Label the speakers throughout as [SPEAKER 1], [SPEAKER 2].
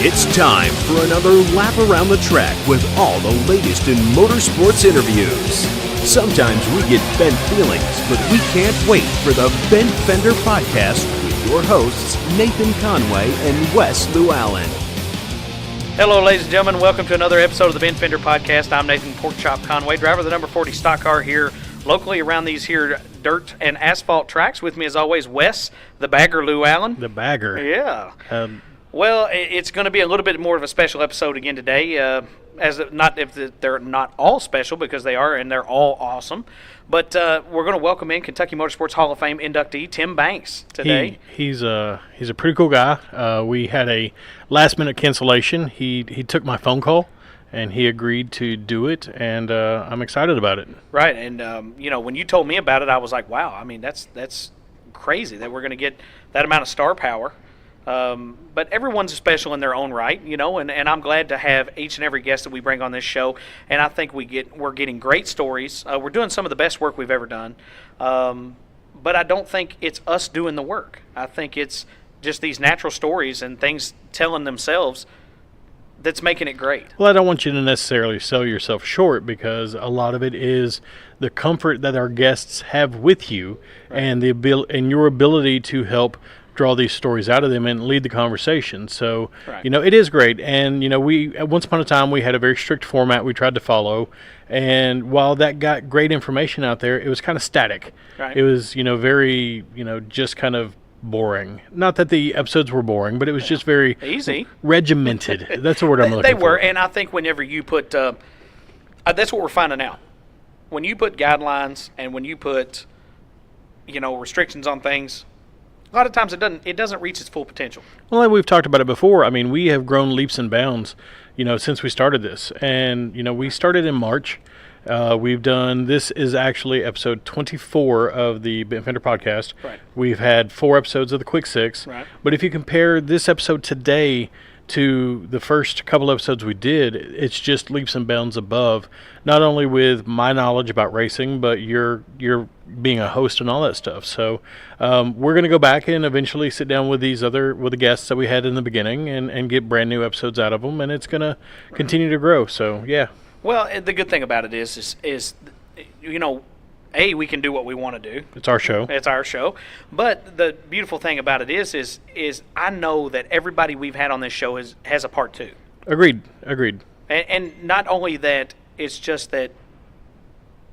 [SPEAKER 1] It's time for another lap around the track with all the latest in motorsports interviews. Sometimes we get bent feelings, but we can't wait for the Bent Fender Podcast with your hosts, Nathan Conway and Wes Llewellyn.
[SPEAKER 2] Hello, ladies and gentlemen. Welcome to another episode of the Bent Fender Podcast. I'm Nathan Porkchop Conway, driver of the number 40 stock car here locally around these here dirt and asphalt tracks. With me, as always, Wes, the bagger Llewellyn.
[SPEAKER 3] The bagger.
[SPEAKER 2] Yeah. Well, it's going to be a little bit more of a special episode again today. They're not all special, because they are, and they're all awesome. But we're going to welcome in Kentucky Motorsports Hall of Fame inductee Tim Banks today.
[SPEAKER 3] He's a pretty cool guy. We had a last-minute cancellation. He took my phone call, and he agreed to do it, and I'm excited about it.
[SPEAKER 2] Right, and when you told me about it, I was like, wow. I mean, that's crazy that we're going to get that amount of star power. But everyone's special in their own right, and I'm glad to have each and every guest that we bring on this show. And I think we're getting great stories. We're doing some of the best work we've ever done. But I don't think it's us doing the work. I think it's just these natural stories and things telling themselves that's making it great.
[SPEAKER 3] Well, I don't want you to necessarily sell yourself short, because a lot of it is the comfort that our guests have with you, right, and your ability to help draw these stories out of them and lead the conversation. So, right, it is great. And, once upon a time, we had a very strict format we tried to follow. And while that got great information out there, it was kind of static. Right. It was, very, just kind of boring. Not that the episodes were boring, but it was just very
[SPEAKER 2] easy,
[SPEAKER 3] regimented. That's the word I'm looking for.
[SPEAKER 2] They were, and I think whenever you put, that's what we're finding out. When you put guidelines and when you put, restrictions on things, a lot of times it doesn't reach its full potential. Well,
[SPEAKER 3] like we've talked about it before. I mean, we have grown leaps and bounds, since we started this. And, we started in March. This is actually episode 24 of the Bent Fender Podcast. Right. We've had 4 episodes of the Quick Six. Right. But if you compare this episode today to the first couple episodes we did, it's just leaps and bounds above, not only with my knowledge about racing, but you're being a host and all that stuff. So we're going to go back and eventually sit down with the guests that we had in the beginning and get brand new episodes out of them, and it's going to continue to grow. So yeah. Well,
[SPEAKER 2] the good thing about it is we can do what we want to do.
[SPEAKER 3] It's our show.
[SPEAKER 2] It's our show. But the beautiful thing about it is I know that everybody we've had on this show has a part 2.
[SPEAKER 3] Agreed.
[SPEAKER 2] And not only that, it's just that,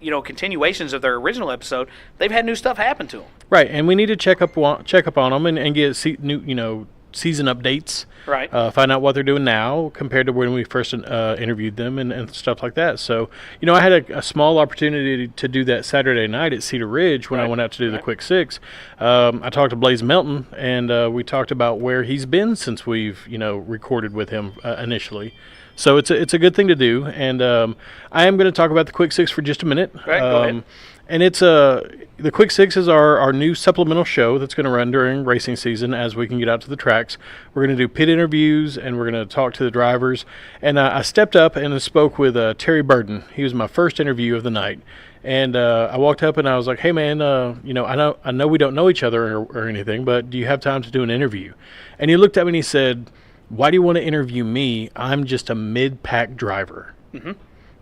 [SPEAKER 2] continuations of their original episode, they've had new stuff happen to them.
[SPEAKER 3] Right, and we need to check up on them and get new season updates. Right. Find out what they're doing now compared to when we first interviewed them and stuff like that. So, I had a small opportunity to do that Saturday night at Cedar Ridge when I went out to do the Quick Six. I talked to Blaze Melton, and we talked about where he's been since we've, recorded with him initially. So it's a good thing to do. And I am going to talk about the Quick Six for just a minute.
[SPEAKER 2] Right, go ahead.
[SPEAKER 3] And it's the Quick Six is our new supplemental show that's going to run during racing season as we can get out to the tracks. We're going to do pit interviews, and we're going to talk to the drivers. And I stepped up and spoke with Terry Burden. He was my first interview of the night. And I walked up and I was like, "Hey man, I know we don't know each other or anything, but do you have time to do an interview?" And he looked at me and he said, "Why do you want to interview me? I'm just a mid-pack driver." Mm-hmm.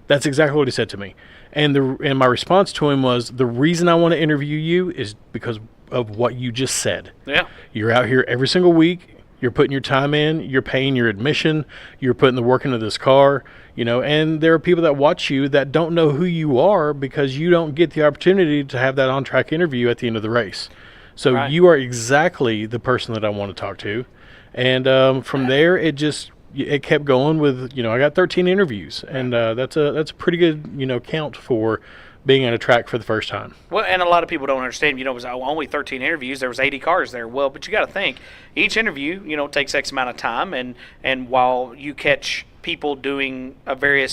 [SPEAKER 3] That's exactly what he said to me. And my response to him was, the reason I want to interview you is because of what you just said. Yeah. You're out here every single week. You're putting your time in. You're paying your admission. You're putting the work into this car. And there are people that watch you that don't know who you are because you don't get the opportunity to have that on-track interview at the end of the race. So right, you are exactly the person that I want to talk to. And from there, it kept going with, I got 13 interviews, and that's a pretty good, count for being at a track for the first time.
[SPEAKER 2] Well, and a lot of people don't understand, it was only 13 interviews. There was 80 cars there. Well, but you got to think, each interview, takes X amount of time, and while you catch people doing a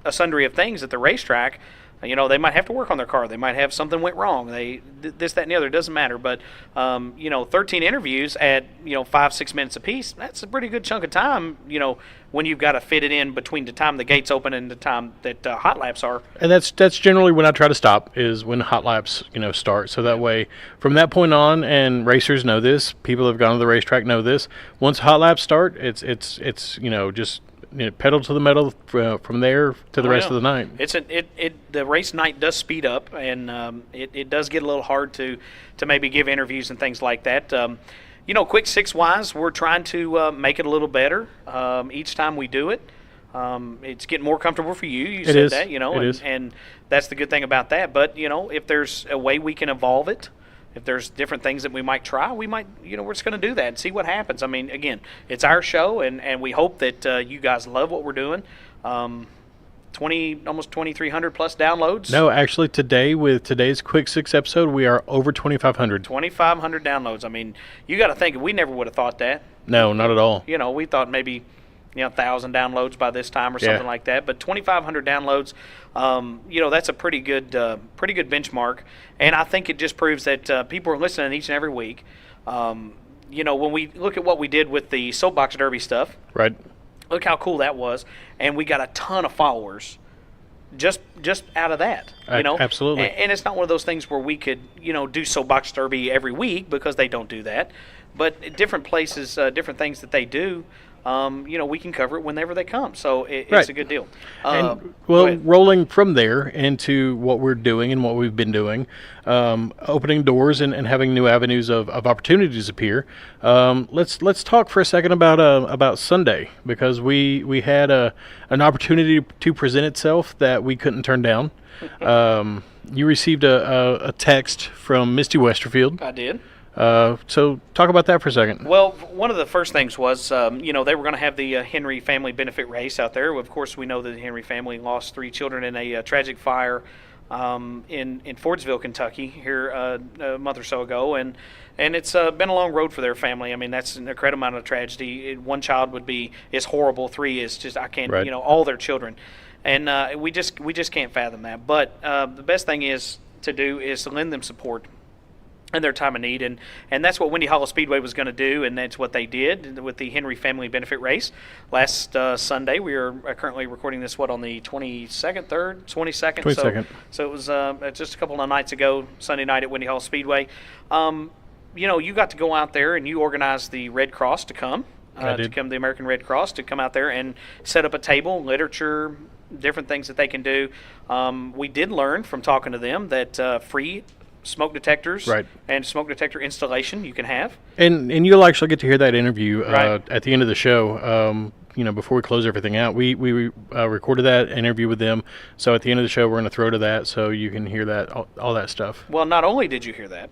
[SPEAKER 2] sundry of things at the racetrack, They might have to work on their car. They might have something went wrong. This, that, and the other. It doesn't matter. But 13 interviews at 5-6 minutes apiece. That's a pretty good chunk of time. When you've got to fit it in between the time the gates open and the time that hot laps are.
[SPEAKER 3] And that's generally when I try to stop, is when hot laps start. So that way, from that point on, and racers know this, people who have gone to the racetrack know this. Once hot laps start, it's just pedal to the metal from there to the rest of the night.
[SPEAKER 2] The race night does speed up, and it does get a little hard to maybe give interviews and things like that. Quick six wise, we're trying to make it a little better each time we do it. It's getting more comfortable for you. You said that, and that's the good thing about that. But if there's a way we can evolve it, if there's different things that we might try, we might, we're just going to do that and see what happens. I mean, again, it's our show, and we hope that you guys love what we're doing. Almost 2,300 plus downloads.
[SPEAKER 3] No, actually, today with today's Quick Six episode, we are over 2,500.
[SPEAKER 2] 2,500 downloads. I mean, you got to think, we never would have thought that.
[SPEAKER 3] No, not at all.
[SPEAKER 2] We thought maybe 1,000 downloads by this time or something like that. But 2,500 downloads, that's a pretty good benchmark. And I think it just proves that people are listening each and every week. When we look at what we did with the Soapbox Derby stuff,
[SPEAKER 3] right?
[SPEAKER 2] Look how cool that was, and we got a ton of followers just out of that.
[SPEAKER 3] Absolutely.
[SPEAKER 2] And it's not one of those things where we could do Soapbox Derby every week, because they don't do that. But different places, different things that they do. We can cover it whenever they come. So it's a good deal.
[SPEAKER 3] Rolling from there into what we're doing and what we've been doing, opening doors and having new avenues of opportunities appear. Let's talk for a second about Sunday, because we had an opportunity to present itself that we couldn't turn down. You received a text from Misty Westerfield.
[SPEAKER 2] I did.
[SPEAKER 3] So talk about that for a second.
[SPEAKER 2] Well, one of the first things was, they were going to have the Henry family benefit race out there. Of course, we know that the Henry family lost 3 children in a tragic fire in Fordsville, Kentucky, here a month or so ago, and it's been a long road for their family. I mean, that's an incredible amount of tragedy. One child is horrible. 3 is just, I can't, all their children, and we just can't fathom that. But the best thing to do is to lend them support in their time of need, and that's what Windy Hollow Speedway was going to do, and that's what they did with the Henry Family Benefit Race last Sunday. We are currently recording this on the 22nd.
[SPEAKER 3] 22nd.
[SPEAKER 2] So it was just a couple of nights ago, Sunday night at Windy Hollow Speedway. You got to go out there and you organized the Red Cross to come. The American Red Cross to come out there and set up a table, literature, different things that they can do. We did learn from talking to them that free smoke detectors and smoke detector installation you can have.
[SPEAKER 3] And you'll actually get to hear that interview at the end of the show. Before we close everything out, we recorded that interview with them. So at the end of the show, we're going to throw to that so you can hear that, all that stuff.
[SPEAKER 2] Well, not only did you hear that,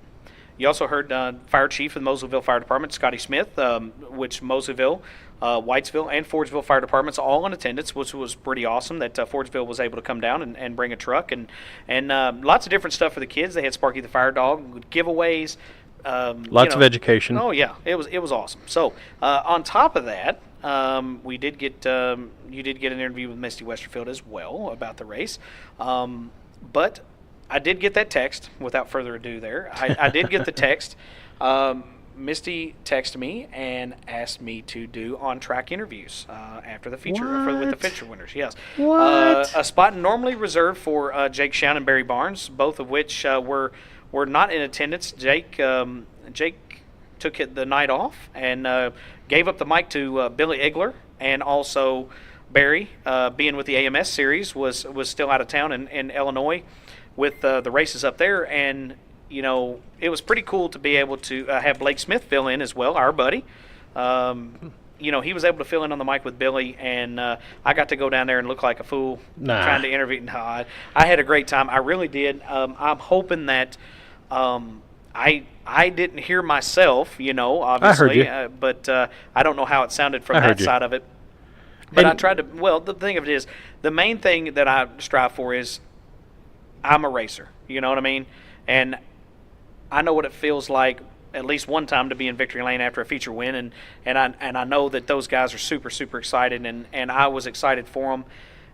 [SPEAKER 2] you also heard Fire Chief of the Moselsville Fire Department, Scotty Smith, which Moselsville, Whitesville, and Fordsville Fire Departments all in attendance, which was pretty awesome that Fordsville was able to come down and bring a truck and lots of different stuff for the kids. They had Sparky the Fire Dog, giveaways.
[SPEAKER 3] Lots of education.
[SPEAKER 2] Oh, yeah. It was awesome. So on top of that, you did get an interview with Misty Westerfield as well about the race. But I did get that text, without further ado there. I did get the text. Misty texted me and asked me to do on-track interviews after the feature, with the feature winners. Yes.
[SPEAKER 3] What?
[SPEAKER 2] A spot normally reserved for Jake Shown and Barry Barnes, both of which were not in attendance. Jake took the night off and gave up the mic to Billy Igler, and also Barry, being with the AMS series, was still out of town in Illinois with the races up there, and it was pretty cool to be able to have Blake Smith fill in as well, our buddy. He was able to fill in on the mic with Billy, and I got to go down there and look like a fool trying to interview. No, I had a great time. I really did. I'm hoping that I didn't hear myself, obviously.
[SPEAKER 3] I heard you.
[SPEAKER 2] But I don't know how it sounded from that side of it. But I tried to. Well, the thing of it is, the main thing that I strive for is I'm a racer. You know what I mean? And I know what it feels like at least one time to be in victory lane after a feature win, and I know that those guys are super, super excited, and I was excited for them.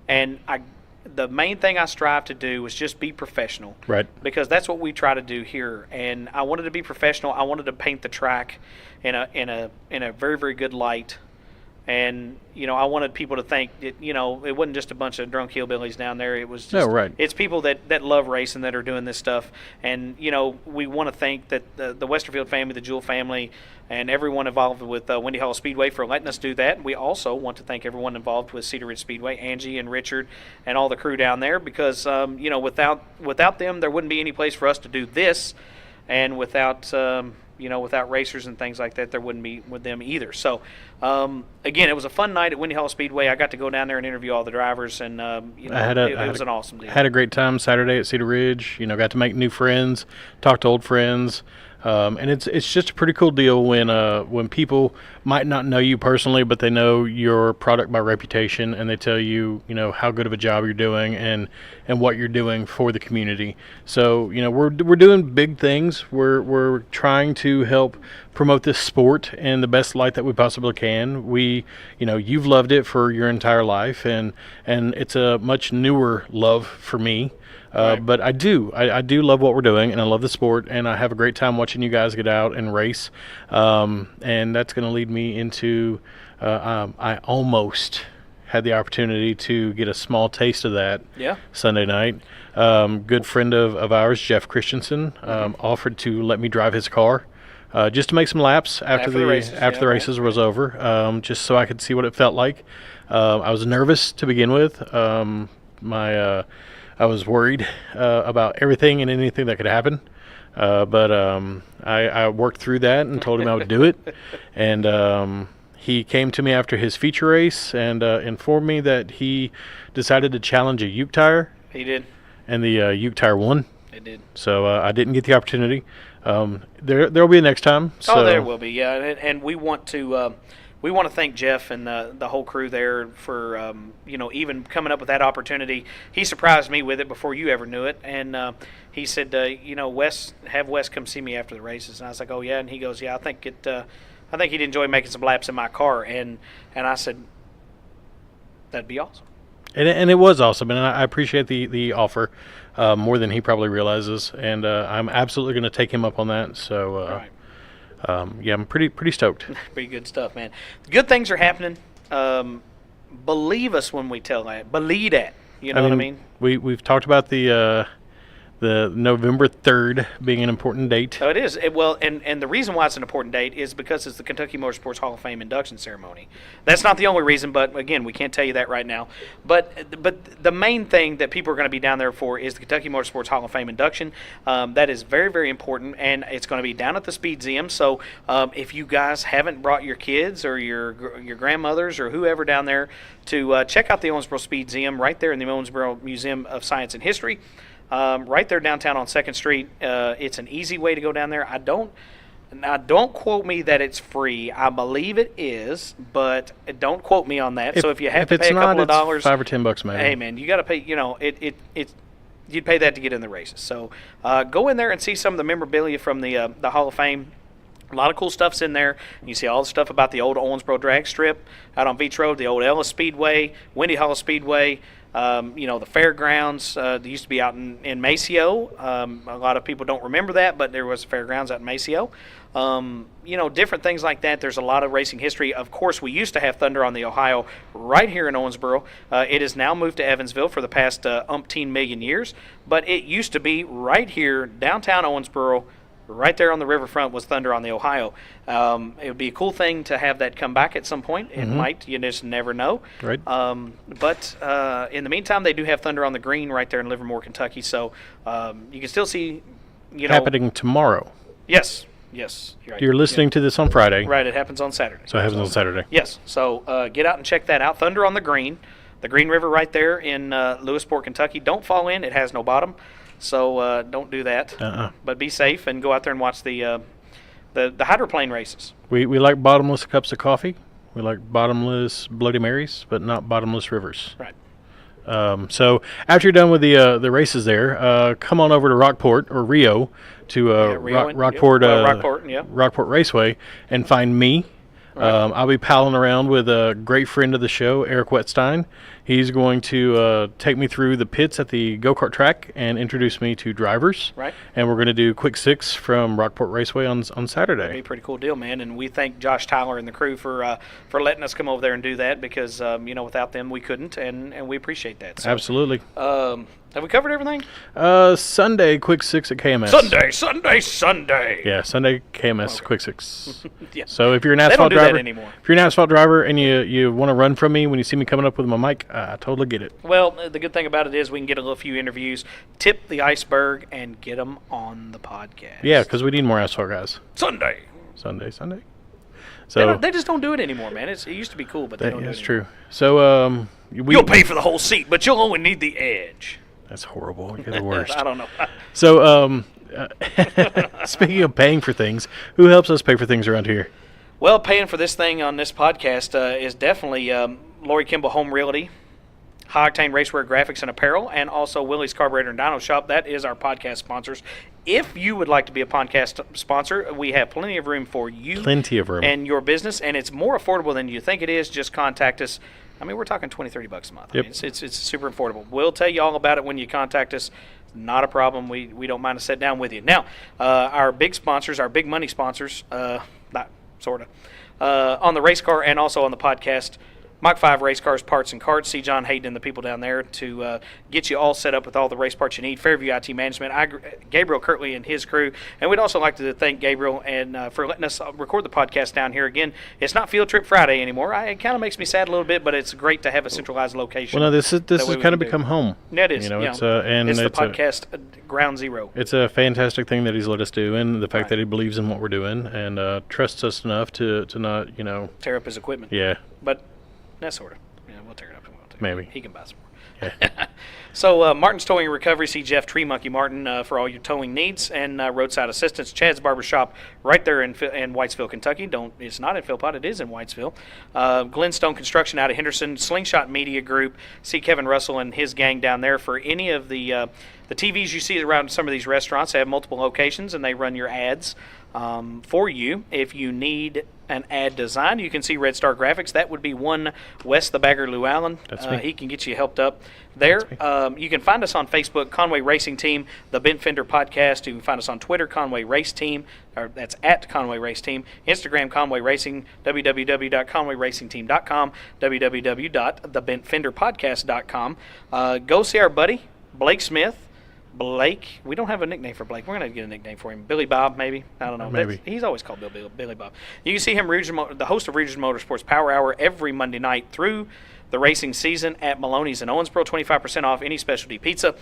[SPEAKER 2] And the main thing I strive to do is just be professional.
[SPEAKER 3] Right.
[SPEAKER 2] Because that's what we try to do here. And I wanted to be professional. I wanted to paint the track in a very, very good light. And, I wanted people to think that, it wasn't just a bunch of drunk hillbillies down there. It was just,
[SPEAKER 3] right.
[SPEAKER 2] It's people that love racing that are doing this stuff. And, we want to thank that the Westerfield family, the Jewell family, and everyone involved with Windy Hollow Speedway for letting us do that. We also want to thank everyone involved with Cedar Ridge Speedway, Angie and Richard and all the crew down there, because, without them, there wouldn't be any place for us to do this. And without racers and things like that, there wouldn't be with them either. So, again, it was a fun night at Windy Hollow Speedway. I got to go down there and interview all the drivers, and it was an awesome deal.
[SPEAKER 3] Had a great time Saturday at Cedar Ridge. Got to make new friends, talk to old friends. And it's just a pretty cool deal when people might not know you personally, but they know your product by reputation, and they tell you how good of a job you're doing and what you're doing for the community. So we're doing big things. We're trying to help promote this sport in the best light that we possibly can. You've loved it for your entire life, and it's a much newer love for me.
[SPEAKER 2] Right.
[SPEAKER 3] But I do love what we're doing, and I love the sport, and I have a great time watching you guys get out and race. And that's going to lead me into I almost had the opportunity to get a small taste of that Sunday night. Good friend of ours, Jeff Christensen, offered to let me drive his car just to make some laps after the races was over, just so I could see what it felt like. I was nervous to begin with. I was worried about everything and anything that could happen, but I worked through that and told him I would do it. And he came to me after his feature race and informed me that he decided to challenge a Uke tire.
[SPEAKER 2] He did.
[SPEAKER 3] And the Uke tire won.
[SPEAKER 2] It did.
[SPEAKER 3] So I didn't get the opportunity. There'll be a next time. So.
[SPEAKER 2] Oh, there will be, yeah. And we want to thank Jeff and the whole crew there for even coming up with that opportunity. He surprised me with it before you ever knew it, and he said, Wes come see me after the races, and I was like, oh yeah, and he goes, yeah, I think he'd enjoy making some laps in my car, and I said, that'd be awesome.
[SPEAKER 3] And it was awesome, and I appreciate the offer more than he probably realizes, and I'm absolutely going to take him up on that. So.
[SPEAKER 2] Right.
[SPEAKER 3] I'm pretty stoked.
[SPEAKER 2] Pretty good stuff, man. Good things are happening. Believe us when we tell that. Believe that. You know what I mean?
[SPEAKER 3] We've talked about the November 3rd being an important date.
[SPEAKER 2] Oh, it is. And the reason why it's an important date is because it's the Kentucky Motorsports Hall of Fame induction ceremony. That's not the only reason, but again, we can't tell you that right now. But the main thing that people are going to be down there for is the Kentucky Motorsports Hall of Fame induction. That is very, very important, and it's going to be down at the Speedseum. So if you guys haven't brought your kids or your grandmothers or whoever down there to check out the Owensboro Speedseum right there in the Owensboro Museum of Science and History, right there downtown on 2nd Street. It's an easy way to go down there. Don't quote me that it's free. I believe it is, but don't quote me on that. So if you have to pay a couple of dollars,
[SPEAKER 3] $5 or $10 maybe.
[SPEAKER 2] Hey man, you got to pay. You'd pay that to get in the races. So go in there and see some of the memorabilia from the Hall of Fame. A lot of cool stuff's in there. You see all the stuff about the old Owensboro drag strip out on Beach Road, the old Ellis Speedway, Windy Hollow Speedway. The fairgrounds they used to be out in Maceo. A lot of people don't remember that, but there was fairgrounds out in Maceo. Different things like that. There's a lot of racing history. Of course, we used to have Thunder on the Ohio right here in Owensboro. It has now moved to Evansville for the past umpteen million years, but it used to be right here, downtown Owensboro. Right there on the riverfront was Thunder on the Ohio. It would be a cool thing to have that come back at some point. It might. You just never know.
[SPEAKER 3] Right.
[SPEAKER 2] But in the meantime, they do have Thunder on the Green right there in Livermore, Kentucky. So you can still see,
[SPEAKER 3] happening tomorrow.
[SPEAKER 2] Yes. You're right.
[SPEAKER 3] You're listening to this on Friday.
[SPEAKER 2] Right. It happens on Saturday.
[SPEAKER 3] So it happens on Saturday.
[SPEAKER 2] Yes. So get out and check that out. Thunder on the Green. The Green River right there in Lewisport, Kentucky. Don't fall in. It has no bottom. So don't do that. But be safe and go out there and watch the hydroplane races.
[SPEAKER 3] We like bottomless cups of coffee. We like bottomless Bloody Marys, but not bottomless rivers.
[SPEAKER 2] Right.
[SPEAKER 3] So after you're done with the races there, come on over to Rockport or Rio to Rockport
[SPEAKER 2] Rockport
[SPEAKER 3] Raceway and find me.
[SPEAKER 2] Right.
[SPEAKER 3] I'll be palling around with a great friend of the show, Eric Wetstein. He's going to take me through the pits at the go-kart track and introduce me to drivers.
[SPEAKER 2] Right.
[SPEAKER 3] And we're going to do quick six from Rockport Raceway on Saturday.
[SPEAKER 2] That'd be a pretty cool deal, man. And we thank Josh Tyler and the crew for letting us come over there and do that because, without them we couldn't, and we appreciate that. So,
[SPEAKER 3] Absolutely.
[SPEAKER 2] Have we covered everything?
[SPEAKER 3] Sunday, quick six at KMS.
[SPEAKER 2] Sunday.
[SPEAKER 3] Yeah, Sunday KMS quick six.
[SPEAKER 2] Yeah.
[SPEAKER 3] So if you're an
[SPEAKER 2] They
[SPEAKER 3] asphalt
[SPEAKER 2] don't do that
[SPEAKER 3] driver,
[SPEAKER 2] anymore.
[SPEAKER 3] if you're an asphalt driver and you want to run from me when you see me coming up with my mic, I totally get it.
[SPEAKER 2] Well, the good thing about it is we can get a little few interviews, tip the iceberg, and get them on the podcast.
[SPEAKER 3] Yeah, because we need more asphalt guys.
[SPEAKER 2] Sunday.
[SPEAKER 3] So
[SPEAKER 2] They just don't do it anymore, man. It used to be cool, but they don't do it
[SPEAKER 3] that's
[SPEAKER 2] anymore.
[SPEAKER 3] true. So
[SPEAKER 2] You'll pay for the whole seat, but you'll only need the edge.
[SPEAKER 3] That's horrible. You're the worst.
[SPEAKER 2] I don't know.
[SPEAKER 3] So speaking of paying for things, who helps us pay for things around here?
[SPEAKER 2] Well, paying for this thing on this podcast is definitely Lori Kimball Home Realty, High Octane Racewear Graphics and Apparel, and also Willie's Carburetor and Dyno Shop. That is our podcast sponsors. If you would like to be a podcast sponsor, we have plenty of room for you.
[SPEAKER 3] Plenty of room.
[SPEAKER 2] And your business, and it's more affordable than you think it is. Just contact us. I mean, we're talking $20-30 a month.
[SPEAKER 3] Yep.
[SPEAKER 2] I mean, it's super affordable. We'll tell you all about it when you contact us. Not a problem. We don't mind to sit down with you. Now, our big sponsors, our big money sponsors, not sort of, on the race car and also on the podcast, Mach 5 Race Cars, Parts and Carts. See John Hayden and the people down there to get you all set up with all the race parts you need. Fairview IT Management, Gabriel Kirtley and his crew. And we'd also like to thank Gabriel and for letting us record the podcast down here. Again, it's not Field Trip Friday anymore. It kind of makes me sad a little bit, but it's great to have a centralized location.
[SPEAKER 3] Well, no, this has kind of become home.
[SPEAKER 2] Yeah, it is.
[SPEAKER 3] You know,
[SPEAKER 2] yeah.
[SPEAKER 3] it's the
[SPEAKER 2] podcast ground zero.
[SPEAKER 3] It's a fantastic thing that he's let us do, and the fact that he believes in what we're doing and trusts us enough to not,
[SPEAKER 2] tear up his equipment.
[SPEAKER 3] Yeah.
[SPEAKER 2] But that sort of. We'll tear it up.
[SPEAKER 3] Maybe.
[SPEAKER 2] He can buy some more.
[SPEAKER 3] Yeah.
[SPEAKER 2] So Martin's Towing and Recovery, see Jeff Tree Monkey Martin for all your towing needs, and roadside assistance. Chad's Barbershop right there in Whitesville, Kentucky. It's not in Philpott, it is in Whitesville. Glenstone Construction out of Henderson. Slingshot Media Group. See Kevin Russell and his gang down there for any of the TVs you see around some of these restaurants. They have multiple locations, and they run your ads for you. If you need an ad design, you can see Red Star Graphics. That would be one West the Bagger Llewellyn.
[SPEAKER 3] That's me.
[SPEAKER 2] He can get you helped up there. You can find us on Facebook, Conway Racing Team, the Ben Fender Podcast. You can find us on Twitter, Conway Race Team, or that's at Conway Race Team. Instagram, Conway Racing, www.conwayracingteam.com, www.thebentfenderpodcast.com. Go see our buddy, Blake Smith. Blake, we don't have a nickname for Blake. We're going to get a nickname for him. Billy Bob, maybe. I don't know.
[SPEAKER 3] Maybe.
[SPEAKER 2] He's always called Billy Bob. You can see him, the host of Regional Motorsports Power Hour, every Monday night through the racing season at Maloney's in Owensboro. 25% off any specialty pizza.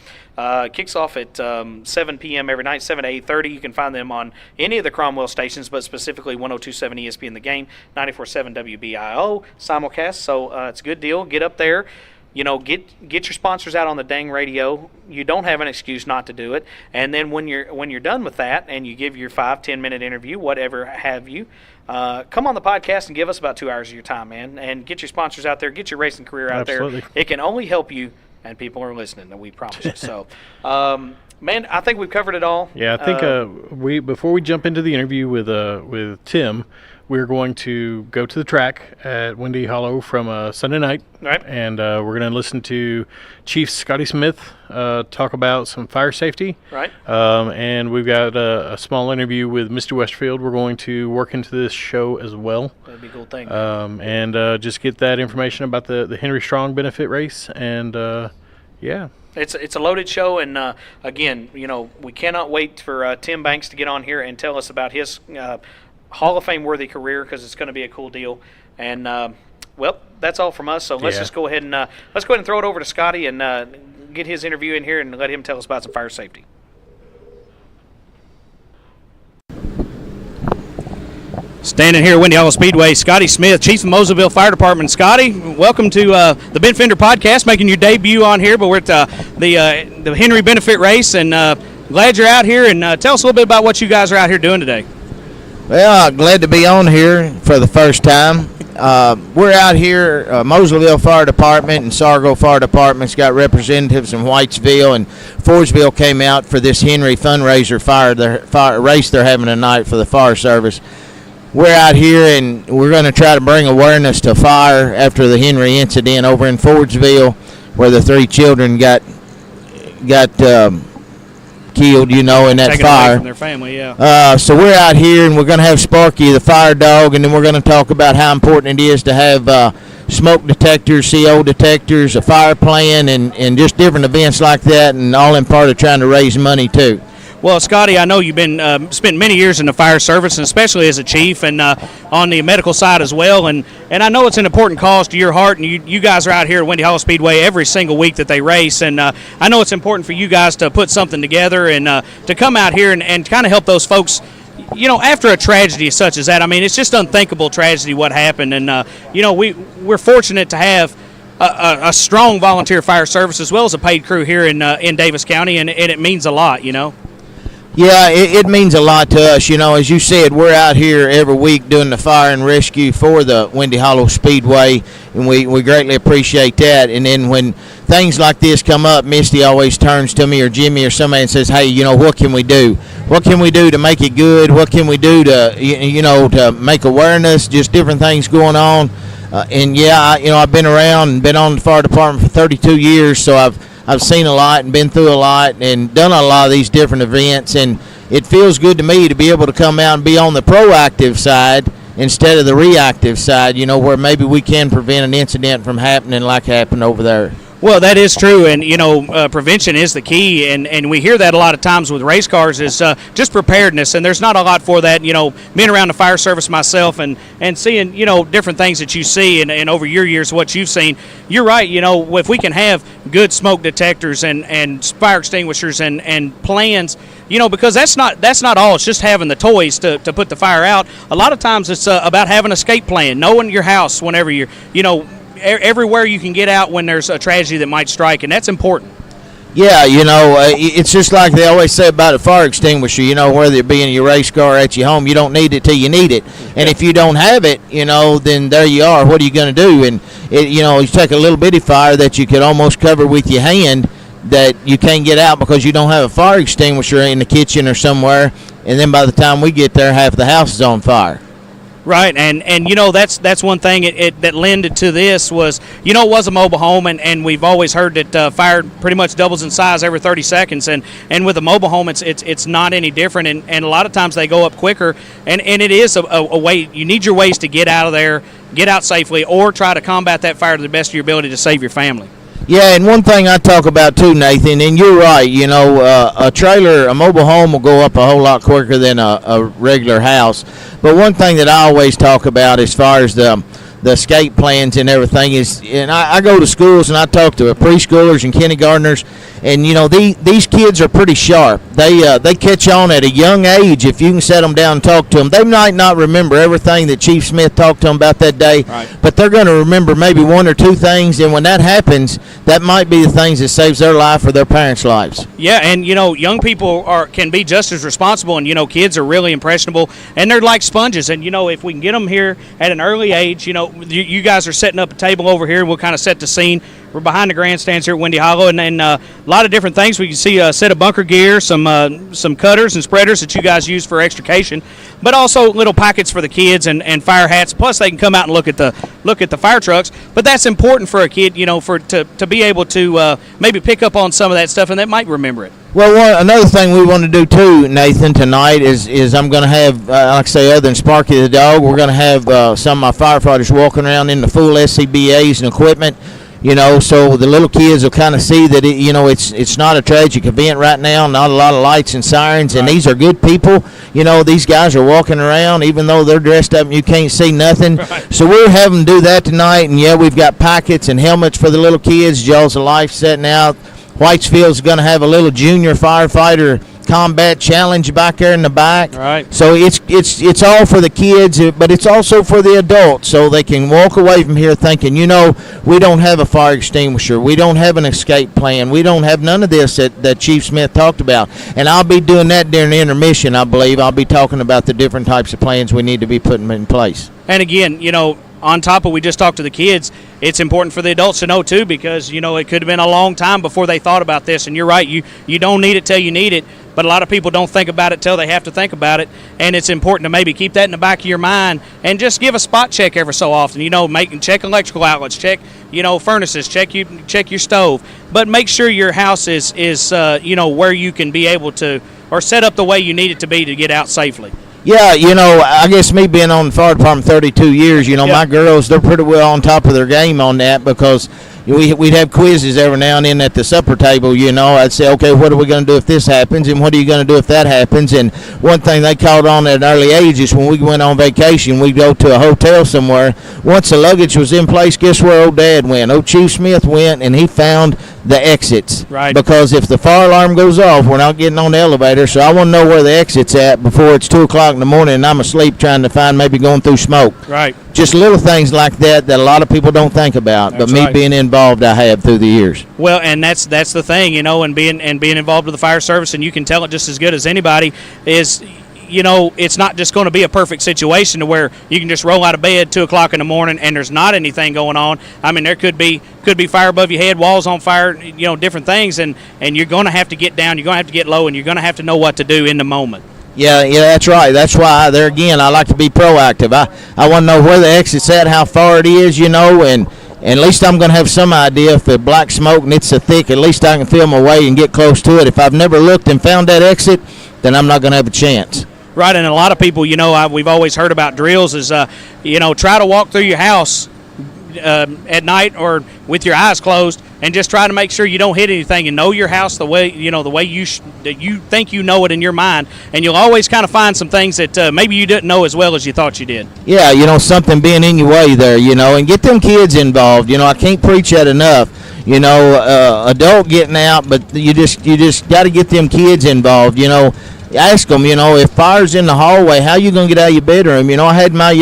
[SPEAKER 2] Kicks off at 7 p.m. every night, 7 to 8:30. You can find them on any of the Cromwell stations, but specifically 102.7 ESPN The Game, 94.7 WBIO simulcast. So it's a good deal. Get up there. Get your sponsors out on the dang radio. You don't have an excuse not to do it. And then when you're done with that and you give your 5-10 minute interview, whatever have you, come on the podcast and give us about 2 hours of your time, man. And get your sponsors out there. Get your racing career out
[SPEAKER 3] Absolutely.
[SPEAKER 2] there. It can only help you, and people are listening. We promise you. So, man, I think we've covered it all.
[SPEAKER 3] Yeah, I think before we jump into the interview with Tim, we're going to go to the track at Windy Hollow from Sunday night.
[SPEAKER 2] Right.
[SPEAKER 3] And we're going to listen to Chief Scotty Smith talk about some fire safety.
[SPEAKER 2] Right.
[SPEAKER 3] And we've got a small interview with Mr. Westfield we're going to work into this show as well.
[SPEAKER 2] That'd be a cool thing.
[SPEAKER 3] And just get that information about the Henry Strong benefit race. And, yeah.
[SPEAKER 2] It's a loaded show, and again, we cannot wait for Tim Banks to get on here and tell us about his Hall of Fame worthy career, because it's going to be a cool deal. And well, that's all from us. So let's just go ahead and throw it over to Scotty and get his interview in here and let him tell us about some fire safety. Standing here at Windy Hollow Speedway, Scotty Smith, Chief of Moseville Fire Department. Scotty, welcome to the Ben Fender Podcast, making your debut on here. But we're at the Henry Benefit Race, and glad you're out here. And tell us a little bit about what you guys are out here doing today.
[SPEAKER 4] Well, glad to be on here for the first time. We're out here, Moseville Fire Department and Sargo Fire Department's got representatives from Whitesville, and Fordsville came out for this Henry fundraiser fire race they're having tonight for the fire service. we're out here and we're going to try to bring awareness to fire after the Henry incident over in Fordsville, where the 3 children got killed, in that
[SPEAKER 5] Taken
[SPEAKER 4] fire.
[SPEAKER 5] away from their family, yeah.
[SPEAKER 4] So we're out here, and we're going to have Sparky, the fire dog, and then we're going to talk about how important it is to have smoke detectors, CO detectors, a fire plan, and just different events like that, and all in part of trying to raise money, too.
[SPEAKER 5] Well, Scotty, I know you've been spent many years in the fire service, and especially as a chief, and on the medical side as well. And I know it's an important cause to your heart. And you guys are out here at Windy Hollow Speedway every single week that they race. And I know it's important for you guys to put something together and to come out here and kind of help those folks. After a tragedy such as that, I mean, it's just unthinkable tragedy what happened. And we're fortunate to have a strong volunteer fire service as well as a paid crew here in Davis County, and it means a lot.
[SPEAKER 4] Yeah, it means a lot to us. As you said, we're out here every week doing the fire and rescue for the Windy Hollow Speedway, and we greatly appreciate that. And then when things like this come up, Misty always turns to me or Jimmy or somebody and says, hey, what can we do? What can we do to make it good? What can we do to, to make awareness, just different things going on? I've been around and been on the fire department for 32 years, so I've seen a lot and been through a lot and done a lot of these different events, and it feels good to me to be able to come out and be on the proactive side instead of the reactive side, where maybe we can prevent an incident from happening like happened over there.
[SPEAKER 5] Well, that is true, and prevention is the key, and we hear that a lot of times with race cars is just preparedness, and there's not a lot for that. Being around the fire service myself and seeing different things that you see, and over your years what you've seen, you're right. If we can have good smoke detectors and fire extinguishers and plans, because that's not all. It's just having the toys to put the fire out. A lot of times it's about having an escape plan, knowing your house whenever you're everywhere you can get out when there's a tragedy that might strike, and that's important.
[SPEAKER 4] Yeah, it's just like they always say about a fire extinguisher, whether it be in your race car or at your home, you don't need it till you need it. And if you don't have it, then there you are. What are you going to do? And, you take a little bitty fire that you could almost cover with your hand that you can't get out because you don't have a fire extinguisher in the kitchen or somewhere, and then by the time we get there, half the house is on fire.
[SPEAKER 5] Right, and that's one thing that lended to this was, it was a mobile home, and we've always heard that fire pretty much doubles in size every 30 seconds, and with a mobile home, it's not any different, and a lot of times they go up quicker, and it is a way. You need your ways to get out of there, get out safely, or try to combat that fire to the best of your ability to save your family.
[SPEAKER 4] Yeah, and one thing I talk about too, Nathan, and you're right, a mobile home will go up a whole lot quicker than a regular house. But one thing that I always talk about as far as the escape plans and everything is, and I go to schools and I talk to preschoolers and kindergartners, and these kids are pretty sharp. They catch on at a young age if you can set them down and talk to them. They might not remember everything that Chief Smith talked to them about that day, right, but they're going to remember maybe one or two things, and when that happens, that might be the things that saves their life or their parents' lives.
[SPEAKER 5] Yeah, and young people can be just as responsible, and kids are really impressionable, and they're like sponges, and if we can get them here at an early age, you guys are setting up a table over here, and we'll kind of set the scene. We're behind the grandstands here at Windy Hollow, and a lot of different things. We can see a set of bunker gear, some cutters and spreaders that you guys use for extrication, but also little pockets for the kids and fire hats. Plus, they can come out and look at the fire trucks. But that's important for a kid, to be able to maybe pick up on some of that stuff, and they might remember it.
[SPEAKER 4] Well, another thing we want to do too, Nathan, tonight is I'm going to have, like I say, other than Sparky the dog, we're going to have some of my firefighters walking around in the full SCBAs and equipment. So the little kids will kind of see that it's not a tragic event right now, not a lot of lights and sirens, and these are good people. These guys are walking around even though they're dressed up and you can't see nothing. Right. So we're having to do that tonight, and we've got pockets and helmets for the little kids. Jaws of Life setting out. Whitesfield's going to have a little junior firefighter combat challenge back there in the back.
[SPEAKER 5] Right.
[SPEAKER 4] So it's all for the kids, but it's also for the adults, so they can walk away from here thinking, we don't have a fire extinguisher, we don't have an escape plan, we don't have none of this that Chief Smith talked about. And I'll be doing that during the intermission, I believe. I'll be talking about the different types of plans we need to be putting in place.
[SPEAKER 5] And again, on top of we just talked to the kids, it's important for the adults to know too, because it could have been a long time before they thought about this. And you're right, you don't need it till you need it. but a lot of people don't think about it till they have to think about it, and it's important to maybe keep that in the back of your mind and just give a spot check every so often. Check electrical outlets, check furnaces, check your stove, but make sure your house is where you can be able to, or set up the way you need it to be to get out safely.
[SPEAKER 4] Yeah, I guess me being on the fire department 32 years, my girls, they're pretty well on top of their game on that, because we'd have quizzes every now and then at the supper table. I'd say, okay, what are we going to do if this happens, and what are you going to do if that happens? And one thing they caught on at an early age is when we went on vacation, we'd go to a hotel somewhere. Once the luggage was in place, guess where old Dad went? Old Chief Smith went, and he found the exits.
[SPEAKER 5] Right.
[SPEAKER 4] Because if the fire alarm goes off, we're not getting on the elevator, so I want to know where the exit's at before it's 2 o'clock in the morning and I'm asleep trying to find maybe going through smoke.
[SPEAKER 5] Right.
[SPEAKER 4] Just little things like that a lot of people don't think about.
[SPEAKER 5] That's
[SPEAKER 4] but me
[SPEAKER 5] right.
[SPEAKER 4] being involved, I have through the years.
[SPEAKER 5] Well, and that's the thing, and being involved with the fire service, and you can tell it just as good as anybody, is it's not just going to be a perfect situation to where you can just roll out of bed 2 o'clock in the morning and there's not anything going on. I mean, there could be fire above your head, walls on fire, different things, and you're going to have to get down, you're going to have to get low, and you're going to have to know what to do in the moment.
[SPEAKER 4] Yeah, that's right. That's why, there again, I like to be proactive. I want to know where the exit's at, how far it is, and at least I'm going to have some idea. If the black smoke and it's so thick, at least I can feel my way and get close to it. If I've never looked and found that exit, then I'm not going to have a chance.
[SPEAKER 5] Right, and a lot of people, we've always heard about drills is, try to walk through your house at night or with your eyes closed, and just try to make sure you don't hit anything, and know your house the way that you think you know it in your mind, and you'll always kind of find some things that maybe you didn't know as well as you thought you did.
[SPEAKER 4] Yeah, something being in your way there, and get them kids involved. I can't preach that enough. Adult getting out, but you just got to get them kids involved. Ask them, if fire's in the hallway, how you going to get out of your bedroom? I had my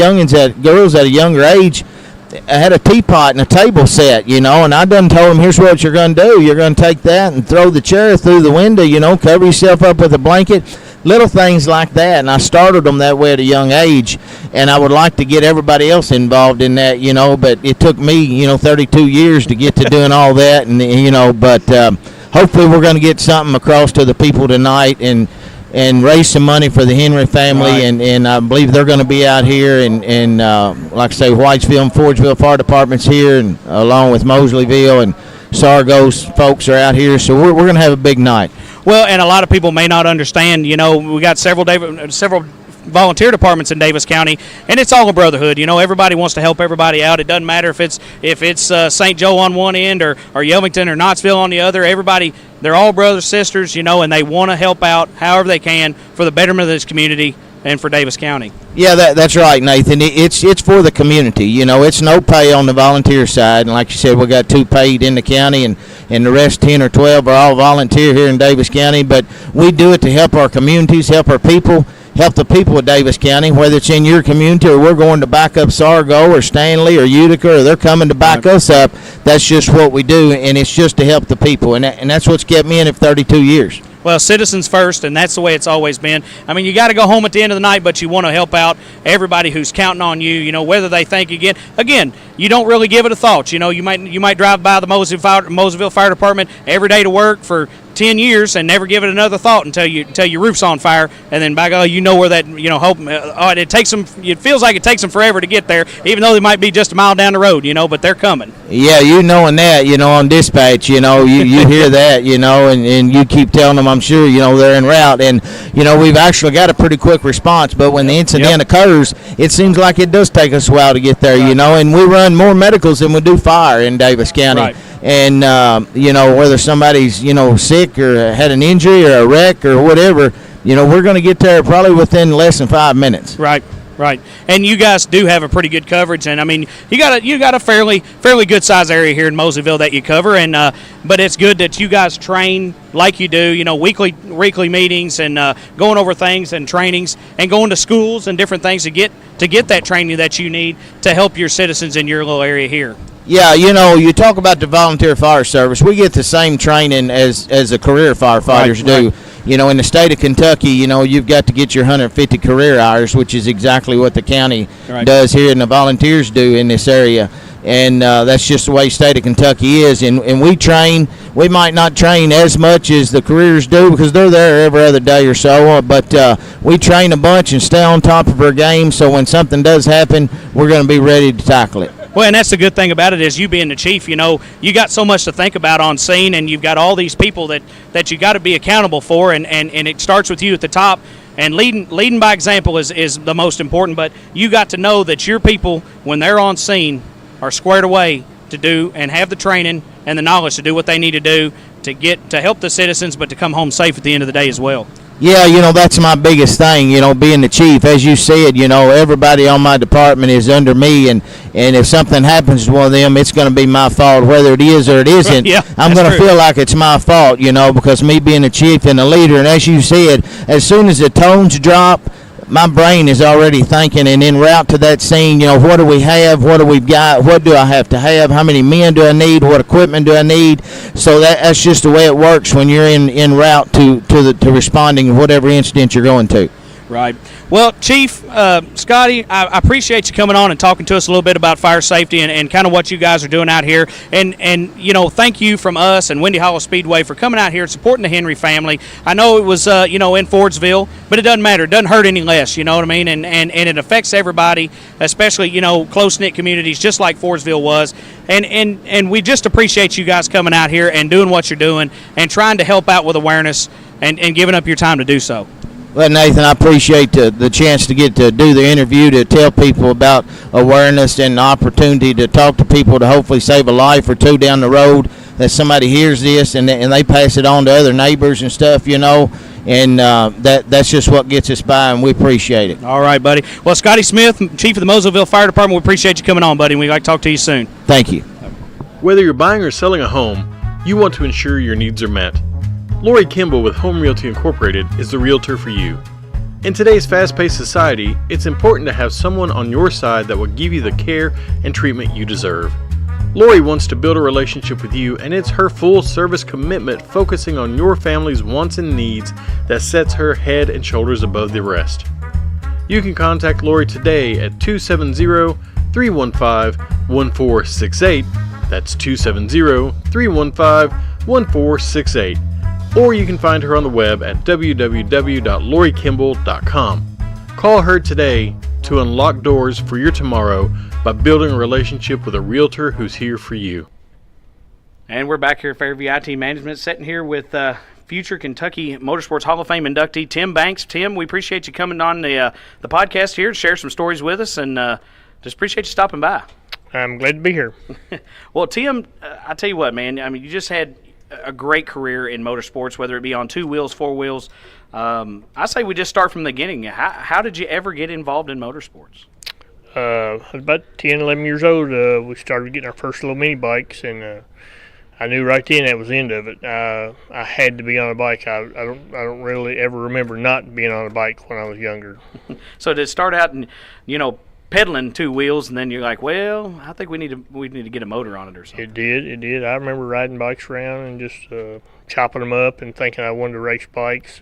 [SPEAKER 4] girls at a younger age, I had a teapot and a table set, and I done told them, here's what you're going to do. You're going to take that and throw the chair through the window, cover yourself up with a blanket, little things like that. And I started them that way at a young age, and I would like to get everybody else involved in that, but it took me, 32 years to get to doing all that, and but hopefully we're going to get something across to the people tonight and raise some money for the Henry family, right. and I believe they're going to be out here, and like I say, Whitesville and Forgeville Fire Department's here, and along with Mosleyville and Sargo's folks are out here, so we're going to have a big night.
[SPEAKER 5] Well, and a lot of people may not understand, we got several volunteer departments in Davis County, and it's all a brotherhood. Everybody wants to help everybody out. It doesn't matter if it's St. Joe on one end or Yelvington or Knoxville on the other. Everybody, they're all brothers, sisters, and they want to help out however they can for the betterment of this community and for Davis County. Yeah,
[SPEAKER 4] that's right, Nathan. It's for the community. It's no pay on the volunteer side, and like you said, we got 2 paid in the county, and the rest 10 or 12 are all volunteer here in Davis County. But we do it to help our communities, help our people. Help the people of Davis County, whether it's in your community or we're going to back up Sargo or Stanley or Utica, or they're coming to back us up. That's just what we do, and it's just to help the people, and that's what's kept me in it for 32 years.
[SPEAKER 5] Well, citizens first, and that's the way it's always been. I mean, you got to go home at the end of the night, but you want to help out everybody who's counting on you. Whether they think again, you don't really give it a thought. You might drive by the Moseville Fire Department every day to work for 10 years and never give it another thought until your roof's on fire, and then by golly, where that hope. It takes them. It feels like it takes them forever to get there, even though they might be just a mile down the road. But they're coming.
[SPEAKER 4] Yeah, knowing that, on dispatch, you hear that, and you keep telling them, I'm sure, they're en route, and we've actually got a pretty quick response. But when the incident occurs, it seems like it does take us a while to get there, right. And we run more medicals than we do fire in Davis County.
[SPEAKER 5] Right.
[SPEAKER 4] And, whether somebody's, sick or had an injury or a wreck or whatever, we're going to get there probably within less than 5 minutes.
[SPEAKER 5] Right. And you guys do have a pretty good coverage, and I mean, you got a fairly good size area here in Moseville that you cover, and but it's good that you guys train like you do, weekly meetings and going over things and trainings and going to schools and different things to get that training that you need to help your citizens in your little area here.
[SPEAKER 4] Yeah, you talk about the volunteer fire service. We get the same training as the career firefighters do. Right. In the state of Kentucky, you've got to get your 150 career hours, which is exactly what the county does here, and the volunteers do in this area. and that's just the way state of Kentucky is. And we train. We might not train as much as the careers do because they're there every other day or so, but we train a bunch and stay on top of our game, so when something does happen, we're going to be ready to tackle it.
[SPEAKER 5] Well, and that's the good thing about it is you being the chief, you got so much to think about on scene, and you've got all these people that you got to be accountable for, and it starts with you at the top. And leading by example is the most important, but you got to know that your people, when they're on scene, are squared away to do and have the training and the knowledge to do what they need to do to help the citizens, but to come home safe at the end of the day as well.
[SPEAKER 4] Yeah, that's my biggest thing, being the chief. As you said, everybody on my department is under me, and if something happens to one of them, it's going to be my fault, whether it is or it isn't.
[SPEAKER 5] Yeah,
[SPEAKER 4] I'm going to feel like it's my fault, because me being the chief and the leader, and as you said, as soon as the tones drop, my brain is already thinking and en route to that scene. What do we have? What do we got? What do I have to have? How many men do I need? What equipment do I need? So that's just the way it works when you're en route to responding to whatever incident you're going to.
[SPEAKER 5] Right. Well, Chief, Scotty, I appreciate you coming on and talking to us a little bit about fire safety and kind of what you guys are doing out here. And thank you from us and Windy Hollow Speedway for coming out here and supporting the Henry family. I know it was, in Fordsville, but it doesn't matter. It doesn't hurt any less, you know what I mean? And it affects everybody, especially, close-knit communities just like Fordsville was. And we just appreciate you guys coming out here and doing what you're doing and trying to help out with awareness and giving up your time to do so.
[SPEAKER 4] Well, Nathan, I appreciate the chance to get to do the interview, to tell people about awareness and the opportunity to talk to people to hopefully save a life or two down the road, that somebody hears this and they pass it on to other neighbors and stuff, and that's just what gets us by, and we appreciate it.
[SPEAKER 5] All right, buddy. Well, Scotty Smith, Chief of the Moselsville Fire Department, we appreciate you coming on, buddy, and we'd like to talk to you soon.
[SPEAKER 4] Thank you.
[SPEAKER 3] Whether you're buying or selling a home, you want to ensure your needs are met. Lori Kimball with Home Realty Incorporated is the realtor for you. In today's fast-paced society, it's important to have someone on your side that will give you the care and treatment you deserve. Lori wants to build a relationship with you, and it's her full-service commitment focusing on your family's wants and needs that sets her head and shoulders above the rest. You can contact Lori today at 270-315-1468. That's 270-315-1468. Or you can find her on the web at www.lorikimball.com. Call her today to unlock doors for your tomorrow by building a relationship with a realtor who's here for you.
[SPEAKER 2] And we're back here at Fairview IT Management, sitting here with future Kentucky Motorsports Hall of Fame inductee Tim Banks. Tim, we appreciate you coming on the podcast here to share some stories with us, and just appreciate you stopping by.
[SPEAKER 6] I'm glad to be here.
[SPEAKER 2] Well, Tim, I tell you what, man, I mean, you just had a great career in motorsports, whether it be on 2 wheels, 4 wheels. I say we just start from the beginning. How did you ever get involved in motorsports?
[SPEAKER 6] I was about 10, 11 years old. We started getting our first little mini bikes, and I knew right then that was the end of it. I had to be on a bike. I don't really ever remember not being on a bike when I was younger.
[SPEAKER 2] So did it start out in, pedaling 2 wheels, and then you're like, well, I think we need to get a motor on it or something?
[SPEAKER 6] It did. I remember riding bikes around and just chopping them up and thinking I wanted to race bikes.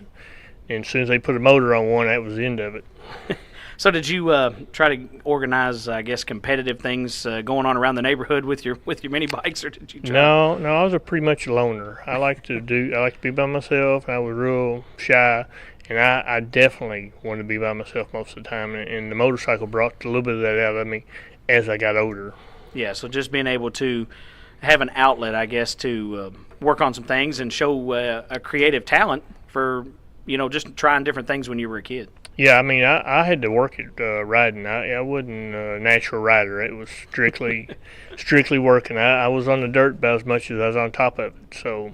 [SPEAKER 6] And as soon as they put a motor on one, that was the end of it.
[SPEAKER 2] So did you try to organize, I guess, competitive things going on around the neighborhood with your mini bikes, or did you try?
[SPEAKER 6] No, I was pretty much a loner. I like to be by myself. I was real shy. And I definitely wanted to be by myself most of the time, and the motorcycle brought a little bit of that out of me as I got older.
[SPEAKER 2] Yeah, so just being able to have an outlet, I guess, to work on some things and show a creative talent for, just trying different things when you were a kid.
[SPEAKER 6] Yeah, I mean, I had to work at riding. I wasn't a natural rider. It was strictly working. I was on the dirt about as much as I was on top of it, so...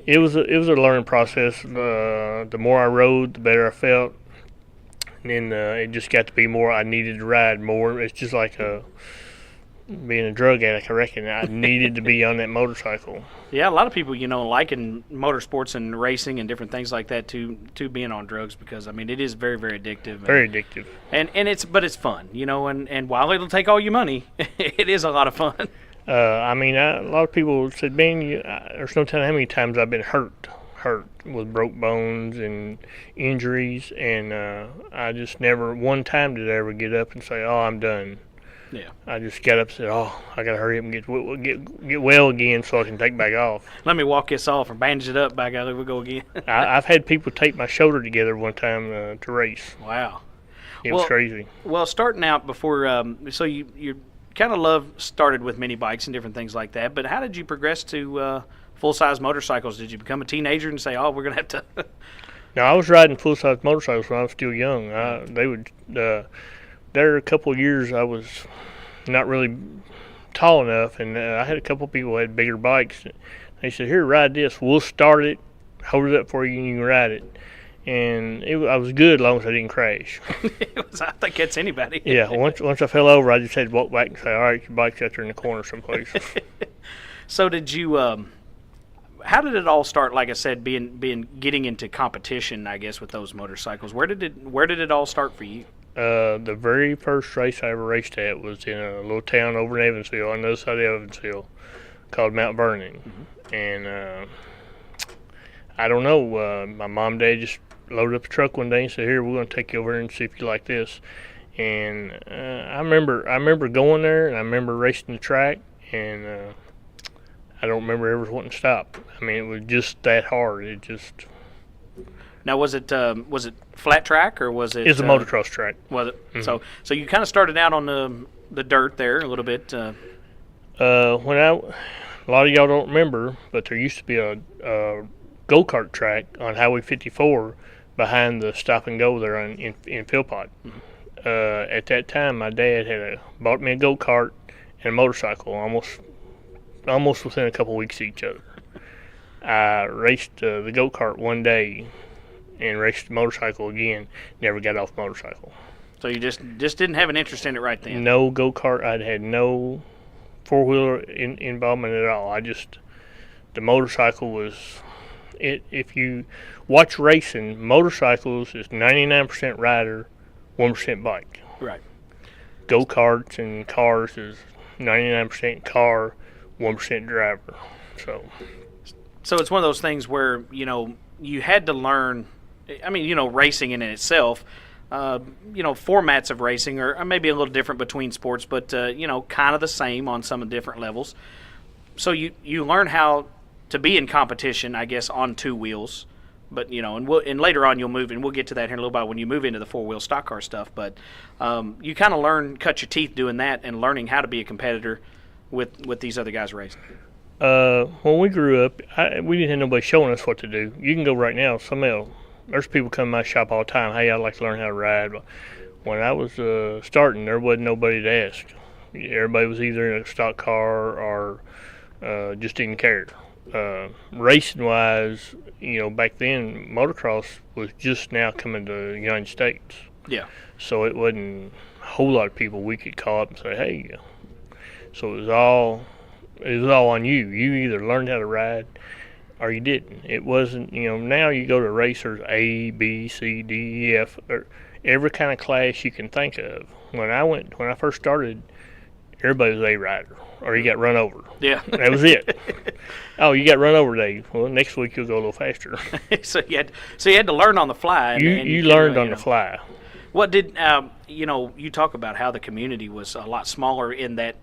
[SPEAKER 6] It was a learning process. The more I rode, the better I felt. And then it just got to be more. I needed to ride more. It's just like being a drug addict. I reckon I needed to be on that motorcycle.
[SPEAKER 2] Yeah, a lot of people, liking motorsports and racing and different things like that to being on drugs, because I mean it is very, very addictive.
[SPEAKER 6] Very addictive.
[SPEAKER 2] And it's fun, and while it'll take all your money, it is a lot of fun.
[SPEAKER 6] A lot of people said, man, there's no telling how many times I've been hurt with broke bones and injuries, and I just never, one time did I ever get up and say, oh, I'm done.
[SPEAKER 2] Yeah.
[SPEAKER 6] I just got up and said, "Oh, I got to hurry up and get well again so I can take back off."
[SPEAKER 2] Let me walk this off and bandage it up. Back out there we go again.
[SPEAKER 6] I've had people tape my shoulder together one time to race.
[SPEAKER 2] Wow.
[SPEAKER 6] It was crazy.
[SPEAKER 2] Well, starting out before, so you kind of started with mini bikes and different things like that, but how did you progress to full-size motorcycles? Did you become a teenager and say, "Oh, we're going to have to"?
[SPEAKER 6] Now, I was riding full-size motorcycles when I was still young. There were a couple of years I was not really tall enough, and I had a couple of people who had bigger bikes. They said, "Here, ride this. We'll start it, hold it up for you, and you can ride it." And I was good as long as I didn't crash.
[SPEAKER 2] I think that's anybody.
[SPEAKER 6] Yeah, once I fell over, I just had to walk back and say, "All right, your bike's out there in the corner someplace."
[SPEAKER 2] So did you? How did it all start? Like I said, getting into competition, I guess, with those motorcycles. Where did it all start for you?
[SPEAKER 6] The very first race I ever raced at was in a little town over in Evansville, on the other side of Evansville, called Mount Vernon. Mm-hmm. And I don't know, my mom and dad just loaded up the truck one day and said, "Here, we're going to take you over here and see if you like this." And I remember going there, and I remember racing the track, and I don't remember ever wanting to stop. I mean, it was just that hard. It just.
[SPEAKER 2] Now, was it flat track or was it?
[SPEAKER 6] It's a motocross track.
[SPEAKER 2] Was it?
[SPEAKER 6] Mm-hmm.
[SPEAKER 2] So you kind of started out on the dirt there a little bit.
[SPEAKER 6] A lot of y'all don't remember, but there used to be a go-kart track on Highway 54 behind the stop and go there in Philpott. Mm-hmm. At that time, my dad had bought me a go-kart and a motorcycle almost within a couple weeks of each other. I raced the go-kart one day and raced the motorcycle again. Never got off the motorcycle.
[SPEAKER 2] So you just didn't have an interest in it right then?
[SPEAKER 6] No go-kart. I'd had no four-wheeler involvement at all. The motorcycle was it. If you watch racing, motorcycles is 99% rider, 1% bike.
[SPEAKER 2] Right.
[SPEAKER 6] Go-karts and cars is 99% car, 1% driver.
[SPEAKER 2] So it's one of those things where, you had to learn, racing in itself, formats of racing are maybe a little different between sports, but, kind of the same on some different levels. So you learn how to be in competition, I guess, on two wheels. But, and later on you'll move, and we'll get to that here in a little bit when you move into the four-wheel stock car stuff. But you kind of cut your teeth doing that and learning how to be a competitor with these other guys racing.
[SPEAKER 6] When we grew up, we didn't have nobody showing us what to do. You can go right now. There's people come to my shop all the time. "Hey, I'd like to learn how to ride." But when I was starting, there wasn't nobody to ask. Everybody was either in a stock car or just didn't care. Racing-wise, back then, motocross was just now coming to the United States.
[SPEAKER 2] Yeah.
[SPEAKER 6] So it wasn't a whole lot of people we could call up and say, "Hey." So it was all on you. You either learned how to ride or you didn't. It wasn't, now you go to racers A, B, C, D, E, F, or every kind of class you can think of. When I first started, everybody was A rider, or you got run over.
[SPEAKER 2] Yeah.
[SPEAKER 6] That was it. "Oh, you got run over, Dave. Well, next week you'll go a little faster."
[SPEAKER 2] So you had to learn on the fly.
[SPEAKER 6] You learned on the fly.
[SPEAKER 2] What did you talk about how the community was a lot smaller in that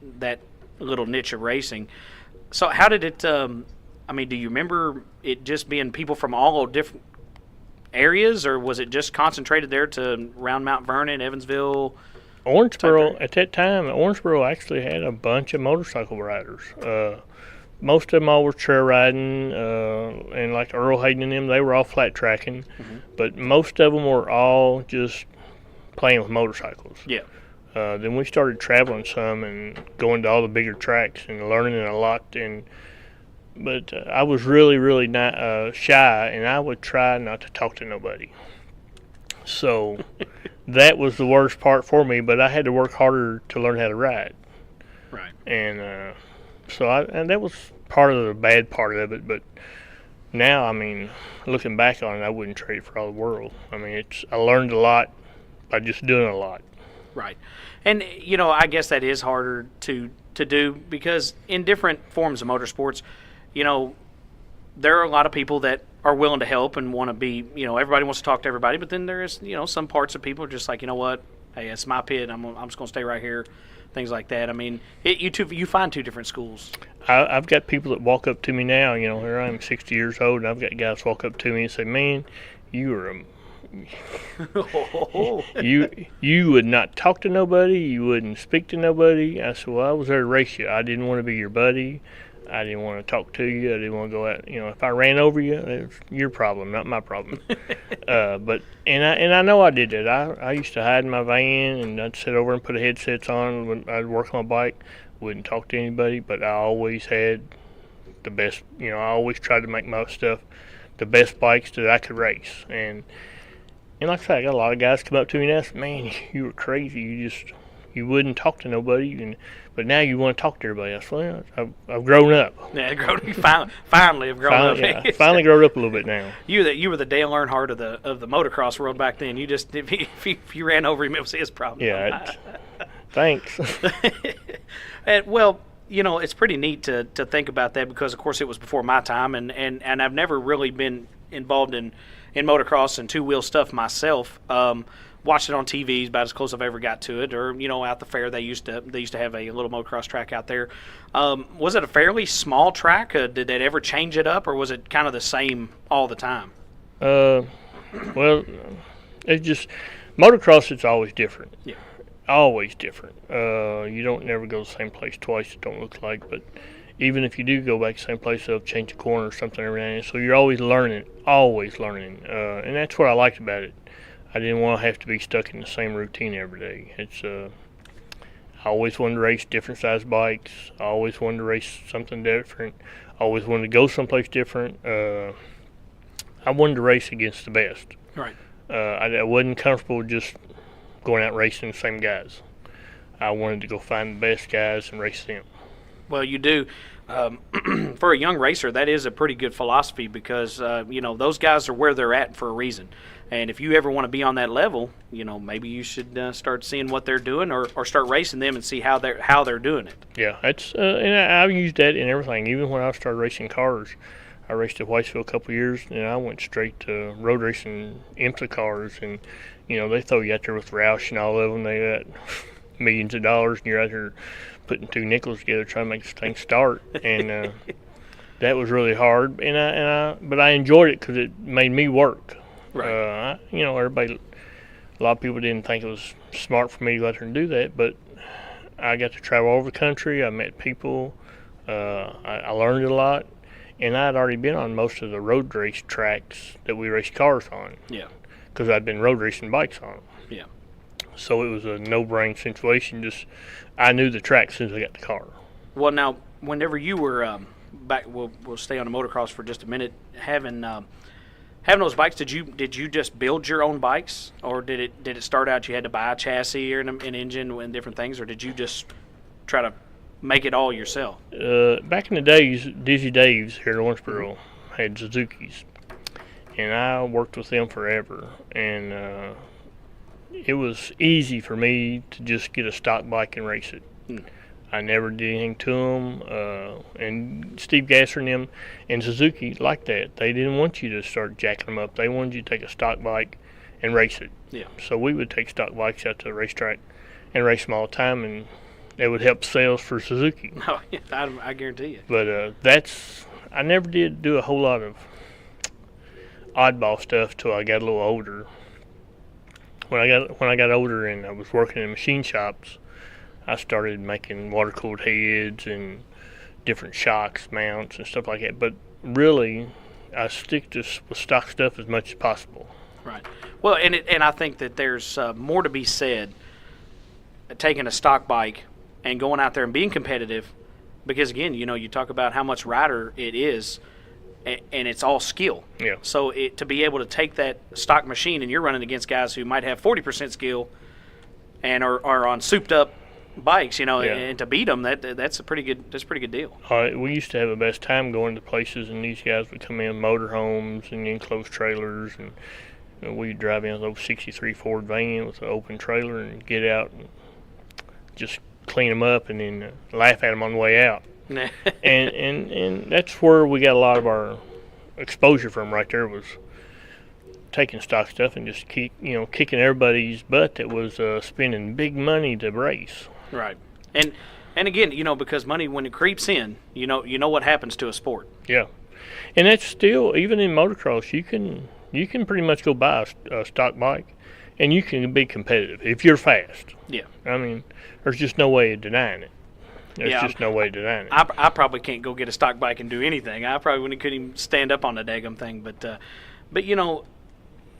[SPEAKER 2] little niche of racing. So how did it? Do you remember it just being people from all different areas, or was it just concentrated there to around Mount Vernon, Evansville?
[SPEAKER 6] Owensboro at that time. Owensboro actually had a bunch of motorcycle riders. Most of them all were trail riding, and like Earl Hayden and them, they were all flat tracking. Mm-hmm. But most of them were all just playing with motorcycles.
[SPEAKER 2] Yeah.
[SPEAKER 6] Then we started traveling some and going to all the bigger tracks and learning a lot. But I was really, really not shy, and I would try not to talk to nobody. So that was the worst part for me. But I had to work harder to learn how to ride.
[SPEAKER 2] Right.
[SPEAKER 6] And and that was part of the bad part of it. But now, looking back on it, I wouldn't trade it for all the world. I learned a lot by just doing a lot.
[SPEAKER 2] Right. And, I guess that is harder to do because in different forms of motorsports, there are a lot of people that are willing to help and want to be, everybody wants to talk to everybody, but then there is, some parts of people are just like, you know what, hey, it's my pit, I'm just going to stay right here. things like that. I mean, you find two different schools.
[SPEAKER 6] I've got people that walk up to me now. You know, here I am, 60 years old, and I've got guys walk up to me and say, "Man, you are a you would not talk to nobody. You wouldn't speak to nobody." I said, "Well, I was there to race you. I didn't want to be your buddy. I didn't want to talk to you. I didn't want to go out. You know, if I ran over you, it's your problem, not my problem." But I know I did that. I used to hide in my van, and I'd sit over and put headsets on when I'd work on my bike. Wouldn't talk to anybody, but I always had the best. You know, I always tried to make my stuff the best bikes that I could race. And like I said, I got a lot of guys come up to me and ask, "Man, you were crazy. You wouldn't talk to nobody, but now you want to talk to everybody." I said, "Well, I've grown up."
[SPEAKER 2] Yeah, finally have grown up.
[SPEAKER 6] Yeah, finally grown up a little bit now.
[SPEAKER 2] You were the Dale Earnhardt of the motocross world back then. You just if you ran over him, it was his problem.
[SPEAKER 6] Yeah. Thanks.
[SPEAKER 2] And, well, you know, it's pretty neat to think about that because, of course, it was before my time, and I've never really been involved in motocross and two-wheel stuff myself. Watched it on TV is about as close I've ever got to it, or, you know, out the fair they used to have a little motocross track out there. Was it a fairly small track? Did they ever change it up, or was it kind of the same all the time?
[SPEAKER 6] Well, it's just motocross. It's always different.
[SPEAKER 2] Yeah.
[SPEAKER 6] Always different. You don't never go the same place twice, it don't look like, but even if you do go back to the same place, they'll change a corner or something every now and then. So you're always learning. And that's what I liked about it. I didn't want to have to be stuck in the same routine every day. I always wanted to race different size bikes. I always wanted to race something different. I always wanted to go someplace different. I wanted to race against the best.
[SPEAKER 2] Right.
[SPEAKER 6] I wasn't comfortable just going out racing the same guys. I wanted to go find the best guys and race them.
[SPEAKER 2] Well, you do. For a young racer, that is a pretty good philosophy because, you know, those guys are where they're at for a reason. And if you ever want to be on that level, you know, maybe you should start seeing what they're doing or start racing them and see how they're doing it.
[SPEAKER 6] Yeah, that's and I've used that in everything. Even when I started racing cars, I raced at Whitesville a couple of years, and I went straight to road racing IMSA cars. And, you know, they throw you out there with Roush and all of them. They got millions of dollars, and you're out here putting two nickels together trying to make this thing start. And that was really hard. But I enjoyed it because it made me work.
[SPEAKER 2] Right.
[SPEAKER 6] You know, a lot of people didn't think it was smart for me to go out there and do that, but I got to travel all over the country. I met people. I learned a lot. And I had already been on most of the road race tracks that we race cars on.
[SPEAKER 2] Yeah.
[SPEAKER 6] Because I'd been road racing bikes on them.
[SPEAKER 2] Yeah.
[SPEAKER 6] So it was a no-brain situation. Just I knew the track as soon as I got the car.
[SPEAKER 2] Well, now, whenever you were back, we'll stay on the motocross for just a minute. Having those bikes, did you just build your own bikes, or did it start out you had to buy a chassis or an engine and different things, or did you just try to make it all yourself?
[SPEAKER 6] Back in the days, Dizzy Dave's here in Lawrenceburg had Suzuki's, and I worked with them forever. And it was easy for me to just get a stock bike and race it. I never did anything to them. And Steve Gasser and them and Suzuki liked that. They didn't want you to start jacking them up. They wanted you to take a stock bike and race it.
[SPEAKER 2] Yeah.
[SPEAKER 6] So we would take stock bikes out to the racetrack and race them all the time, and that would help sales for Suzuki.
[SPEAKER 2] Oh, yeah, I guarantee you.
[SPEAKER 6] But I never did do a whole lot of oddball stuff till I got a little older. When I got older and I was working in machine shops, I started making water-cooled heads and different shocks, mounts, and stuff like that. But really, I stick with stock stuff as much as possible.
[SPEAKER 2] Right. Well, and I think that there's more to be said taking a stock bike and going out there and being competitive, because again, you know, you talk about how much rider it is, and it's all skill.
[SPEAKER 6] Yeah.
[SPEAKER 2] So to be able to take that stock machine, and you're running against guys who might have 40% skill and are on souped up bikes, you know,
[SPEAKER 6] Yeah.
[SPEAKER 2] and to beat them, that's a pretty good deal.
[SPEAKER 6] We used to have the best time going to places, and these guys would come in motorhomes and enclosed trailers, and you know, we'd drive in with an 63 Ford van with an open trailer and get out and just clean them up and then laugh at them on the way out. and that's where we got a lot of our exposure from right there, was taking stock stuff and just kicking everybody's butt that was spending big money to race.
[SPEAKER 2] Right. And again, because money, when it creeps in, you know what happens to a sport.
[SPEAKER 6] Yeah, and that's still, even in motocross, you can pretty much go buy a stock bike, and you can be competitive if you're fast.
[SPEAKER 2] Yeah.
[SPEAKER 6] I mean, there's just no way of denying it. There's just no way of denying it.
[SPEAKER 2] I probably can't go get a stock bike and do anything. I probably couldn't even stand up on the daggum thing. But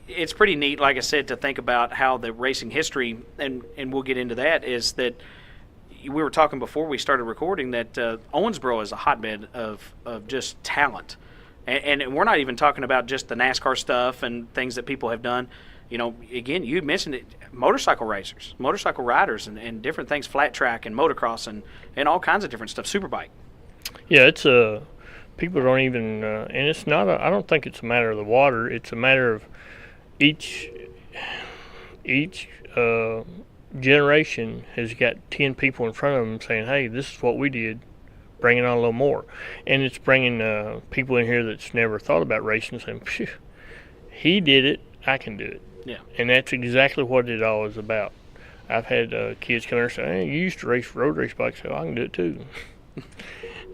[SPEAKER 2] it's pretty neat, like I said, to think about how the racing history, and we'll get into that, is that we were talking before we started recording that Owensboro is a hotbed of just talent. And we're not even talking about just the NASCAR stuff and things that people have done. Again, you mentioned it, motorcycle racers, motorcycle riders, and different things, flat track and motocross and all kinds of different stuff, superbike.
[SPEAKER 6] Yeah, it's people don't even, and it's not, I don't think it's a matter of the water. It's a matter of each generation has got 10 people in front of them saying, hey, this is what we did, bring it on a little more. And it's bringing people in here that's never thought about racing and saying, he did it, I can do it.
[SPEAKER 2] Yeah.
[SPEAKER 6] And that's exactly what it all is about. I've had kids come in and say, hey, you used to race road race bikes, so I can do it too.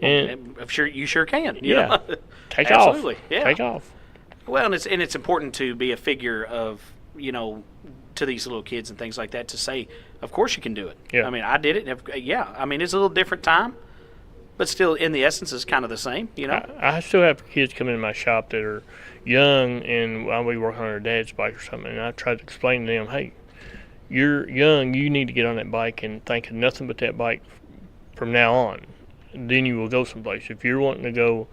[SPEAKER 2] And I'm sure you sure can.
[SPEAKER 6] Yeah. Take
[SPEAKER 2] Absolutely.
[SPEAKER 6] off.
[SPEAKER 2] Yeah.
[SPEAKER 6] Take off.
[SPEAKER 2] Well, and it's important to be a figure of, to these little kids and things like that, to say, of course you can do it.
[SPEAKER 6] Yeah.
[SPEAKER 2] I mean, I did it. Yeah. I mean, it's a little different time, but still, in the essence, is kind of the same.
[SPEAKER 6] I still have kids come into my shop that are young, and I'll be working on their dad's bike or something, and I try to explain to them, hey, you're young, you need to get on that bike and think of nothing but that bike from now on. Then you will go someplace. If you're wanting to go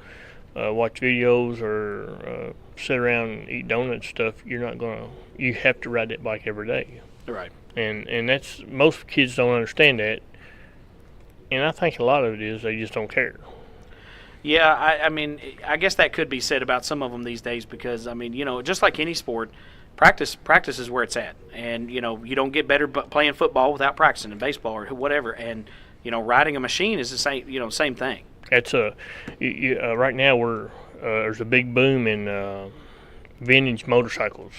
[SPEAKER 6] watch videos or sit around and eat donuts and stuff, you're not gonna. You have to ride that bike every day.
[SPEAKER 2] Right.
[SPEAKER 6] And that's, most kids don't understand that, and I think a lot of it is they just don't care.
[SPEAKER 2] Yeah, I mean, I guess that could be said about some of them these days because, I mean, just like any sport, practice is where it's at. And, you don't get better playing football without practicing, in baseball or whatever. And, riding a machine is the same, same thing.
[SPEAKER 6] It's right now there's a big boom in vintage motorcycles.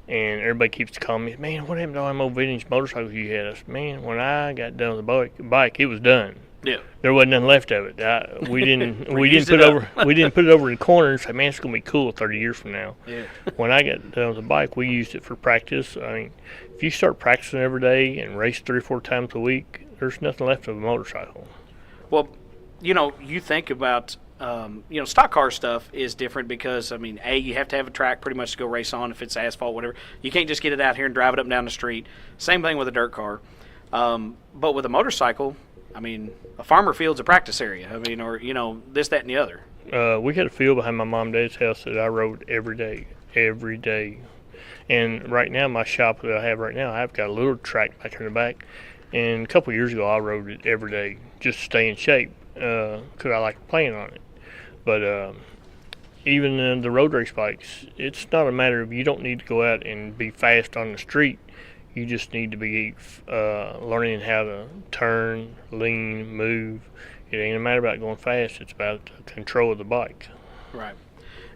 [SPEAKER 6] And everybody keeps calling me, man, what happened to all them old vintage motorcycles you had? I said, man, when I got done with the bike, it was done.
[SPEAKER 2] Yeah.
[SPEAKER 6] There wasn't nothing left of it. We didn't put it over in the corner and say, man, it's gonna be cool 30 years from now.
[SPEAKER 2] Yeah.
[SPEAKER 6] When I got done with the bike, we used it for practice. I mean, if you start practicing every day and race 3 or 4 times a week, there's nothing left of a motorcycle.
[SPEAKER 2] Well, you think about stock car stuff is different because, I mean, you have to have a track pretty much to go race on if it's asphalt, whatever. You can't just get it out here and drive it up and down the street. Same thing with a dirt car. But with a motorcycle, I mean, a farmer field's a practice area. I mean, or, this, that, and the other.
[SPEAKER 6] We had a field behind my mom and dad's house that I rode every day. And right now, my shop that I have right now, I've got a little track back in the back. And a couple of years ago, I rode it every day just to stay in shape because I like playing on it. But even in the road race bikes, it's not a matter of, you don't need to go out and be fast on the street. You just need to be learning how to turn, lean, move. It ain't a matter about going fast. It's about control of the bike.
[SPEAKER 2] Right.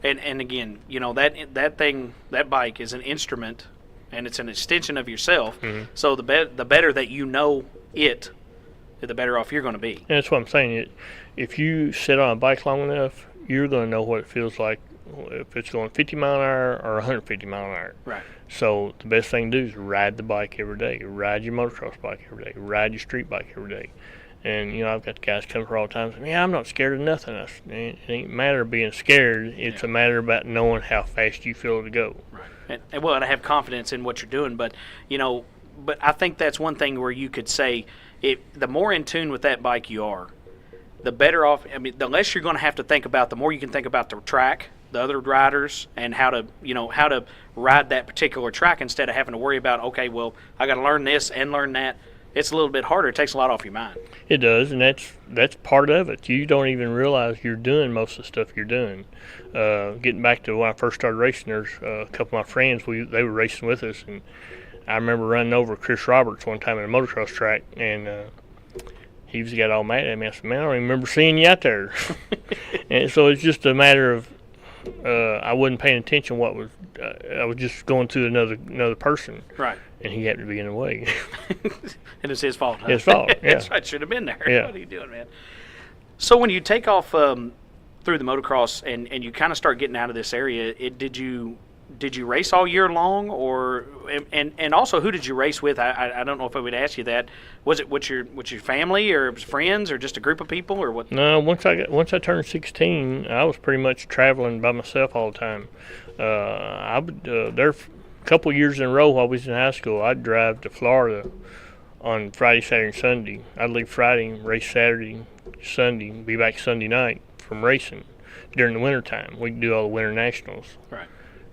[SPEAKER 2] And again, that bike is an instrument, and it's an extension of yourself. Mm-hmm. So the better that you know it, the better off you're going to be.
[SPEAKER 6] And that's what I'm saying. If you sit on a bike long enough, you're going to know what it feels like if it's going 50 mile an hour or 150 mile an hour.
[SPEAKER 2] Right.
[SPEAKER 6] So the best thing to do is ride the bike every day. Ride your motocross bike every day. Ride your street bike every day. And, I've got guys come for all the time saying, I'm not scared of nothing. It ain't a matter of being scared. It's a matter about knowing how fast you feel to go.
[SPEAKER 2] Right. And I have confidence in what you're doing. But, but I think that's one thing where you could say, the more in tune with that bike you are, the better off. I mean, the less you're going to have to think about, the more you can think about the track, the other riders, and how to ride that particular track instead of having to worry about, okay, well, I got to learn this and learn that. It's a little bit harder. It takes a lot off your mind.
[SPEAKER 6] It does, and that's part of it. You don't even realize you're doing most of the stuff you're doing. Getting back to when I first started racing, there's a couple of my friends, they were racing with us, and I remember running over Chris Roberts one time at a motocross track, and he was got all mad at me. I said, man, I don't even remember seeing you out there. And so it's just a matter of I wasn't paying attention what was. I was just going through another person.
[SPEAKER 2] Right.
[SPEAKER 6] And he happened to be in the way.
[SPEAKER 2] And it's his fault. Huh?
[SPEAKER 6] His fault. Yeah.
[SPEAKER 2] That's right. Should have been there.
[SPEAKER 6] Yeah.
[SPEAKER 2] What are you doing, man? So when you take off through the motocross and you kind of start getting out of this area, did you race all year long, or and also who did you race with? I don't know if I would ask you that. Was it with your family or friends or just a group of people or what?
[SPEAKER 6] No, once I turned 16, I was pretty much traveling by myself all the time. I would there a couple years in a row while I was in high school. I'd drive to Florida on Friday, Saturday, and Sunday. I'd leave Friday, race Saturday, Sunday, be back Sunday night from racing during the wintertime. We'd do all the winter nationals.
[SPEAKER 2] Right.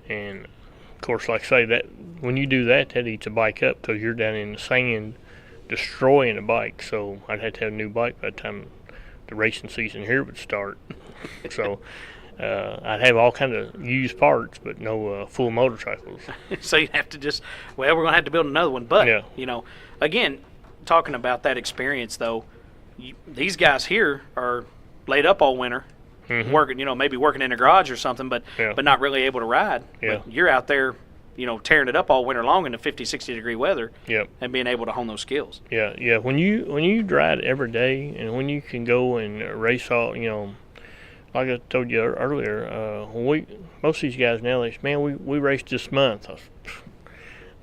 [SPEAKER 6] And of course, like I say, that when you do that eats a bike up because you're down in the sand destroying a bike. So I'd have to have a new bike by the time the racing season here would start. So I'd have all kind of used parts, but no full motorcycles.
[SPEAKER 2] So you have to we're going to have to build another one. But,
[SPEAKER 6] Yeah.
[SPEAKER 2] Again, talking about that experience, though, these guys here are laid up all winter, working, maybe working in a garage or something, but not really able to ride.
[SPEAKER 6] Yeah.
[SPEAKER 2] But you're out there, tearing it up all winter long in the 50, 60 degree weather.
[SPEAKER 6] Yep.
[SPEAKER 2] And being able to hone those skills.
[SPEAKER 6] Yeah. When you ride every day, and when you can go and race all, like I told you earlier, most of these guys now, they say, man, we raced this month.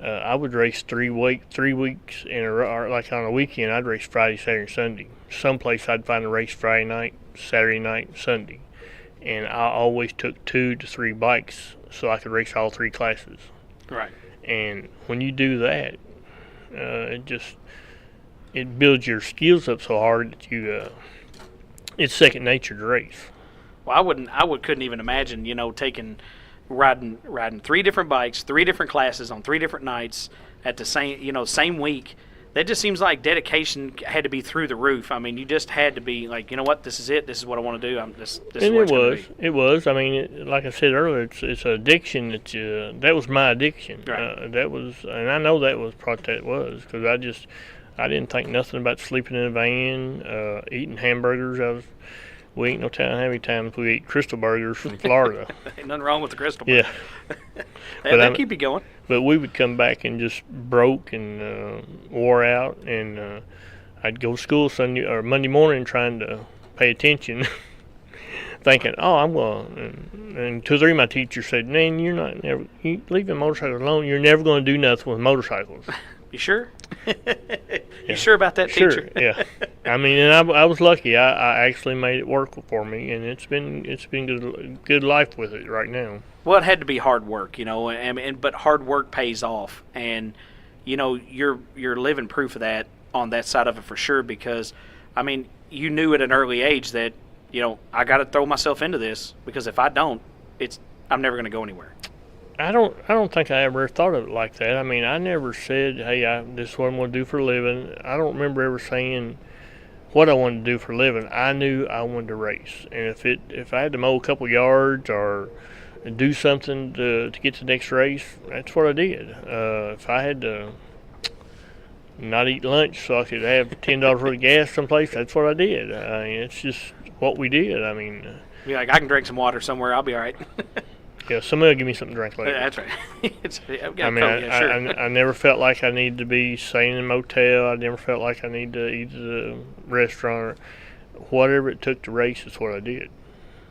[SPEAKER 6] I would race 3 weeks in a row, like on a weekend. I'd race Friday, Saturday, and Sunday. Someplace I'd find a race Friday night, Saturday night, Sunday, and I always took 2 to 3 bikes so I could race all 3 classes.
[SPEAKER 2] Right.
[SPEAKER 6] And when you do that, it builds your skills up so hard that it's second nature to race.
[SPEAKER 2] Well, couldn't even imagine, riding 3 different bikes, 3 different classes on 3 different nights at the same week. That just seems like dedication had to be through the roof. I mean, you just had to be like, you know what, this is it. This is what I want to do. This is what it's going to be.
[SPEAKER 6] It was. I mean, like I said earlier, it's an addiction that was my addiction.
[SPEAKER 2] Right.
[SPEAKER 6] That was, and I know that was what that was because I didn't think nothing about sleeping in a van, eating hamburgers. We ain't no telling how many times we eat Crystal Burgers from Florida.
[SPEAKER 2] Ain't nothing wrong with the Crystal Burger.
[SPEAKER 6] Yeah.
[SPEAKER 2] They keep you going.
[SPEAKER 6] But we would come back and just broke and wore out, and I'd go to school Sunday or Monday morning trying to pay attention, thinking, "Oh, I'm going." And 2 or 3 of my teachers said, "Man, you leave the motorcycle alone. You're never going to do nothing with motorcycles."
[SPEAKER 2] You sure?
[SPEAKER 6] Yeah.
[SPEAKER 2] You sure about that,
[SPEAKER 6] Sure,
[SPEAKER 2] teacher?
[SPEAKER 6] Yeah. I mean, and I was lucky. I actually made it work for me, and it's been good life with it right now.
[SPEAKER 2] Well, it had to be hard work, but hard work pays off, and you're living proof of that on that side of it for sure. Because, I mean, you knew at an early age that I got to throw myself into this because if I don't, I'm never going to go anywhere.
[SPEAKER 6] I don't think I ever thought of it like that. I mean, I never said, "Hey, this is what I'm going to do for a living." I don't remember ever saying what I wanted to do for a living. I knew I wanted to race, and if I had to mow a couple yards or do something to get to the next race, that's what I did. If I had to not eat lunch so I could have $10 worth of gas someplace, that's what I did. I mean, it's just what we did. I mean,
[SPEAKER 2] Be like, I can drink some water somewhere. I'll be all right.
[SPEAKER 6] yeah, somebody will give me something to drink later.
[SPEAKER 2] That's right.
[SPEAKER 6] I mean, I never felt like I needed to be staying in a motel. I never felt like I needed to eat at a restaurant or whatever it took to race is what I did.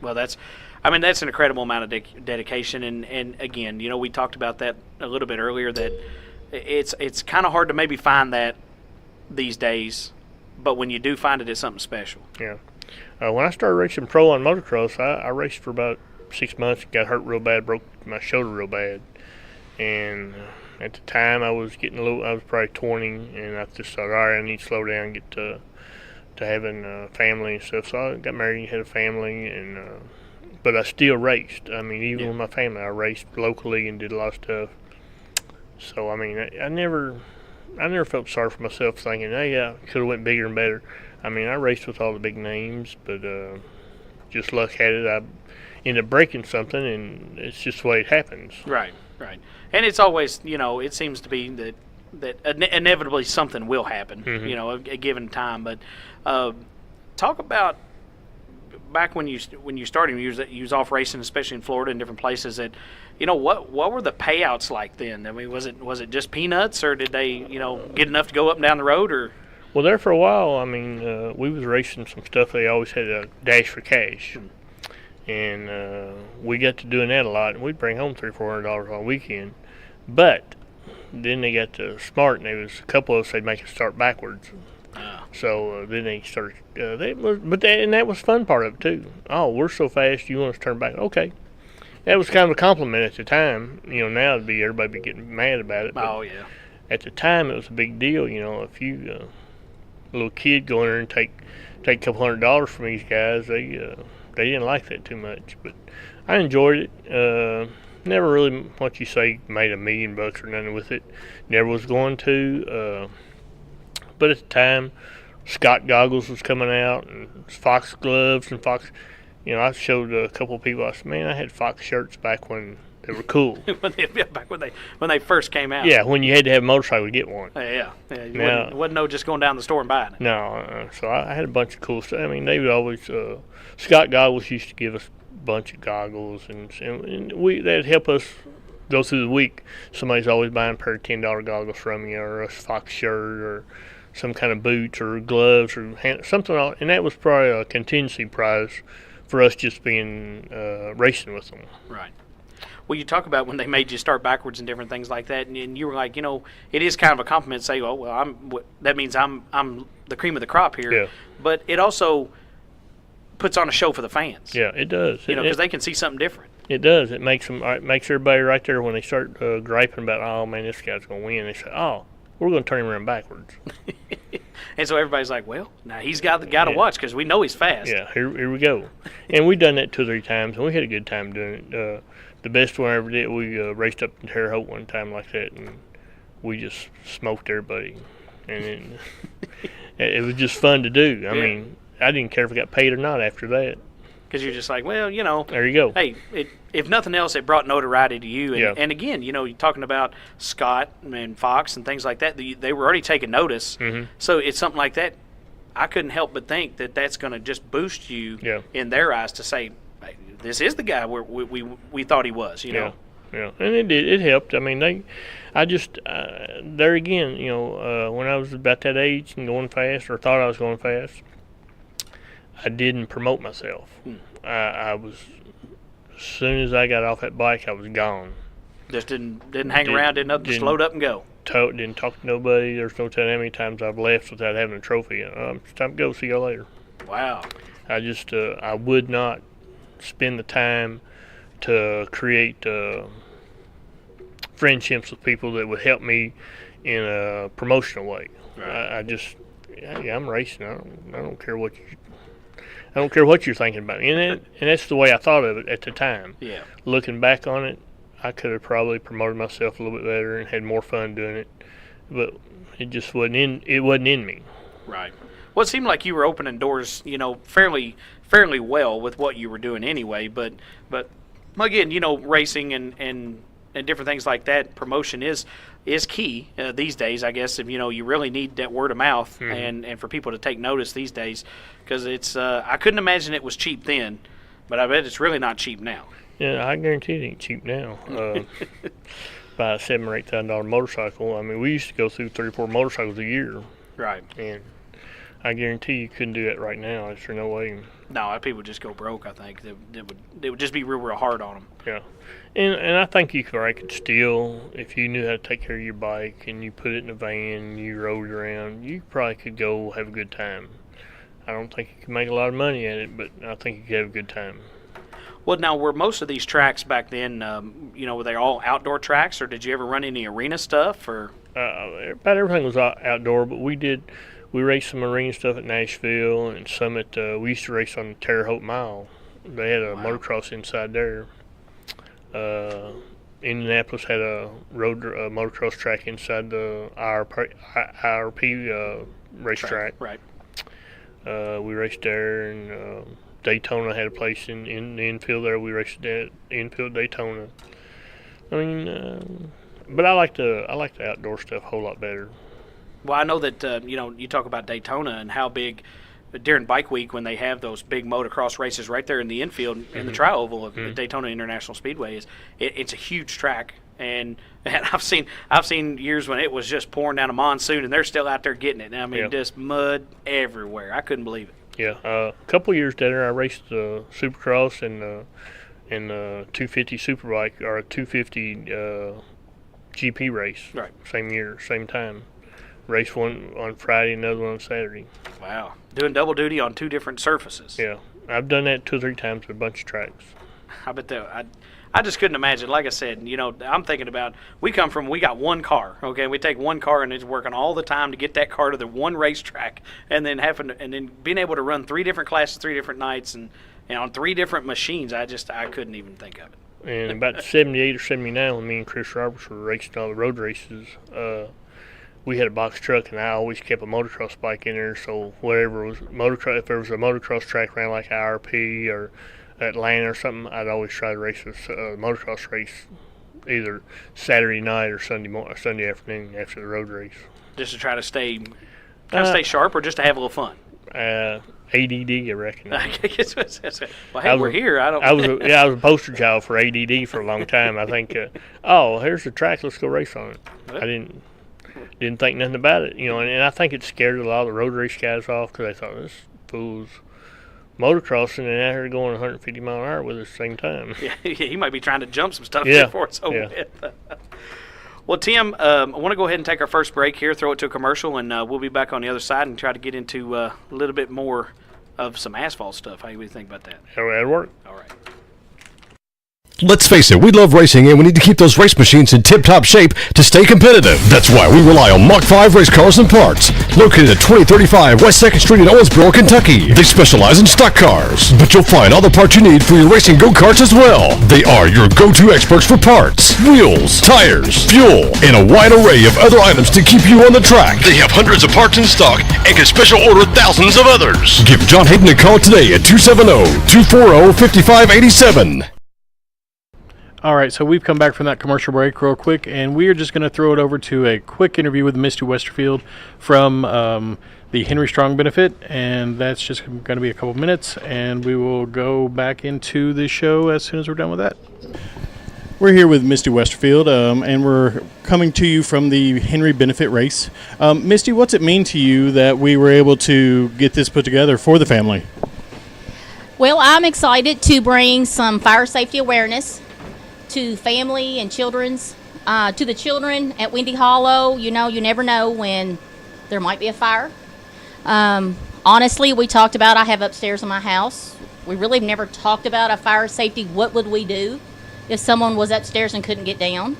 [SPEAKER 2] Well, that's an incredible amount of dedication. And again, we talked about that a little bit earlier, that it's kind of hard to maybe find that these days. But when you do find it, it's something special.
[SPEAKER 6] Yeah. When I started racing pro on motocross, I raced for about 6 months, got hurt real bad, broke my shoulder real bad, and at the time I was getting I was probably 20, and I just thought, all right, I need to slow down, get to having a family and stuff. So I got married and had a family, and but I still raced. I mean, even with my family, I raced locally and did a lot of stuff. So I mean, I never felt sorry for myself, thinking, hey, I could have went bigger and better. I mean, I raced with all the big names, but just luck had it. I ended up breaking something, and it's just the way it happens.
[SPEAKER 2] Right. And it's always, it seems to be that inevitably something will happen, a given time. But talk about back when you started, you was off racing, especially in Florida and different places. That, what were the payouts like then? I mean, was it just peanuts, or did they get enough to go up and down the road, or?
[SPEAKER 6] Well, there for a while, I mean, we was racing some stuff. They always had a dash for cash, and we got to doing that a lot. And we'd bring home $300-400 on a weekend, but then they got smart, and there was a couple of us they'd make us start backwards. So then they started. That was fun part of it too. Oh, we're so fast. You want us to turn back? Okay, that was kind of a compliment at the time. Now everybody be getting mad about it.
[SPEAKER 2] Oh yeah.
[SPEAKER 6] At the time, it was a big deal. If you a little kid go in there and take a couple $100 from these guys, they didn't like that too much. But I enjoyed it. Never really, what you say, made $1 million or nothing with it. Never was going to. But at the time, Scott goggles was coming out, and Fox gloves and Fox. I showed a couple of people. I said, "Man, I had Fox shirts back when they were cool."
[SPEAKER 2] Back when they first came out.
[SPEAKER 6] Yeah, when you had to have a motorcycle to get one.
[SPEAKER 2] Yeah. It wasn't no just going down the store and buying it.
[SPEAKER 6] No, so I had a bunch of cool stuff. I mean, they would always. Scott goggles used to give us bunch of goggles, and that'd help us go through the week. Somebody's always buying a pair of $10 goggles from you, or a Fox shirt, or some kind of boots or gloves or something. And that was probably a contingency prize for us just being racing with them.
[SPEAKER 2] Right. Well, you talk about when they made you start backwards and different things like that, and you were like, it is kind of a compliment to say, oh well, that means I'm the cream of the crop here.
[SPEAKER 6] Yeah.
[SPEAKER 2] But it also puts on a show for the fans.
[SPEAKER 6] Yeah, it does.
[SPEAKER 2] Because they can see something different.
[SPEAKER 6] It does. It makes everybody right there when they start griping about, oh man, this guy's going to win. They say, oh, we're going to turn him around backwards.
[SPEAKER 2] And so everybody's like, well, now he's got to watch because we know he's fast.
[SPEAKER 6] Yeah, here we go. And we done that 2 or 3 times, and we had a good time doing it. The best one I ever did, we raced up in Terre Haute one time like that, and we just smoked everybody. And it was just fun to do. I mean, I didn't care if I got paid or not after that.
[SPEAKER 2] Because you're just like, well,
[SPEAKER 6] there you go.
[SPEAKER 2] Hey, if nothing else, it brought notoriety to you. And again, you're talking about Scott and Fox and things like that. They were already taking notice. Mm-hmm. So it's something like that. I couldn't help but think that that's going to just boost you in their eyes to say, hey, this is the guy we thought he was.
[SPEAKER 6] Yeah, and it did. It helped. I mean, there again, when I was about that age and going fast, or thought I was going fast, I didn't promote myself. I was, as soon as I got off that bike, I was gone.
[SPEAKER 2] Just didn't hang around, did nothing, just load up and go.
[SPEAKER 6] Didn't talk to nobody. There's no telling how many times I've left without having a trophy. It's time to go. See you later.
[SPEAKER 2] Wow.
[SPEAKER 6] I would not spend the time to create friendships with people that would help me in a promotional way. Right. I'm racing. I don't care what you're thinking about. And that's the way I thought of it at the time. Yeah. Looking back on it, I could have probably promoted myself a little bit better and had more fun doing it, but it just wasn't in me. Right.
[SPEAKER 2] Well, it seemed like you were opening doors, fairly well with what you were doing anyway. But again, racing and different things like that, promotion is key these days, I guess. If you really need that word of mouth, mm-hmm. and for people to take notice these days, because it's I couldn't imagine it was cheap then, but I bet it's really not cheap now.
[SPEAKER 6] Yeah, I guarantee it ain't cheap now. Buy a $7,000 or $8,000 motorcycle. I mean, we used to go through 3 or 4 motorcycles a year.
[SPEAKER 2] Right.
[SPEAKER 6] And I guarantee you couldn't do that right now. There's no way.
[SPEAKER 2] No, people would just go broke. I think they would just be real hard on them.
[SPEAKER 6] Yeah, and I think you could still, if you knew how to take care of your bike and you put it in a van and you rode it around, you probably could go have a good time. I don't think you could make a lot of money at it, but I think you could have a good time.
[SPEAKER 2] Well, now, were most of these tracks back then, were they all outdoor tracks, or did you ever run any arena stuff? Or
[SPEAKER 6] about everything was outdoor, but we raced some arena stuff at Nashville and some at, we used to race on the Terre Haute Mile. They had a motocross inside there. Indianapolis had a motocross track inside the IRP racetrack. Right. We raced there, and Daytona had a place in the infield there. We raced at infield Daytona. I mean, but I like the outdoor stuff a whole lot better.
[SPEAKER 2] Well, I know that you talk about Daytona and how big during Bike Week when they have those big motocross races right there in the infield in the tri-oval of the Daytona International Speedway. It's a huge track, and I've seen years when it was just pouring down a monsoon and they're still out there getting it. I mean, just mud everywhere. I couldn't believe it.
[SPEAKER 6] Yeah, a couple years later, I raced Supercross and 250 Superbike, or a 250 GP race.
[SPEAKER 2] Right.
[SPEAKER 6] Same year, same time. Race one on Friday, another one on Saturday.
[SPEAKER 2] Wow. Doing double duty on 2 different surfaces.
[SPEAKER 6] Yeah. I've done that 2 or 3 times with a bunch of tracks.
[SPEAKER 2] I bet that I just couldn't imagine. Like I said, I'm thinking about, we got one car, okay? We take one car and it's working all the time to get that car to the one racetrack, and then being able to run 3 different classes, 3 different nights, and on 3 different machines. I couldn't even think of it.
[SPEAKER 6] And about 78 or 79, when me and Chris Roberts were racing all the road races, we had a box truck, and I always kept a motocross bike in there. So whatever was motocross, if there was a motocross track around like IRP or Atlanta or something, I'd always try to race a motocross race either Saturday night or Sunday afternoon after the road race.
[SPEAKER 2] Just to try to stay sharp, or just to have a little fun?
[SPEAKER 6] ADD, I reckon.
[SPEAKER 2] Well, hey, we're here.
[SPEAKER 6] I was a poster child for ADD for a long time. I think, here's the track, let's go race on it. I didn't think nothing about it, and I think it scared a lot of the road race guys off, because they thought, this fool's motocrossing and out here going 150 mile an hour with us at the same time.
[SPEAKER 2] Yeah, he might be trying to jump some stuff before it's over with. Well, Tim, I want to go ahead and take our first break here, throw it to a commercial, and we'll be back on the other side and try to get into a little bit more of some asphalt stuff. How do you think about that?
[SPEAKER 6] That'll work.
[SPEAKER 2] All right.
[SPEAKER 7] Let's face it, we love racing, and we need to keep those race machines in tip-top shape to stay competitive. That's why we rely on Mach 5 Race Cars and Parts, located at 2035 West 2nd Street in Owensboro, Kentucky. They specialize in stock cars, but you'll find all the parts you need for your racing go-karts as well. They are your go-to experts for parts, wheels, tires, fuel, and a wide array of other items to keep you on the track. They have hundreds of parts in stock and can special order thousands of others. Give John Hayden a call today at 270-240-5587.
[SPEAKER 3] All right, so we've come back from that commercial break real quick, and we are just going to throw it over to a quick interview with Misty Westerfield from the Henry Strong benefit, and that's just going to be a couple minutes, and we will go back into the show as soon as we're done with that. We're here with Misty Westerfield, and we're coming to you from the Henry benefit race. Misty, what's it mean to you that we were able to get this put together for the family?
[SPEAKER 8] Well, I'm excited to bring some fire safety awareness to family and to the children at Windy Hollow. You never know when there might be a fire. Honestly, we talked about, I have upstairs in my house, we really never talked about a fire safety. What would we do if someone was upstairs and couldn't get down?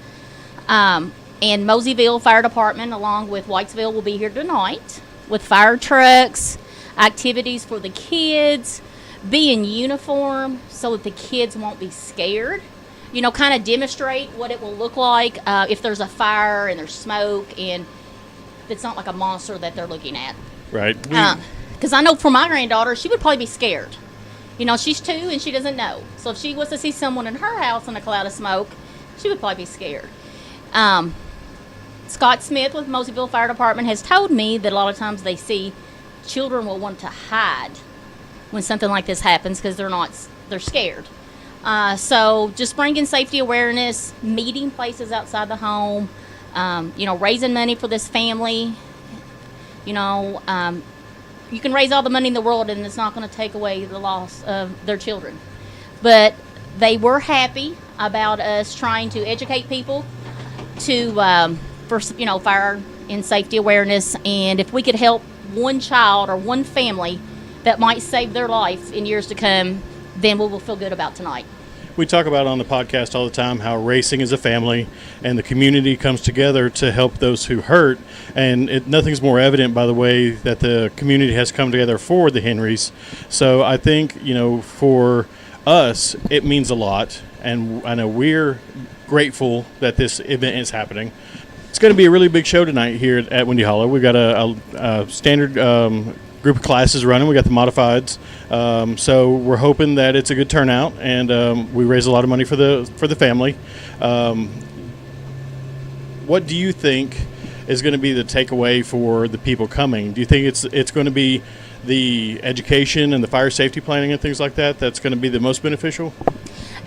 [SPEAKER 8] And Moseyville Fire Department, along with Whitesville, will be here tonight with fire trucks, activities for the kids, be in uniform so that the kids won't be scared. Kind of demonstrate what it will look like if there's a fire and there's smoke, and it's not like a monster that they're looking at.
[SPEAKER 3] Right.
[SPEAKER 8] Because I know for my granddaughter, she would probably be scared. She's 2 and she doesn't know. So if she was to see someone in her house in a cloud of smoke, she would probably be scared. Scott Smith with Moseyville Fire Department has told me that a lot of times they see children will want to hide when something like this happens because they're scared. So just bringing safety awareness, meeting places outside the home, raising money for this family. You can raise all the money in the world and it's not going to take away the loss of their children. But they were happy about us trying to educate people for fire and safety awareness. And if we could help one child or one family that might save their life in years to come, then we will feel good about tonight.
[SPEAKER 3] We talk about on the podcast all the time how racing is a family and the community comes together to help those who hurt. And nothing's more evident by the way that the community has come together for the Henrys. So I think, for us, it means a lot. And I know we're grateful that this event is happening. It's going to be a really big show tonight here at Windy Hollow. We've got a standard group of classes running. We got the modifieds, so we're hoping that it's a good turnout, and we raise a lot of money for the family. What do you think is going to be the takeaway for the people coming? Do you think it's going to be the education and the fire safety planning and things like that that's going to be the most beneficial?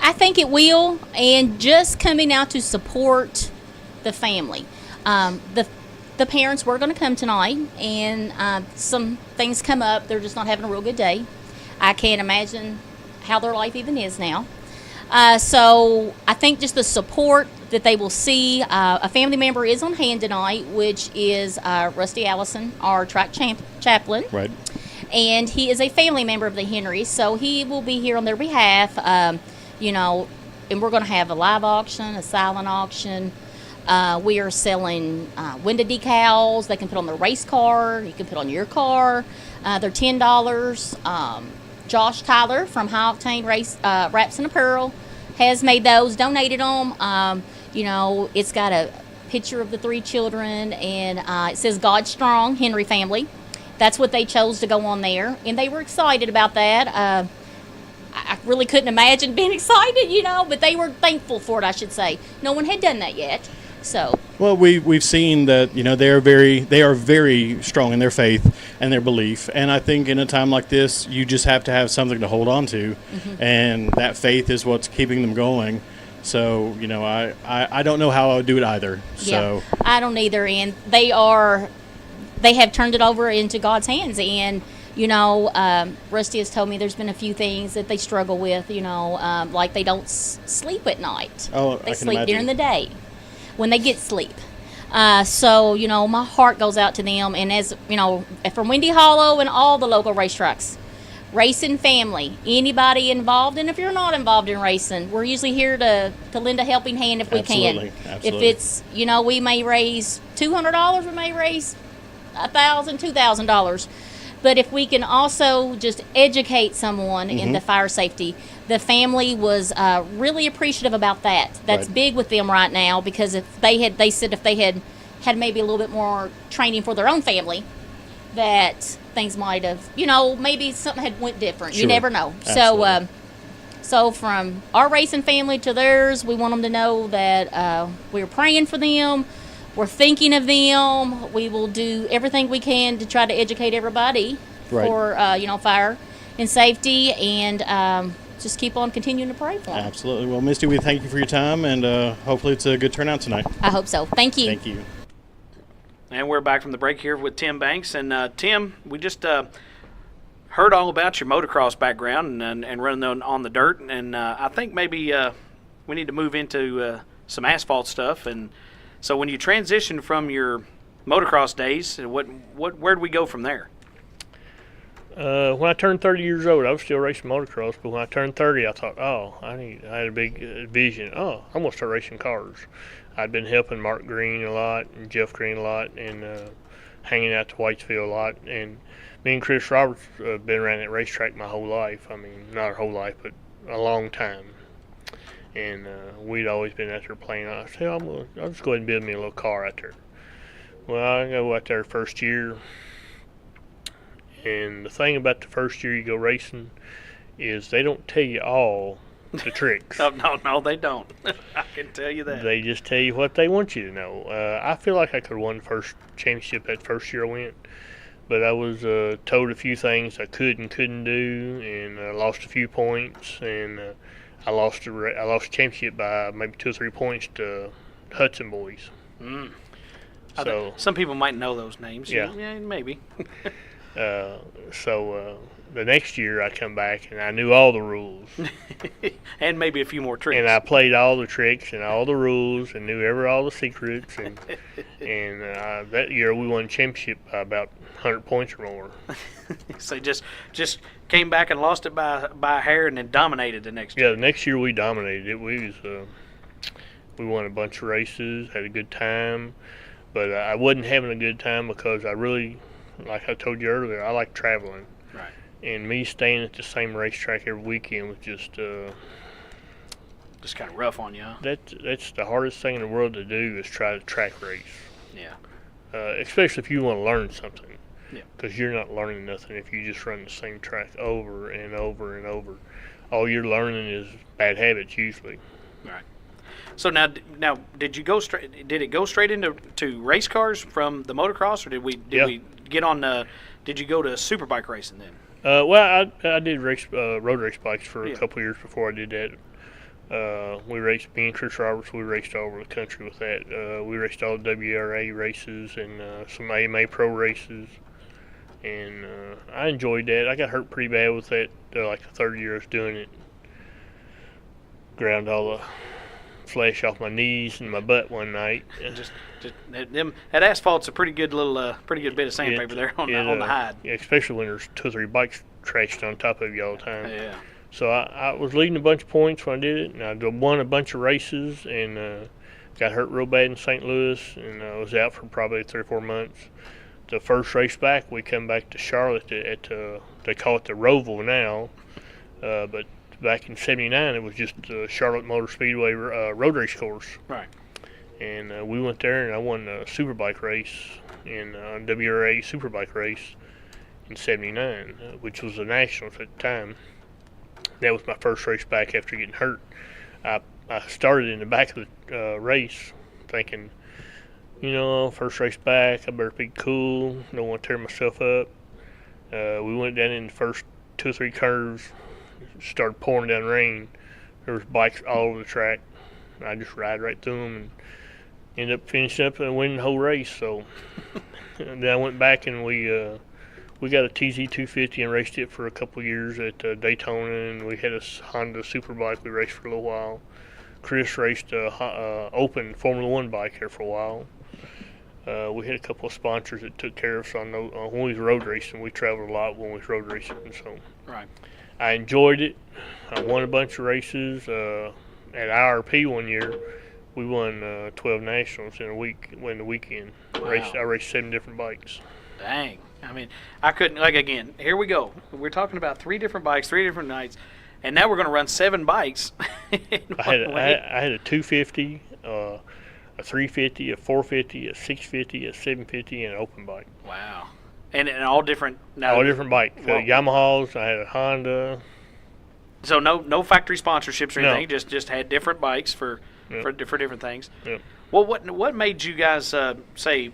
[SPEAKER 8] I think it will, and just coming out to support the family. The parents were going to come tonight, and some things come up. They're just not having a real good day. I can't imagine how their life even is now. So I think just the support that they will see. A family member is on hand tonight, which is Rusty Allison, our track chaplain.
[SPEAKER 3] Right.
[SPEAKER 8] And he is a family member of the Henrys, so he will be here on their behalf. And we're going to have a live auction, a silent auction. We are selling window decals. They can put on their race car. You can put on your car. They're $10. Josh Tyler from High Octane Race Wraps and Apparel has made those, donated them. It's got a picture of the 3 children, and it says God Strong, Henry family. That's what they chose to go on there, and they were excited about that. I really couldn't imagine being excited, but they were thankful for it, I should say. No one had done that yet. So.
[SPEAKER 3] Well, we've seen that they are very strong in their faith and their belief, and I think in a time like this, you just have to have something to hold on to, and that faith is what's keeping them going. So I don't know how I would do it either. So
[SPEAKER 8] yeah, I don't either, and they have turned it over into God's hands, and Rusty has told me there's been a few things that they struggle with, like they don't sleep at night.
[SPEAKER 3] Oh,
[SPEAKER 8] they
[SPEAKER 3] I
[SPEAKER 8] sleep
[SPEAKER 3] can
[SPEAKER 8] during the day when they get sleep. So my heart goes out to them, and as from Windy Hollow and all the local racetracks, racing family, anybody involved, and if you're not involved in racing, we're usually here to lend a helping hand if we can.
[SPEAKER 3] Absolutely.
[SPEAKER 8] If it's we may raise $200, we may raise $1,000, $2,000. But if we can also just educate someone in the fire safety, the family was really appreciative about that. That's big with them right now, because if they said if they had maybe a little bit more training for their own family, that things might have, maybe something had went different. Sure. You never know.
[SPEAKER 3] Absolutely.
[SPEAKER 8] So from our racing family to theirs, we want them to know that we're praying for them. We're thinking of them. We will do everything we can to try to educate everybody for fire and safety, and just keep on continuing to pray for them.
[SPEAKER 3] Absolutely. Well, Misty, we thank you for your time, and hopefully it's a good turnout tonight.
[SPEAKER 8] I hope so. Thank you.
[SPEAKER 3] Thank you.
[SPEAKER 2] And we're back from the break here with Tim Banks. And Tim, we just heard all about your motocross background and running on the dirt. And I think maybe we need to move into some asphalt stuff. And so when you transition from your motocross days, where do we go from there?
[SPEAKER 6] When I turned 30 years old, I was still racing motocross. But when I turned 30, I thought, I had a big vision. I'm going to start racing cars. I'd been helping Mark Green a lot and Jeff Green a lot, and hanging out to Whitesville a lot. And me and Chris Roberts have been around that racetrack my whole life. I mean, not our whole life, but a long time. And we'd always been out there playing. I said, I'll just go ahead and build me a little car out there. Well, I go out there first year. And the thing about the first year you go racing is they don't tell you all the tricks.
[SPEAKER 2] No, they don't. I can tell you that.
[SPEAKER 6] They just tell you what they want you to know. I feel like I could have won the first championship that first year I went, but I was told a few things I could and couldn't do, and I lost a few points, and I lost the championship by maybe 2 or 3 points to Hudson boys. So
[SPEAKER 2] some people might know those names.
[SPEAKER 6] Yeah,
[SPEAKER 2] maybe.
[SPEAKER 6] So the next year I come back and I knew all the rules.
[SPEAKER 2] And maybe a few more tricks.
[SPEAKER 6] And I played all the tricks and all the rules and knew all the secrets. And that year we won championship by about 100 points or more.
[SPEAKER 2] So just came back and lost it by a hair and then dominated the next year.
[SPEAKER 6] Yeah, the next year we dominated it. We won a bunch of races, had a good time. But I wasn't having a good time because I really, like I told you earlier, I like traveling.
[SPEAKER 2] Right.
[SPEAKER 6] And me staying at the same racetrack every weekend was just
[SPEAKER 2] kind of rough on you, huh?
[SPEAKER 6] That's the hardest thing in the world to do is try to track race.
[SPEAKER 2] Yeah.
[SPEAKER 6] Especially if you want to learn something.
[SPEAKER 2] Yeah.
[SPEAKER 6] Because you're not learning nothing if you just run the same track over and over and over. All you're learning is bad habits usually.
[SPEAKER 2] Right. So now, did it go straight into race cars from the motocross, or did we get on did you go to superbike racing then?
[SPEAKER 6] Well, I did race road race bikes for a couple years before I did that. Me and Chris Roberts, we raced all over the country with that. We raced all the WRA races and some AMA Pro races, and I enjoyed that. I got hurt pretty bad with that, like the third year I was doing it. Ground all the flesh off my knees and my butt one night.
[SPEAKER 2] Just that asphalt's a pretty good bit of sandpaper there on the hide.
[SPEAKER 6] Yeah, especially when there's 2 or 3 bikes trashed on top of you all the time.
[SPEAKER 2] Yeah.
[SPEAKER 6] So I was leading a bunch of points when I did it, and I won a bunch of races, and got hurt real bad in St. Louis, and I was out for probably 3 or 4 months. The first race back, we come back to Charlotte they call it the Roval now, but back in '79 it was just the Charlotte Motor Speedway road race course.
[SPEAKER 2] Right.
[SPEAKER 6] And we went there, and I won a superbike race in WRA superbike race in '79, which was the Nationals at the time. That was my first race back after getting hurt. I started in the back of the race thinking, first race back, I better be cool, don't want to tear myself up. We went down in the first 2 or 3 curves, started pouring down rain. There was bikes all over the track. I just ride right through them and ended up finishing up and winning the whole race. So and then I went back and we got a TZ250 and raced it for a couple of years at Daytona, and we had a Honda Superbike we raced for a little while. Chris raced a open Formula One bike here for a while. We had a couple of sponsors that took care of us on when we was road racing. We traveled a lot when we was road racing, so
[SPEAKER 2] right.
[SPEAKER 6] I enjoyed it. I won a bunch of races. At IRP one year, we won 12 nationals in the weekend.
[SPEAKER 2] Wow.
[SPEAKER 6] I raced 7 different bikes.
[SPEAKER 2] Dang. I mean, I couldn't, again, here we go. We're talking about 3 different bikes, 3 different nights, and now we're going to run 7 bikes.
[SPEAKER 6] I had a 250, a 350, a 450, a 650, a 750, and an open bike.
[SPEAKER 2] Wow. And all different.
[SPEAKER 6] All different bikes. Yamahas. I had a Honda.
[SPEAKER 2] So no factory sponsorships or anything.
[SPEAKER 6] No.
[SPEAKER 2] Just had different bikes for different things.
[SPEAKER 6] Yep.
[SPEAKER 2] Well, what made you guys say,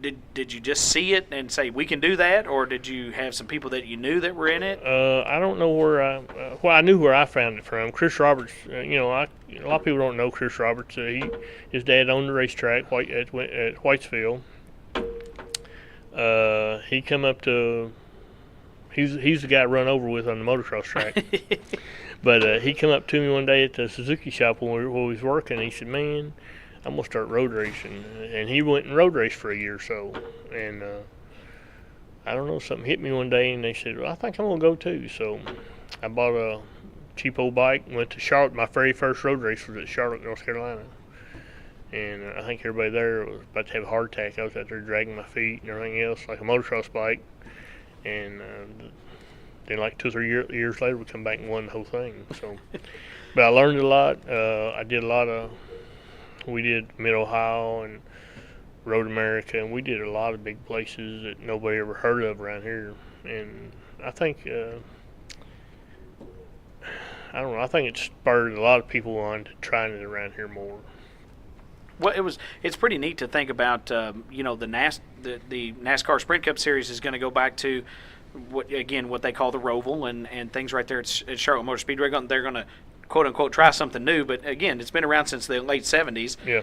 [SPEAKER 2] did you just see it and say we can do that, or did you have some people that you knew that were in it?
[SPEAKER 6] I don't know where I knew where I found it from. Chris Roberts. A lot of people don't know Chris Roberts. His dad owned the racetrack at Whitesville. He come up to. He's the guy I run over with on the motocross track. But he come up to me one day at the Suzuki shop when we was working. And he said, "Man, I'm gonna start road racing." And he went and road raced for a year or so. And I don't know, something hit me one day, and they said, "Well, I think I'm gonna go too." So I bought a cheap old bike, went to Charlotte. My very first road race was at Charlotte, North Carolina. And I think everybody there was about to have a heart attack. I was out there dragging my feet and everything else like a motocross bike. And then like 2 or 3 years later, we come back and won the whole thing. So, but I learned a lot. I did we did Mid-Ohio and Road America, and we did a lot of big places that nobody ever heard of around here. And I think, I don't know, I think it spurred a lot of people on to trying it around here more.
[SPEAKER 2] Well, it's pretty neat to think about. The NASCAR Sprint Cup Series is going to go back to what they call the Roval and things right there at Charlotte Motor Speedway. They're going to quote unquote try something new, but again, it's been around since the late '70s.
[SPEAKER 6] Yeah.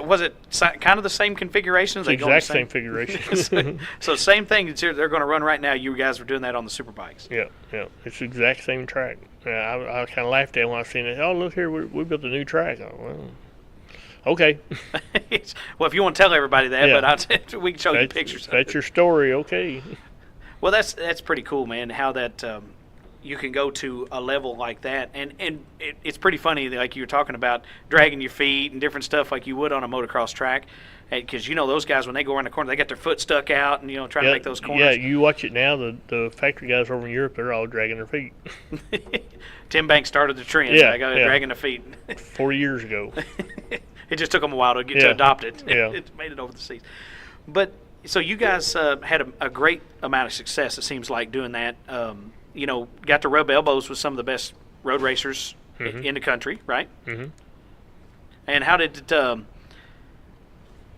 [SPEAKER 2] Was it kind of the same configuration?
[SPEAKER 6] The exact same configuration.
[SPEAKER 2] So same thing that they're going to run right now. You guys were doing that on the Superbikes.
[SPEAKER 6] Yeah. It's the exact same track. I kind of laughed at it when I seen it. Oh, look here, we built a new track. Oh, well. Okay.
[SPEAKER 2] Well, if you want to tell everybody that, but we can show you pictures.
[SPEAKER 6] That's your story, okay.
[SPEAKER 2] Well, that's pretty cool, man. How that you can go to a level like that, and it's pretty funny, like you were talking about dragging your feet and different stuff like you would on a motocross track, because those guys when they go around the corner, they got their foot stuck out and trying to make those corners.
[SPEAKER 6] Yeah, you watch it now. The factory guys over in Europe, they're all dragging their feet.
[SPEAKER 2] Tim Banks started the trend.
[SPEAKER 6] Yeah,
[SPEAKER 2] dragging their feet
[SPEAKER 6] 40 years ago.
[SPEAKER 2] It just took them a while to get to adopt it.
[SPEAKER 6] Yeah.
[SPEAKER 2] It made it over the seas. But so you guys had a great amount of success, it seems like, doing that. Got to rub elbows with some of the best road racers in the country, right?
[SPEAKER 6] Mm-hmm.
[SPEAKER 2] And how did it,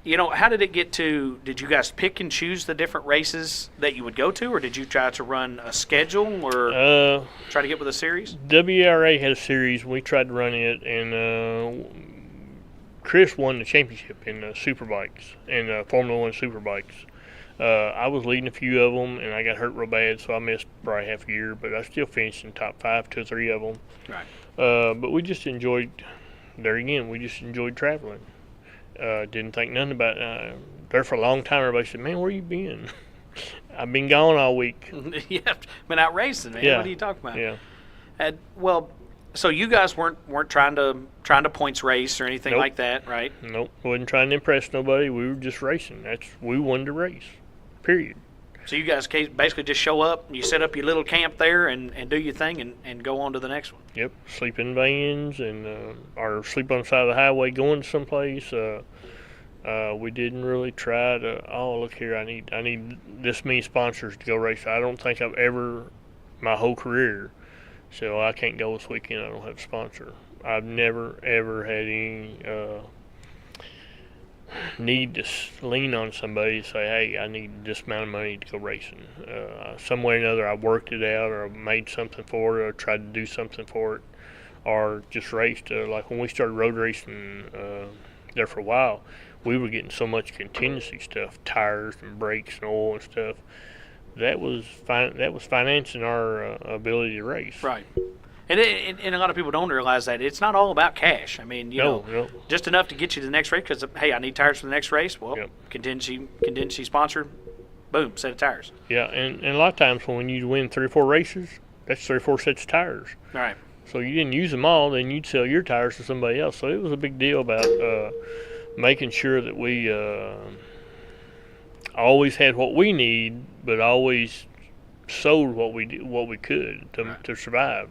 [SPEAKER 2] how did it get to? Did you guys pick and choose the different races that you would go to, or did you try to run a schedule, or try to get with a series?
[SPEAKER 6] WRA had a series. We tried to run it, and Chris won the championship in Superbikes, in Formula One Superbikes. I was leading a few of them, and I got hurt real bad, so I missed probably half a year. But I still finished in top 5, 2 or 3 of them.
[SPEAKER 2] Right.
[SPEAKER 6] But we just enjoyed. There again, we just enjoyed traveling. Didn't think nothing about it. There for a long time, everybody said, "Man, where you been?" I've been gone all week.
[SPEAKER 2] Yeah, been out racing, man.
[SPEAKER 6] Yeah.
[SPEAKER 2] What are you talking about?
[SPEAKER 6] Yeah.
[SPEAKER 2] Well, so you guys weren't trying to points race or anything
[SPEAKER 6] Nope.
[SPEAKER 2] like that, right?
[SPEAKER 6] Nope, wasn't trying to impress nobody. We were just racing. We wanted to race. Period.
[SPEAKER 2] So you guys basically just show up, you set up your little camp there, and do your thing, and go on to the next one.
[SPEAKER 6] Yep, sleep in vans or sleep on the side of the highway going someplace. We didn't really try to. Oh, look here, I need this many sponsors to go race. I don't think I've ever, my whole career, so I can't go this weekend. I don't have a sponsor. I've never ever had any need to lean on somebody to say, hey, I need this amount of money to go racing. Some way or another, I worked it out, or made something for it, or tried to do something for it, or just raced. Like when we started road racing there for a while, we were getting so much contingency stuff, tires and brakes and oil and stuff. That was financing our ability to race.
[SPEAKER 2] Right. And a lot of people don't realize that it's not all about cash. I mean,
[SPEAKER 6] No.
[SPEAKER 2] just enough to get you to the next race. Because hey, I need tires for the next race. Well,
[SPEAKER 6] Yep.
[SPEAKER 2] contingency sponsor, boom, set of tires.
[SPEAKER 6] Yeah, and a lot of times when you win 3 or 4 races, that's 3 or 4 sets of tires.
[SPEAKER 2] All right.
[SPEAKER 6] So you didn't use them all, then you'd sell your tires to somebody else. So it was a big deal about making sure that we always had what we need, but always sold what we could to survive.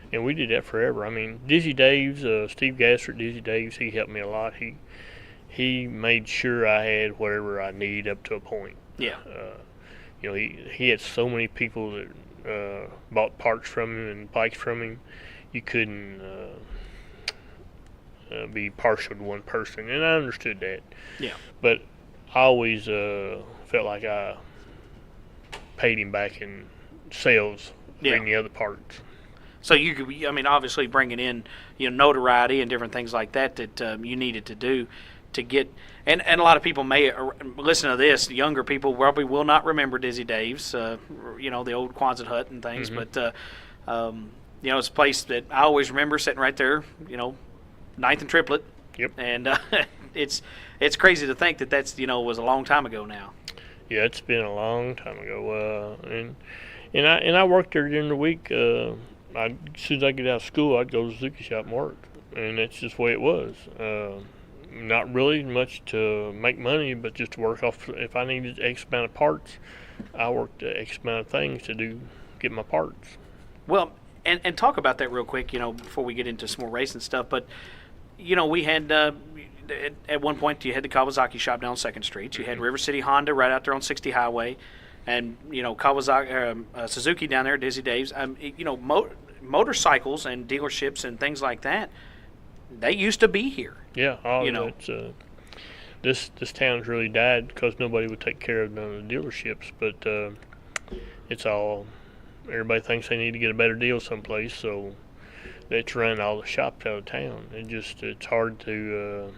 [SPEAKER 6] And we did that forever. I mean, Dizzy Dave's, Steve Gasser at Dizzy Dave's, he helped me a lot. He made sure I had whatever I need up to a point.
[SPEAKER 2] Yeah.
[SPEAKER 6] He had so many people that bought parts from him and bikes from him. You couldn't be partial to one person, and I understood that.
[SPEAKER 2] Yeah.
[SPEAKER 6] But I always felt like I paid him back in sales for any other parts.
[SPEAKER 2] So you could, I mean, obviously bringing in, notoriety and different things like that you needed to do to get, and a lot of people may listen to this. Younger people probably will not remember Dizzy Dave's, the old Quonset hut and things. Mm-hmm. But it's a place that I always remember sitting right there, 9th and Triplet.
[SPEAKER 6] Yep.
[SPEAKER 2] And it's crazy to think that's was a long time ago now.
[SPEAKER 6] Yeah, it's been a long time ago. And I worked there during the week. As soon as I get out of school, I'd go to the Suzuki shop and work, and that's just the way it was. Not really much to make money, but just to work off. If I needed X amount of parts, I worked X amount of things to get my parts.
[SPEAKER 2] Well, and talk about that real quick, before we get into some more racing stuff. But we had at one point you had the Kawasaki shop down 2nd Street. You had River City Honda right out there on 60 Highway. And Kawasaki, Suzuki down there at Dizzy Dave's. Motorcycles and dealerships and things like that, they used to be here.
[SPEAKER 6] Yeah, this town's really died because nobody would take care of none of the dealerships. But it's all, everybody thinks they need to get a better deal someplace, so that's running all the shops out of town. It's hard to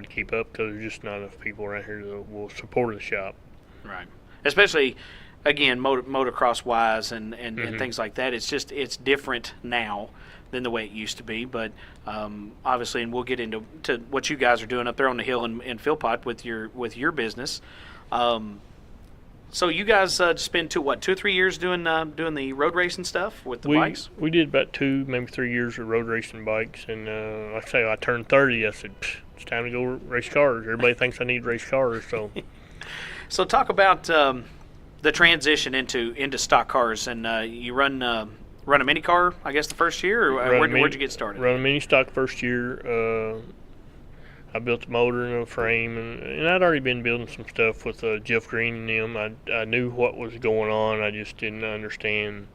[SPEAKER 6] keep up because there's just not enough people around here that will support the shop.
[SPEAKER 2] Right. Especially, again, motocross wise and
[SPEAKER 6] Mm-hmm.
[SPEAKER 2] things like that. It's different now than the way it used to be. But obviously, and we'll get into what you guys are doing up there on the hill in Philpott with your business. So you guys spend 2 or 3 years doing the road racing stuff with the bikes? We
[SPEAKER 6] did about 2, maybe 3 years of road racing bikes, and like I say, I turned 30. I said, it's time to go race cars. Everybody thinks I need race cars, so.
[SPEAKER 2] So talk about the transition into stock cars, and you run a mini car, I guess, the first year, or where'd you get started?
[SPEAKER 6] Run a mini stock first year. I built a motor and a frame, and I'd already been building some stuff with Jeff Green and them. I knew what was going on. I just didn't understand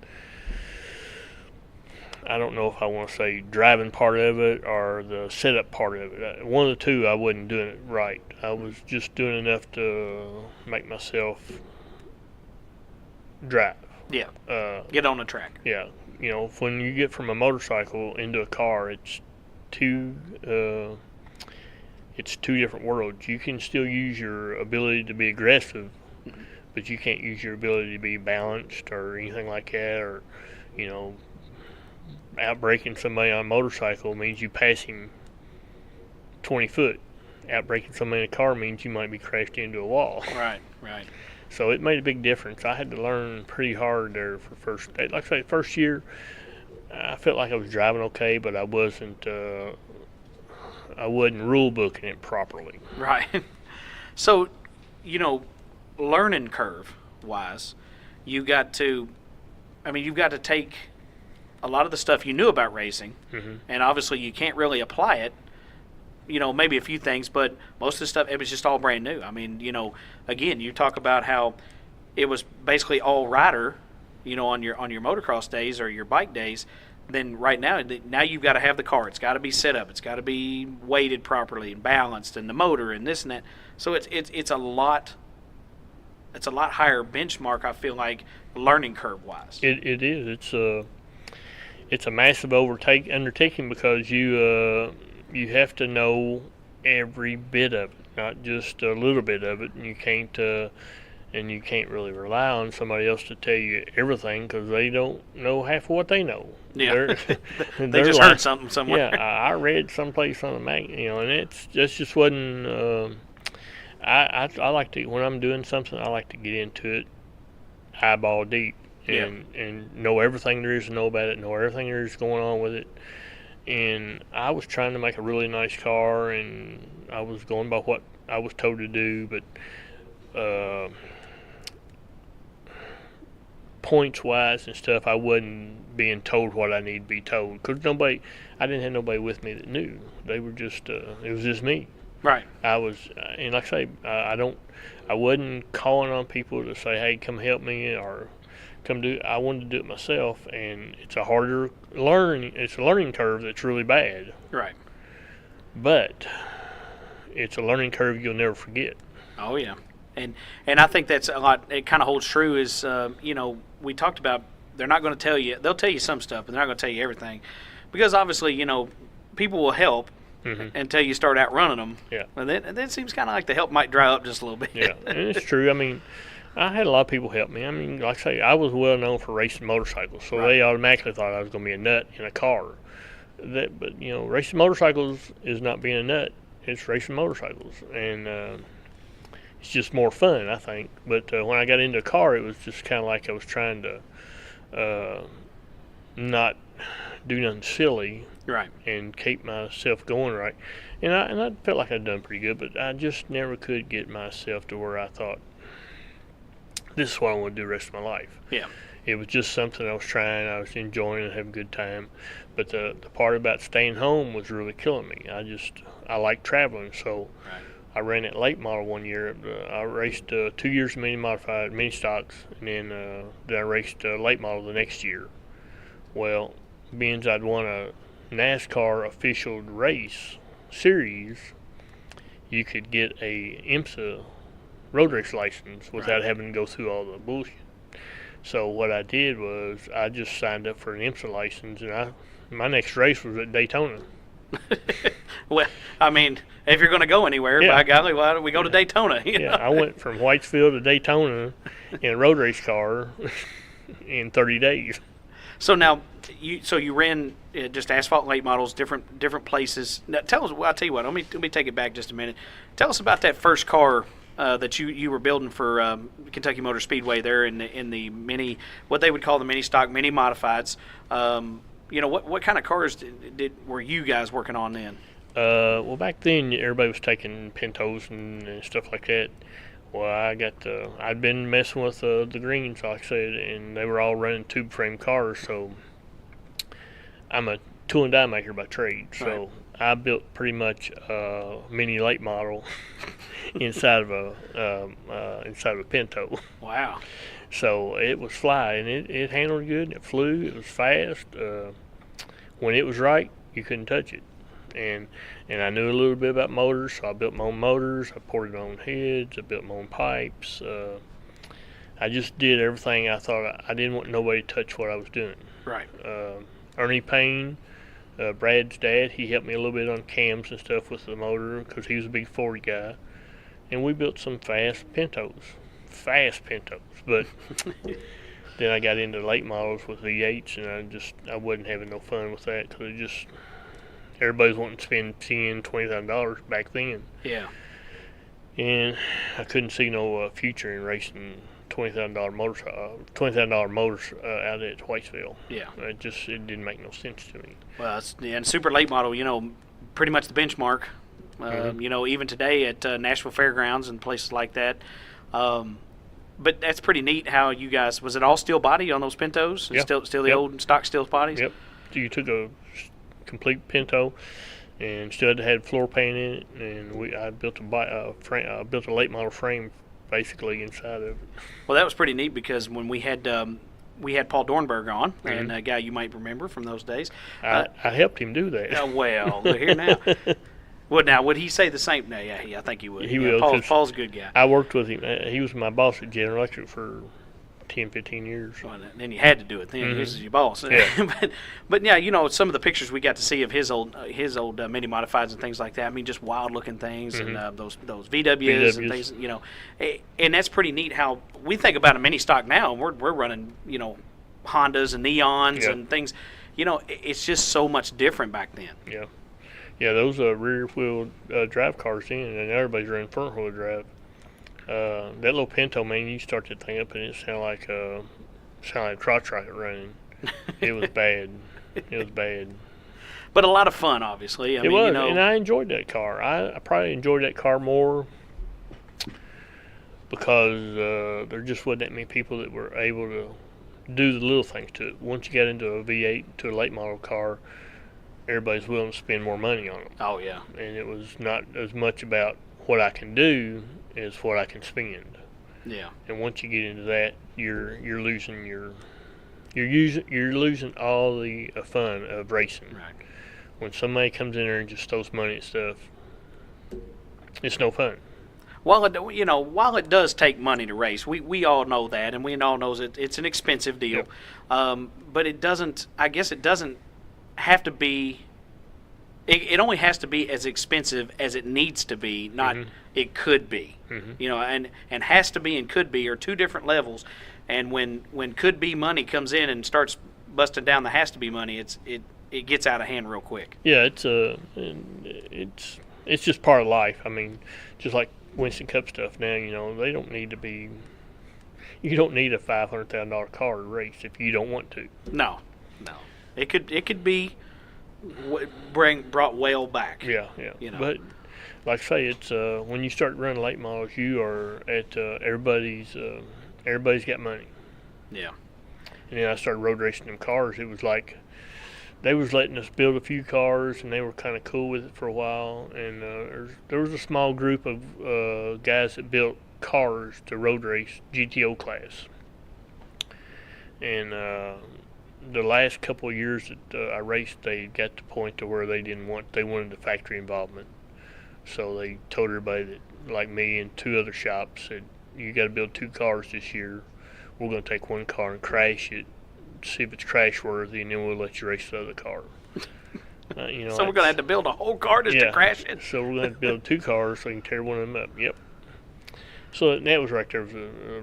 [SPEAKER 6] I don't know if I want to say driving part of it or the setup part of it. One of the two, I wasn't doing it right. I was just doing enough to make myself drive.
[SPEAKER 2] Yeah. Get on the track.
[SPEAKER 6] Yeah. You know, when you get from a motorcycle into a car, it's two different worlds. You can still use your ability to be aggressive, but you can't use your ability to be balanced or anything like that. Or, you know, outbraking somebody on a motorcycle means you pass him 20 foot. Outbraking somebody in a car means you might be crashed into a wall.
[SPEAKER 2] Right, right.
[SPEAKER 6] So it made a big difference. I had to learn pretty hard there for first year. I felt like I was driving okay, but I wasn't rule booking it properly.
[SPEAKER 2] Right. So, you know, learning curve wise, you've got to take a lot of the stuff you knew about racing, and obviously you can't really apply it. You know, maybe a few things, but most of the stuff, it was just all brand new. I mean, you know, again, you talk about how it was basically all rider, you know, on your motocross days or your bike days. Then right now you've got to have the car. It's got to be set up. It's got to be weighted properly and balanced, and the motor and this and that. So it's a lot. It's a lot higher benchmark, I feel like, learning curve wise.
[SPEAKER 6] It is. It's a massive undertaking because you have to know every bit of it, not just a little bit of it, and you can't really rely on somebody else to tell you everything because they don't know half of what they know.
[SPEAKER 2] Yeah, they just heard something somewhere.
[SPEAKER 6] Yeah, I read someplace on the mag, you know, and it just wasn't. I like to, when I'm doing something, I like to get into it eyeball deep and know everything there is to know about it, know everything there is going on with it. And I was trying to make a really nice car, and I was going by what I was told to do, but points-wise and stuff, I wasn't being told what I need to be told. Because I didn't have nobody with me that knew. They were just, it was just me.
[SPEAKER 2] Right.
[SPEAKER 6] I was, and like I say, I wasn't calling on people to say, hey, come help me, or come do. I wanted to do it myself, and it's a learning curve that's really bad.
[SPEAKER 2] Right.
[SPEAKER 6] But it's a learning curve you'll never forget.
[SPEAKER 2] Oh yeah, and I think that's a lot. It kind of holds true. Is you know, we talked about they're not going to tell you. They'll tell you some stuff, but they're not going to tell you everything, because obviously, you know, people will help until you start outrunning them.
[SPEAKER 6] Yeah.
[SPEAKER 2] And then it seems kind of like the help might dry up just a little bit.
[SPEAKER 6] Yeah, and it's true. I mean, I had a lot of people help me. I mean, like I say, I was well known for racing motorcycles, so they automatically thought I was going to be a nut in a car. But you know, racing motorcycles is not being a nut. It's racing motorcycles, and it's just more fun, I think. But when I got into a car, it was just kind of like I was trying to not do nothing silly,
[SPEAKER 2] right,
[SPEAKER 6] and keep myself going right. And I felt like I'd done pretty good, but I just never could get myself to where I thought, this is what I want to do the rest of my life.
[SPEAKER 2] Yeah.
[SPEAKER 6] It was just something I was trying. I was enjoying and having a good time. But the part about staying home was really killing me. I like traveling, so I ran at late model one year. I raced 2 years of mini stocks, and then I raced late model the next year. Well, being I'd won a NASCAR official race series, you could get a IMSA road race license without having to go through all the bullshit. So what I did was I just signed up for an IMSA license, and my next race was at Daytona.
[SPEAKER 2] Well, I mean, if you're going to go anywhere, by golly, why don't we go to Daytona? You know?
[SPEAKER 6] I went from Whitesville to Daytona in a road race car in 30 days.
[SPEAKER 2] So now, you ran just asphalt late models, different places. Now, tell us. Well, I'll tell you what. Let me take it back just a minute. Tell us about that first car that you were building for Kentucky Motor Speedway there in the mini, what they would call the mini stock, mini modifieds. You know, what kind of cars were you guys working on then?
[SPEAKER 6] Well, back then everybody was taking Pintos and stuff like that. Well, I'd been messing with the greens, like I said, and they were all running tube frame cars. So I'm a tool and die maker by trade. So I built pretty much a mini late model inside of a Pinto.
[SPEAKER 2] Wow.
[SPEAKER 6] So it was fly, and it handled good. It flew. It was fast. when it was right, you couldn't touch it. And I knew a little bit about motors, so I built my own motors. I ported my own heads. I built my own pipes. I just did everything I thought. I didn't want nobody to touch what I was doing.
[SPEAKER 2] Right.
[SPEAKER 6] Ernie Payne, Brad's dad, he helped me a little bit on cams and stuff with the motor because he was a big 40 guy. And we built some fast Pintos. But then I got into late models with V8s, and I wasn't having no fun with that because it just, everybody's wanting to spend $20,000 back then.
[SPEAKER 2] Yeah.
[SPEAKER 6] And I couldn't see no future in racing $20,000 motors out at Whitesville.
[SPEAKER 2] Yeah.
[SPEAKER 6] It didn't make no sense to me.
[SPEAKER 2] Well, and super late model, pretty much the benchmark. Even today at Nashville Fairgrounds and places like that. But that's pretty neat how you guys, was it all steel body on those Pintos?
[SPEAKER 6] Yeah.
[SPEAKER 2] Still the old stock steel bodies?
[SPEAKER 6] Yep. So you took a complete Pinto and still had floor pan in it, and I built a late model frame basically inside of it.
[SPEAKER 2] Well, that was pretty neat because when we had Paul Dornberg on, and a guy you might remember from those days.
[SPEAKER 6] I helped him do that.
[SPEAKER 2] Well, look here now. Well, now, would he say the same? No, yeah, I think he would.
[SPEAKER 6] He will.
[SPEAKER 2] Paul's a good guy.
[SPEAKER 6] I worked with him. He was my boss at General Electric for 10, 15 years.
[SPEAKER 2] Well, then you had to do it then. This is your boss.
[SPEAKER 6] Yeah.
[SPEAKER 2] but yeah, some of the pictures we got to see of his old mini modifieds and things like that. I mean, just wild looking things, and those VWs and things. And that's pretty neat. How we think about a mini stock now, and we're running Hondas and Neons and things. It's just so much different back then.
[SPEAKER 6] Yeah. Yeah, those rear wheel drive cars in, and everybody's running front wheel drive. That little Pinto, man, you start that thing up and it sounded like crotch rocket running. It was bad. It was bad.
[SPEAKER 2] But a lot of fun, obviously.
[SPEAKER 6] It was, and I enjoyed that car. I probably enjoyed that car more because there just wasn't that many people that were able to do the little things to it. Once you got into a V8 to a late model car, everybody's willing to spend more money on them.
[SPEAKER 2] Oh, yeah.
[SPEAKER 6] And it was not as much about what I can do as what I can spend.
[SPEAKER 2] Yeah.
[SPEAKER 6] And once you get into that, you're losing you're losing all the fun of racing.
[SPEAKER 2] Right.
[SPEAKER 6] When somebody comes in there and just throws money at stuff, it's no fun.
[SPEAKER 2] While it does take money to race, we all know that, and we all know it's an expensive deal.
[SPEAKER 6] Yep.
[SPEAKER 2] But it doesn't. I guess it doesn't have to be. It only has to be as expensive as it needs to be, not it could be. And has to be and could be are two different levels. And when could be money comes in and starts busting down the has to be money, it gets out of hand real quick.
[SPEAKER 6] Yeah, it's just part of life. I mean, just like Winston Cup stuff now, they don't need to be. You don't need a $500,000 car to race if you don't want to.
[SPEAKER 2] No. It could be brought well back.
[SPEAKER 6] Yeah. But like I say, it's when you start running late models, you are at everybody's got money.
[SPEAKER 2] Yeah.
[SPEAKER 6] And then I started road racing them cars. It was like they was letting us build a few cars, and they were kind of cool with it for a while. And there was a small group of guys that built cars to road race GTO class. And the last couple of years that I raced, they got to the point to where they wanted the factory involvement. So they told everybody that, like me and two other shops, said, you got to build 2 cars this year. We're going to take 1 car and crash it, see if it's crash worthy, and then we'll let you race the other car.
[SPEAKER 2] So we're going to have to build a whole car just to crash it.
[SPEAKER 6] So we're going to have to build 2 cars so you can tear one of them up. Yep. So that was right there,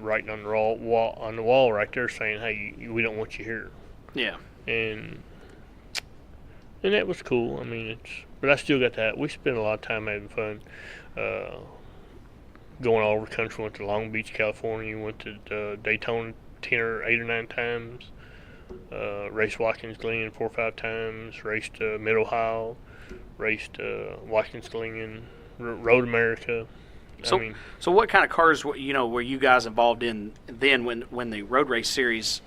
[SPEAKER 6] writing on the wall right there saying, hey, we don't want you here.
[SPEAKER 2] Yeah.
[SPEAKER 6] And that was cool. I mean, but I still got that. We spent a lot of time having fun. Going all over the country. Went to Long Beach, California. Went to Daytona 8 or 9 times. Raced Watkins Glen 4 or 5 times. Raced Mid-Ohio. Raced Watkins Glen. Road America.
[SPEAKER 2] So what kind of cars were you guys involved in then when the road race series?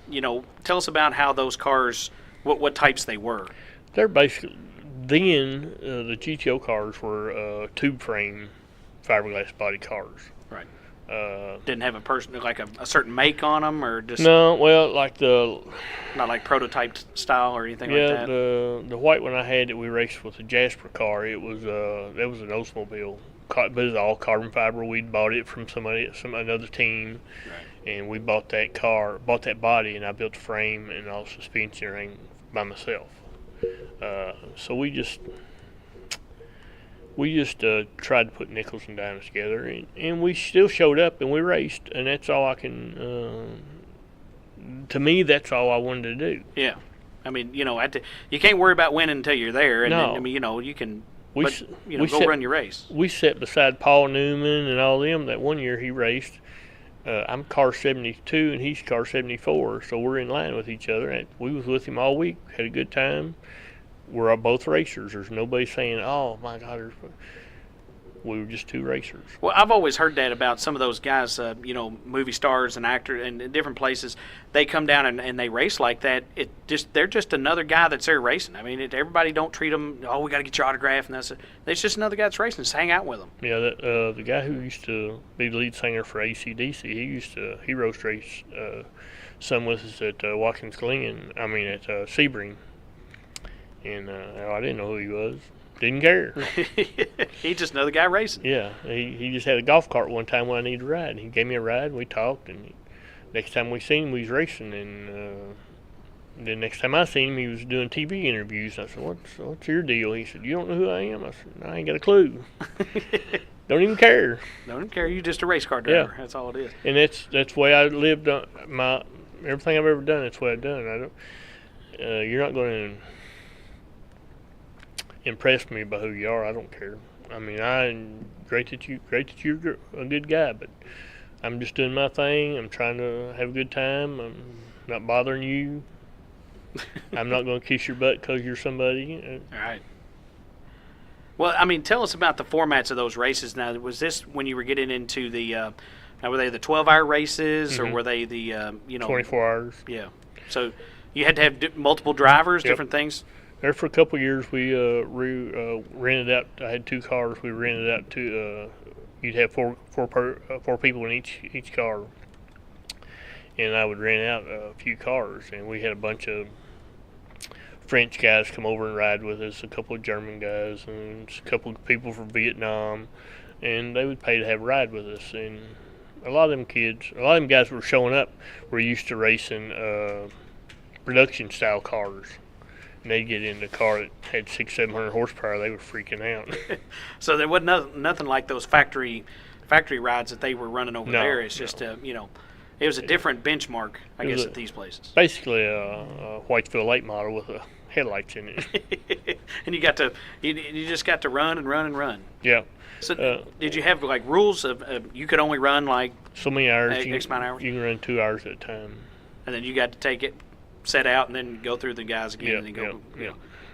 [SPEAKER 2] Tell us about how those cars, what types they were.
[SPEAKER 6] They're basically then the GTO cars were tube frame fiberglass body cars.
[SPEAKER 2] Right. Didn't have a person like a certain make on them, or just
[SPEAKER 6] No, well,
[SPEAKER 2] not like prototype style or anything like
[SPEAKER 6] yeah,
[SPEAKER 2] that.
[SPEAKER 6] the white one I had that we raced with the Jasper car, it was that was an Oldsmobile, but it was all carbon fiber. We'd bought it from another team, and we bought that body, and I built the frame and all the suspension and everything by myself. So we just tried to put nickels and dimes together, and we still showed up and we raced, and that's all I can. To me, that's all I wanted to do.
[SPEAKER 2] Yeah, I mean, you can't worry about winning until you're there, and
[SPEAKER 6] No.
[SPEAKER 2] I mean, you can.
[SPEAKER 6] We
[SPEAKER 2] Go run your race.
[SPEAKER 6] We sat beside Paul Newman and all them that one year he raced. I'm car 72 and he's car 74, so we're in line with each other. And we was with him all week, had a good time. We're all both racers. There's nobody saying, "Oh my God," we were just two racers.
[SPEAKER 2] Well, I've always heard that about some of those guys, movie stars and actors and in different places. They come down and they race like that. They're just another guy that's there racing. I mean, everybody don't treat them. Oh, we got to get your autograph, and it's just another guy that's racing. Just hang out with them.
[SPEAKER 6] Yeah, the guy who used to be the lead singer for AC/DC, he roast raced some with us at Watkins Glen. I mean at Sebring, and I didn't know who he was. Didn't care.
[SPEAKER 2] He's just another guy racing.
[SPEAKER 6] Yeah, he just had a golf cart one time when I needed a ride. And he gave me a ride, and we talked, and next time we seen him, we was racing, and the next time I seen him, he was doing TV interviews. I said, what's your deal? He said, you don't know who I am? I said, no, I ain't got a clue. Don't even care.
[SPEAKER 2] Don't even care. You're just a race car driver. Yeah. That's all it is.
[SPEAKER 6] And that's the way I lived. Everything I've ever done, that's the way I've done. I don't. You're not going to impress me by who you are. I don't care. I mean, great that you're a good guy, but I'm just doing my thing. I'm trying to have a good time. I'm not bothering you. I'm not going to kiss your butt because you're somebody.
[SPEAKER 2] All right. Well, I mean, tell us about the formats of those races. Now, was this when you were getting into the? Were they the 12-hour races, or were they the
[SPEAKER 6] 24 hours?
[SPEAKER 2] Yeah. So you had to have multiple drivers, different things.
[SPEAKER 6] There for a couple of years, we rented out. I had two cars. We rented out to. You'd have four people in each car, and I would rent out a few cars. And we had a bunch of French guys come over and ride with us, a couple of German guys, and a couple of people from Vietnam, and they would pay to have a ride with us. And a lot of them guys were showing up were used to racing production style cars. And they'd get in the car that had 600-700 horsepower. They were freaking out.
[SPEAKER 2] So there wasn't nothing like those factory rides that they were running over there. It's just it was a different benchmark, I guess, at these places.
[SPEAKER 6] Basically a Whitesville late model with headlights in it.
[SPEAKER 2] And you just got to run and run and run.
[SPEAKER 6] Yeah.
[SPEAKER 2] So did you have like rules of you could only run like
[SPEAKER 6] so many hours?
[SPEAKER 2] X amount of hours?
[SPEAKER 6] You can run 2 hours at a time.
[SPEAKER 2] And then you got to take it, set out, and then go through the guys again, and then go.
[SPEAKER 6] Yeah.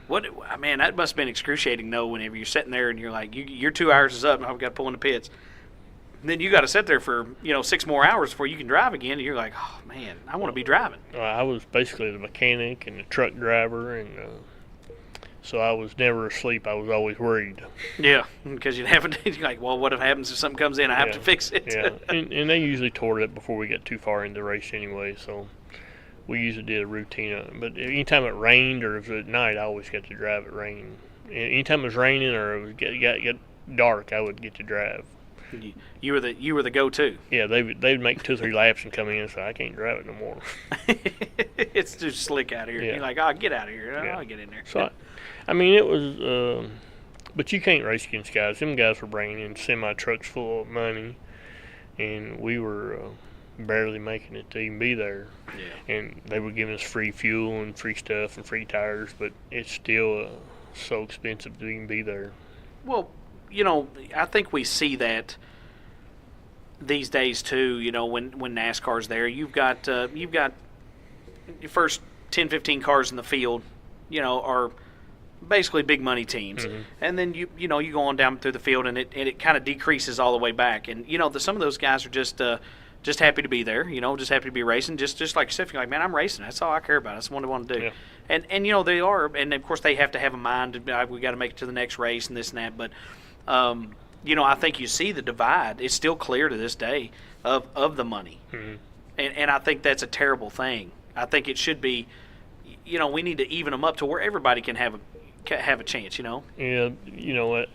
[SPEAKER 2] What, man, that must have been excruciating, though, whenever you're sitting there and you're like, your 2 hours is up, and I've got to pull in the pits. And then you got to sit there for 6 more hours before you can drive again, and you're like, oh man, I want to be driving.
[SPEAKER 6] I was basically the mechanic and the truck driver, and so I was never asleep. I was always worried.
[SPEAKER 2] Yeah, because you're like, well, what if happens if something comes in? I have to fix it.
[SPEAKER 6] Yeah, and they usually tore it up before we got too far into the race anyway, so we usually did a routine on it. But anytime it rained or if it was at night, I always got to drive it rain. Anytime it was raining or it was get dark, I would get to drive.
[SPEAKER 2] You were the go-to.
[SPEAKER 6] Yeah, they'd make 2 or 3 laps and come in and say, I can't drive it no more.
[SPEAKER 2] It's too slick out of here.
[SPEAKER 6] Yeah.
[SPEAKER 2] You're like, oh, get out of here.
[SPEAKER 6] Yeah.
[SPEAKER 2] I'll get in there.
[SPEAKER 6] So, I mean, it was, but you can't race against guys. Them guys were bringing in semi-trucks full of money, and we were barely making it to even be there.
[SPEAKER 2] Yeah.
[SPEAKER 6] And they were giving us free fuel and free stuff and free tires, but it's still so expensive to even be there.
[SPEAKER 2] Well, I think we see that these days too. When NASCAR's there, you've got your first 10, 15 cars in the field, are basically big money teams, and then you go on down through the field, and it kind of decreases all the way back, and some of those guys are just happy to be there, just happy to be racing, just like yourself. You're like, man, I'm racing. That's all I care about. That's what I want to do.
[SPEAKER 6] Yeah.
[SPEAKER 2] And they are, and of course they have to have a mind. We got to make it to the next race and this and that, but. I think you see the divide. It's still clear to this day of the money.
[SPEAKER 6] Mm-hmm.
[SPEAKER 2] And I think that's a terrible thing. I think it should be, we need to even them up to where everybody can have a chance,
[SPEAKER 6] Yeah,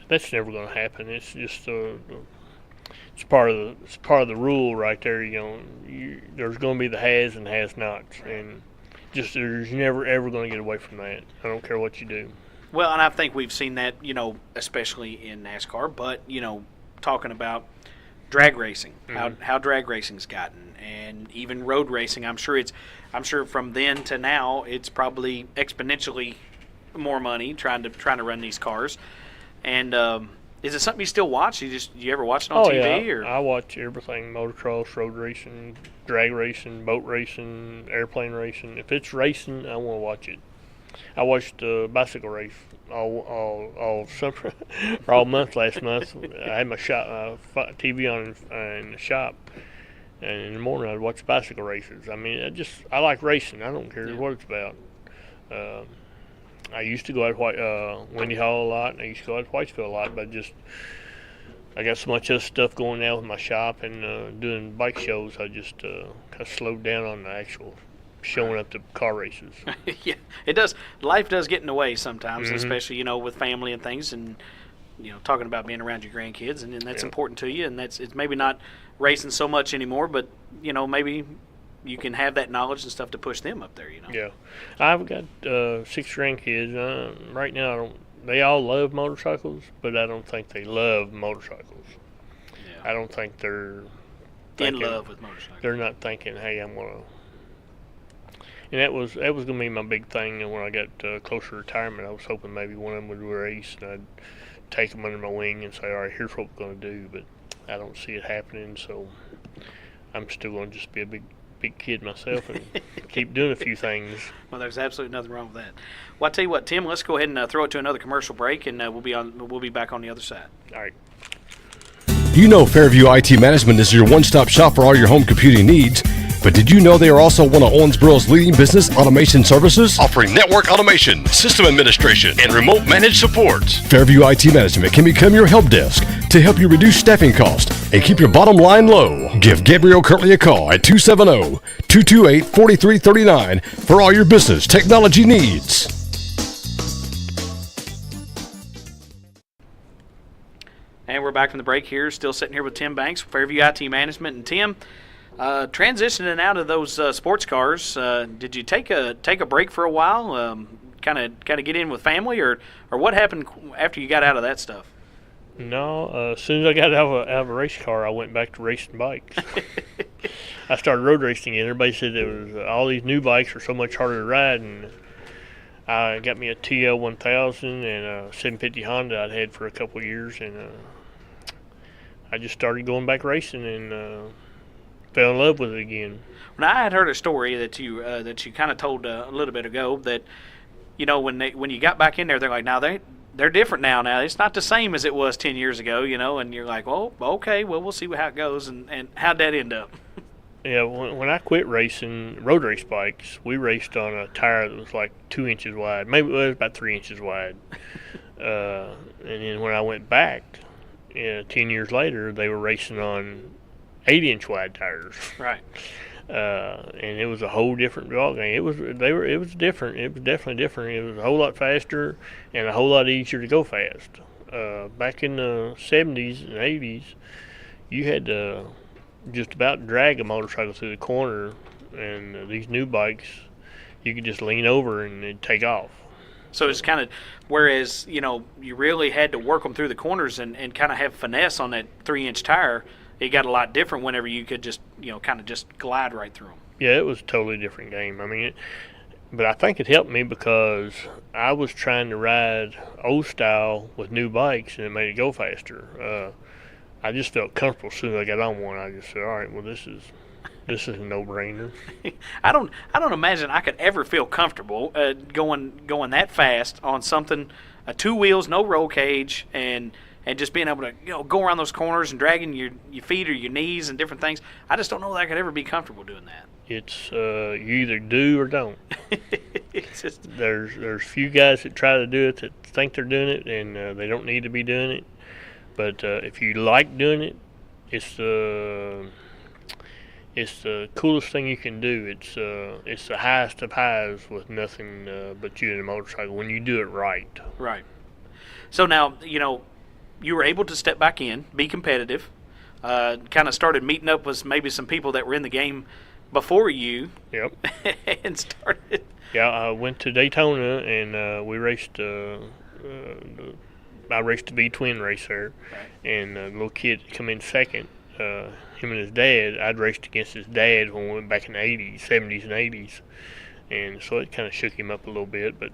[SPEAKER 6] that's never going to happen. It's just it's part of the rule right there. There's going to be the has and has-nots, and just there's never ever going to get away from that. I don't care what you do.
[SPEAKER 2] Well, and I think we've seen that, especially in NASCAR, but talking about drag racing, how drag racing's gotten, and even road racing. I'm sure from then to now, it's probably exponentially more money trying to run these cars. And is it something you still watch? You ever watch it on TV?
[SPEAKER 6] Yeah,
[SPEAKER 2] or?
[SPEAKER 6] I watch everything: motocross, road racing, drag racing, boat racing, airplane racing. If it's racing, I want to watch it. I watched the bicycle race all summer, or all month last month. I had my TV on in the shop, and in the morning I'd watch bicycle races. I mean, I like racing. I don't care what it's about. I used to go out Windy Hall a lot, and I used to go out to Whitesville a lot, but I got so much other stuff going now with my shop and doing bike shows. I just kind of slowed down on the actual showing up to car races.
[SPEAKER 2] Yeah, it does. Life does get in the way sometimes, especially with family and things, and talking about being around your grandkids, and that's important to you. And it's maybe not racing so much anymore, but maybe you can have that knowledge and stuff to push them up there.
[SPEAKER 6] Yeah, I've got 6 grandkids right now. They all love motorcycles, but I don't think they love motorcycles. Yeah. I don't think they're
[SPEAKER 2] in love with motorcycles.
[SPEAKER 6] They're not thinking, "Hey, I'm gonna." And that was going to be my big thing. And when I got closer to retirement, I was hoping maybe one of them would race, and I'd take them under my wing and say, "All right, here's what we're going to do." But I don't see it happening, so I'm still going to just be a big kid myself and keep doing a few things.
[SPEAKER 2] Well, there's absolutely nothing wrong with that. Well, I tell you what, Tim, let's go ahead and throw it to another commercial break, and we'll be back on the other side.
[SPEAKER 6] All right.
[SPEAKER 7] You know Fairview IT Management is your one-stop shop for all your home computing needs. But did you know they are also one of Owensboro's leading business automation services, offering network automation, system administration, and remote managed support? Fairview IT Management can become your help desk to help you reduce staffing costs and keep your bottom line low. Give Gabriel Kirtley a call at 270-228-4339 for all your business technology needs.
[SPEAKER 2] And we're back from the break here, still sitting here with Tim Banks, Fairview IT Management. And Tim, transitioning out of those sports cars, did you take a break for a while, kind of get in with family, or what happened after you got out of that stuff?
[SPEAKER 6] No, as soon as I got out of a race car, I went back to racing bikes. I started road racing again. Everybody said all these new bikes are so much harder to ride, and I got me a TL1000 and a 750 Honda I'd had for a couple of years, and I just started going back racing and fell in love with it again.
[SPEAKER 2] Now, I had heard a story that you kind of told a little bit ago that when you got back in there, they're like, now they're different now. Now it's not the same as it was 10 years ago, and you're like, well, okay, well, we'll see how it goes. And how'd that end up?
[SPEAKER 6] Yeah, when I quit racing road race bikes, we raced on a tire that was like 2 inches wide. Maybe it was about 3 inches wide. And then when I went back, 10 years later, they were racing on 8-inch wide tires.
[SPEAKER 2] Right.
[SPEAKER 6] And it was a whole different ball game. It was different. It was definitely different. It was a whole lot faster and a whole lot easier to go fast. Back in the 70s and 80s, you had to just about drag a motorcycle through the corner, and these new bikes, you could just lean over and it'd take off.
[SPEAKER 2] So it's kind of, whereas, you really had to work them through the corners and kind of have finesse on that 3-inch tire, it got a lot different whenever you could just, kind of just glide right through them.
[SPEAKER 6] Yeah, it was a totally different game. I mean, but I think it helped me because I was trying to ride old style with new bikes, and it made it go faster. I just felt comfortable as soon as I got on one. I just said, all right, well, this is a no-brainer.
[SPEAKER 2] I don't imagine I could ever feel comfortable going that fast on something, 2 wheels, no roll cage, and just being able to go around those corners and dragging your feet or your knees and different things. I just don't know that I could ever be comfortable doing that.
[SPEAKER 6] It's you either do or don't.
[SPEAKER 2] It's just,
[SPEAKER 6] there's few guys that try to do it that think they're doing it, and they don't need to be doing it. But if you like doing it, it's the coolest thing you can do. It's the highest of highs with nothing but you and a motorcycle when you do it right.
[SPEAKER 2] Right. So now, you were able to step back in, be competitive, kind of started meeting up with maybe some people that were in the game before you.
[SPEAKER 6] Yep.
[SPEAKER 2] And started.
[SPEAKER 6] Yeah, I went to Daytona and we raced. I raced a V twin race there, and the little kid come in second. Him and his dad. I'd raced against his dad when we went back in the 80s, 70s, and 80s, and so it kind of shook him up a little bit. But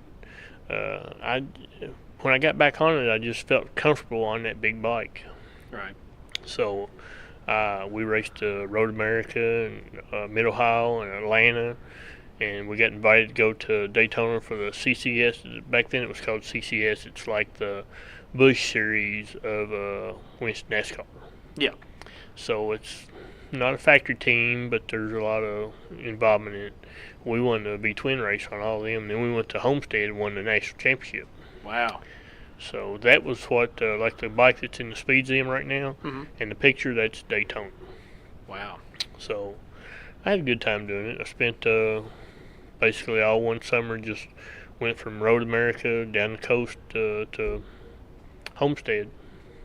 [SPEAKER 6] when I got back on it, I just felt comfortable on that big bike.
[SPEAKER 2] Right.
[SPEAKER 6] So we raced Road America and Mid Ohio and Atlanta, and we got invited to go to Daytona for the CCS. Back then it was called CCS. It's like the Busch series of NASCAR.
[SPEAKER 2] Yeah.
[SPEAKER 6] So it's not a factory team, but there's a lot of involvement in it. We won the V-twin race on all of them. Then we went to Homestead and won the national championship.
[SPEAKER 2] Wow.
[SPEAKER 6] So that was what, like the bike that's in the Speed Museum right now, and the picture, that's Daytona.
[SPEAKER 2] Wow.
[SPEAKER 6] So I had a good time doing it. I spent basically all one summer, just went from Road America down the coast to Homestead.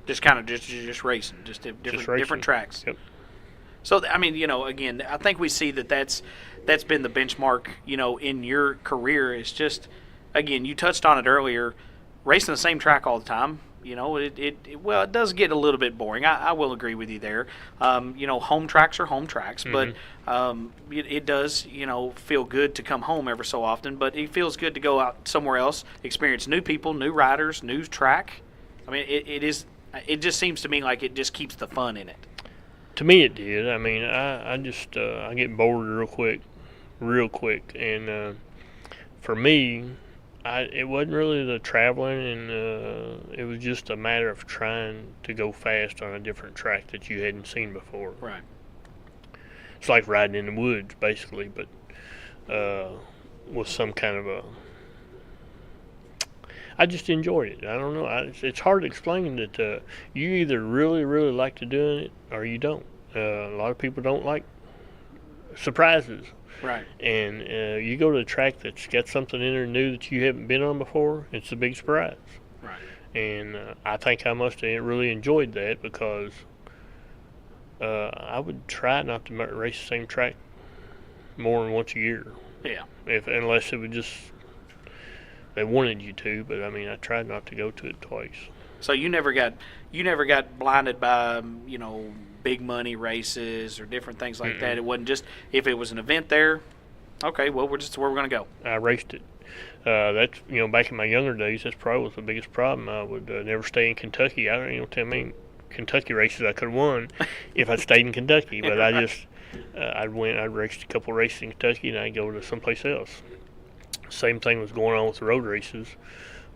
[SPEAKER 2] Just kind of just racing, just different tracks.
[SPEAKER 6] Yep.
[SPEAKER 2] So I mean, again, I think we see that's been the benchmark, in your career. It's just, again, you touched on it earlier, racing the same track all the time. It does get a little bit boring. I will agree with you there. Home tracks are home tracks, but it does, feel good to come home ever so often. But it feels good to go out somewhere else, experience new people, new riders, new track. I mean, it just seems to me like it just keeps the fun in it.
[SPEAKER 6] To me, it did. I mean, I get bored real quick, and for me, it wasn't really the traveling, and it was just a matter of trying to go fast on a different track that you hadn't seen before.
[SPEAKER 2] Right.
[SPEAKER 6] It's like riding in the woods, basically, but with some kind of a. I just enjoyed it. I don't know. It's hard to explain that you either really, really like to do it or you don't. A lot of people don't like surprises.
[SPEAKER 2] Right.
[SPEAKER 6] And you go to a track that's got something in there new that you haven't been on before, it's a big surprise.
[SPEAKER 2] Right.
[SPEAKER 6] And I think I must have really enjoyed that because I would try not to race the same track more than once a year.
[SPEAKER 2] Yeah.
[SPEAKER 6] Unless it was just they wanted you to, but I mean, I tried not to go to it twice.
[SPEAKER 2] So you never got blinded by big money races or different things like that. It wasn't just if it was an event there. Okay, well, we're just where we're going to go.
[SPEAKER 6] I raced it. That's back in my younger days. That's probably was the biggest problem. I would never stay in Kentucky. I don't even tell me Kentucky races I could have won if I'd stayed in Kentucky, but I just I'd raced a couple races in Kentucky and I'd go to someplace else. Same thing was going on with the road races.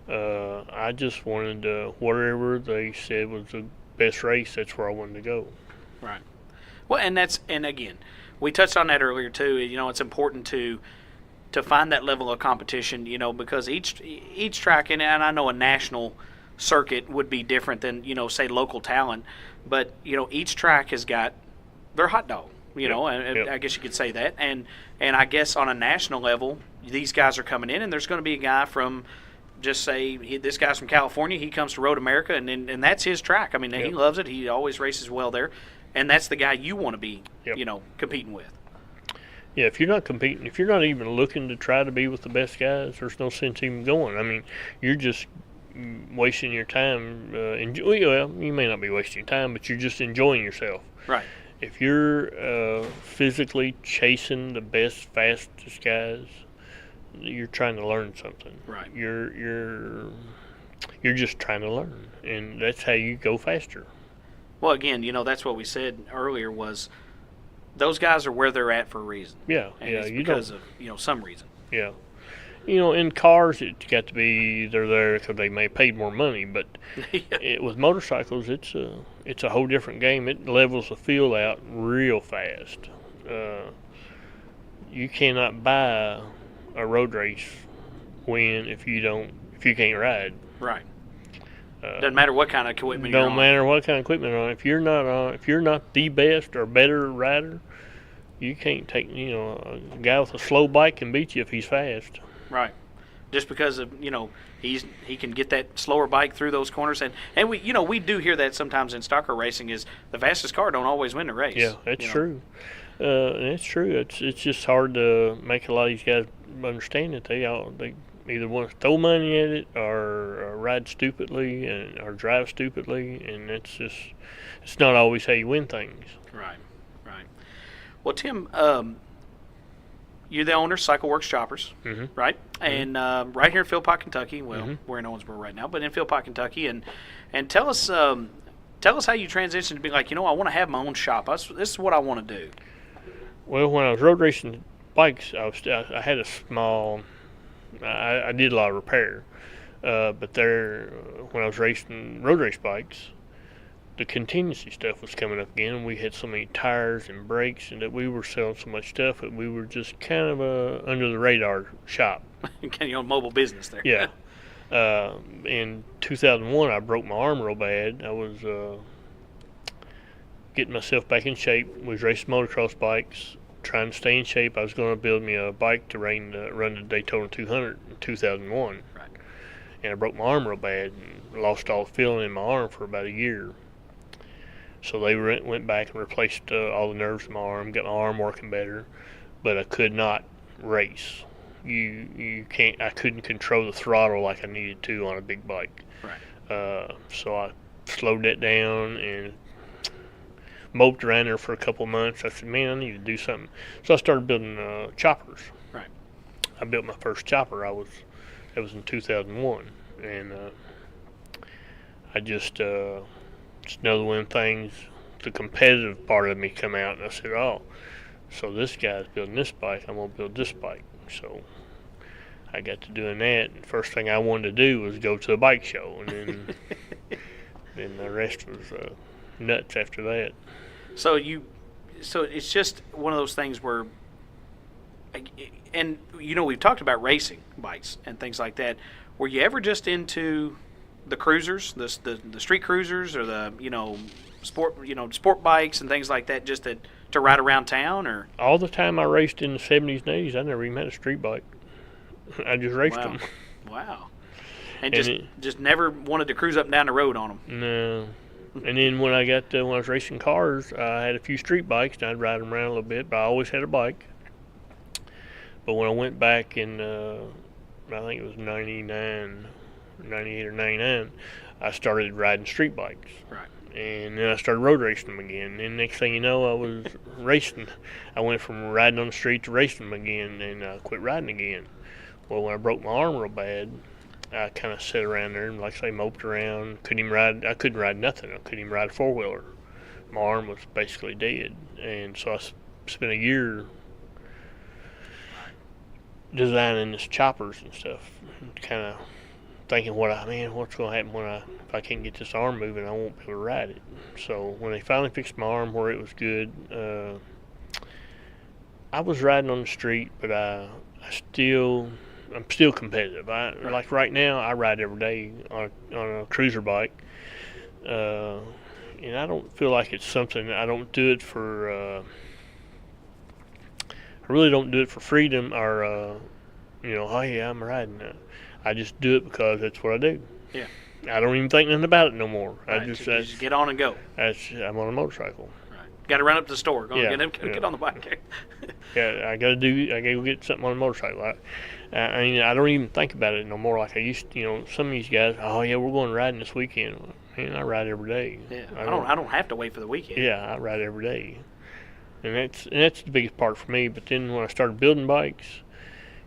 [SPEAKER 6] I just wanted whatever they said was the best race. That's where I wanted to go.
[SPEAKER 2] Right. Well, and again, we touched on that earlier too. It's important to find that level of competition. Because each track, and I know a national circuit would be different than say local talent, but each track has got their hot dog. And I guess you could say that. And I guess on a national level, these guys are coming in, and there's going to be a guy from, just say, this guy's from California. He comes to Road America, and that's his track. I mean, he loves it. He always races well there. And that's the guy you want to be, competing with.
[SPEAKER 6] Yeah, if you're not competing, if you're not even looking to try to be with the best guys, there's no sense even going. I mean, you're just wasting your time. You may not be wasting your time, but you're just enjoying yourself.
[SPEAKER 2] Right.
[SPEAKER 6] If you're physically chasing the best, fastest guys, you're trying to learn something.
[SPEAKER 2] Right.
[SPEAKER 6] You're just trying to learn, and that's how you go faster.
[SPEAKER 2] Well, again, that's what we said earlier was those guys are where they're at for a reason.
[SPEAKER 6] Yeah,
[SPEAKER 2] and
[SPEAKER 6] yeah.
[SPEAKER 2] it's because of some reason.
[SPEAKER 6] Yeah. In cars, it's got to be they're there because they may pay more money, but with motorcycles, it's a whole different game. It levels the field out real fast. You cannot buy a road race win if you can't ride.
[SPEAKER 2] Right. Doesn't matter what kind of equipment you're on.
[SPEAKER 6] Don't matter what kind of equipment you're on. If you're not the best or better rider, you can't take. A guy with a slow bike can beat you if he's fast.
[SPEAKER 2] Right. Just because of he can get that slower bike through those corners, and we do hear that sometimes in stock car racing is the fastest car don't always win the race.
[SPEAKER 6] Yeah, that's true. It's true. It's just hard to make a lot of these guys understand that they either want to throw money at it or ride stupidly or drive stupidly, and it's not always how you win things.
[SPEAKER 2] Right. Well, Tim, you're the owner of Cycle Works Choppers, right? And right here in Philpott, Kentucky. Well, we're in Owensboro right now, but in Philpott, Kentucky, and tell us how you transitioned to be like, I want to have my own shop. This is what I want to do.
[SPEAKER 6] Well, when I was road racing bikes, I had a small. I did a lot of repair, but when I was racing road race bikes, the contingency stuff was coming up again, and we had so many tires and brakes, and that we were selling so much stuff that we were just kind of a under the radar shop.
[SPEAKER 2] Kind of your own mobile business there.
[SPEAKER 6] Yeah. In 2001, I broke my arm real bad. I was getting myself back in shape. Was racing motocross bikes, trying to stay in shape. I was going to build me a bike to run the Daytona 200 in 2001.
[SPEAKER 2] Right.
[SPEAKER 6] And I broke my arm real bad and lost all the feeling in my arm for about a year. So they went back and replaced all the nerves in my arm, got my arm working better, but I could not race. You can't. I couldn't control the throttle like I needed to on a big bike.
[SPEAKER 2] Right.
[SPEAKER 6] So I slowed that down and moped around there for a couple of months. I said, man, I need to do something. So I started building choppers.
[SPEAKER 2] Right.
[SPEAKER 6] I built my first chopper. That was in 2001, and I just it's another one of them things. The competitive part of me come out, and I said, oh, so this guy's building this bike. I'm gonna build this bike. So I got to doing that. And the first thing I wanted to do was go to a bike show, and then then the rest was nuts after that.
[SPEAKER 2] So it's just one of those things where, and we've talked about racing bikes and things like that. Were you ever just into the cruisers, the street cruisers, or the sport bikes and things like that, just to ride around town? Or
[SPEAKER 6] all the time I raced in the 70s and 80s, I never even had a street bike. I just raced them.
[SPEAKER 2] Wow. And just never wanted to cruise up and down the road on them.
[SPEAKER 6] No. And then when I was racing cars, I had a few street bikes, and I'd ride them around a little bit, but I always had a bike. But when I went back in, I think it was 98 or 99, I started riding street bikes.
[SPEAKER 2] Right.
[SPEAKER 6] And then I started road racing them again. And next thing you know, I was racing. I went from riding on the street to racing them again, and I quit riding again. Well, when I broke my arm real bad, I kind of sat around there and, like I say, moped around. I couldn't ride nothing. I couldn't even ride a four-wheeler. My arm was basically dead. And so I spent a year designing this choppers and stuff, kind of thinking what's going to happen if I can't get this arm moving, I won't be able to ride it. So when they finally fixed my arm where it was good, I was riding on the street, but I'm still competitive. Like right now, I ride every day on a cruiser bike, and I don't feel like it's something. I don't do it for. I really don't do it for freedom or, oh yeah, I'm riding. I just do it because that's what I do.
[SPEAKER 2] Yeah.
[SPEAKER 6] I don't even think nothing about it no more.
[SPEAKER 2] Right. You just get on and go.
[SPEAKER 6] I'm on a motorcycle.
[SPEAKER 2] Right. Got to run up to the store. Get on the bike.
[SPEAKER 6] Yeah, I got to go get something on a motorcycle. I don't even think about it no more like I used to. Some of these guys, oh yeah, we're going riding this weekend. Man, I ride every day.
[SPEAKER 2] Yeah. I don't have to wait for the weekend.
[SPEAKER 6] Yeah, I ride every day. And that's the biggest part for me. But then when I started building bikes,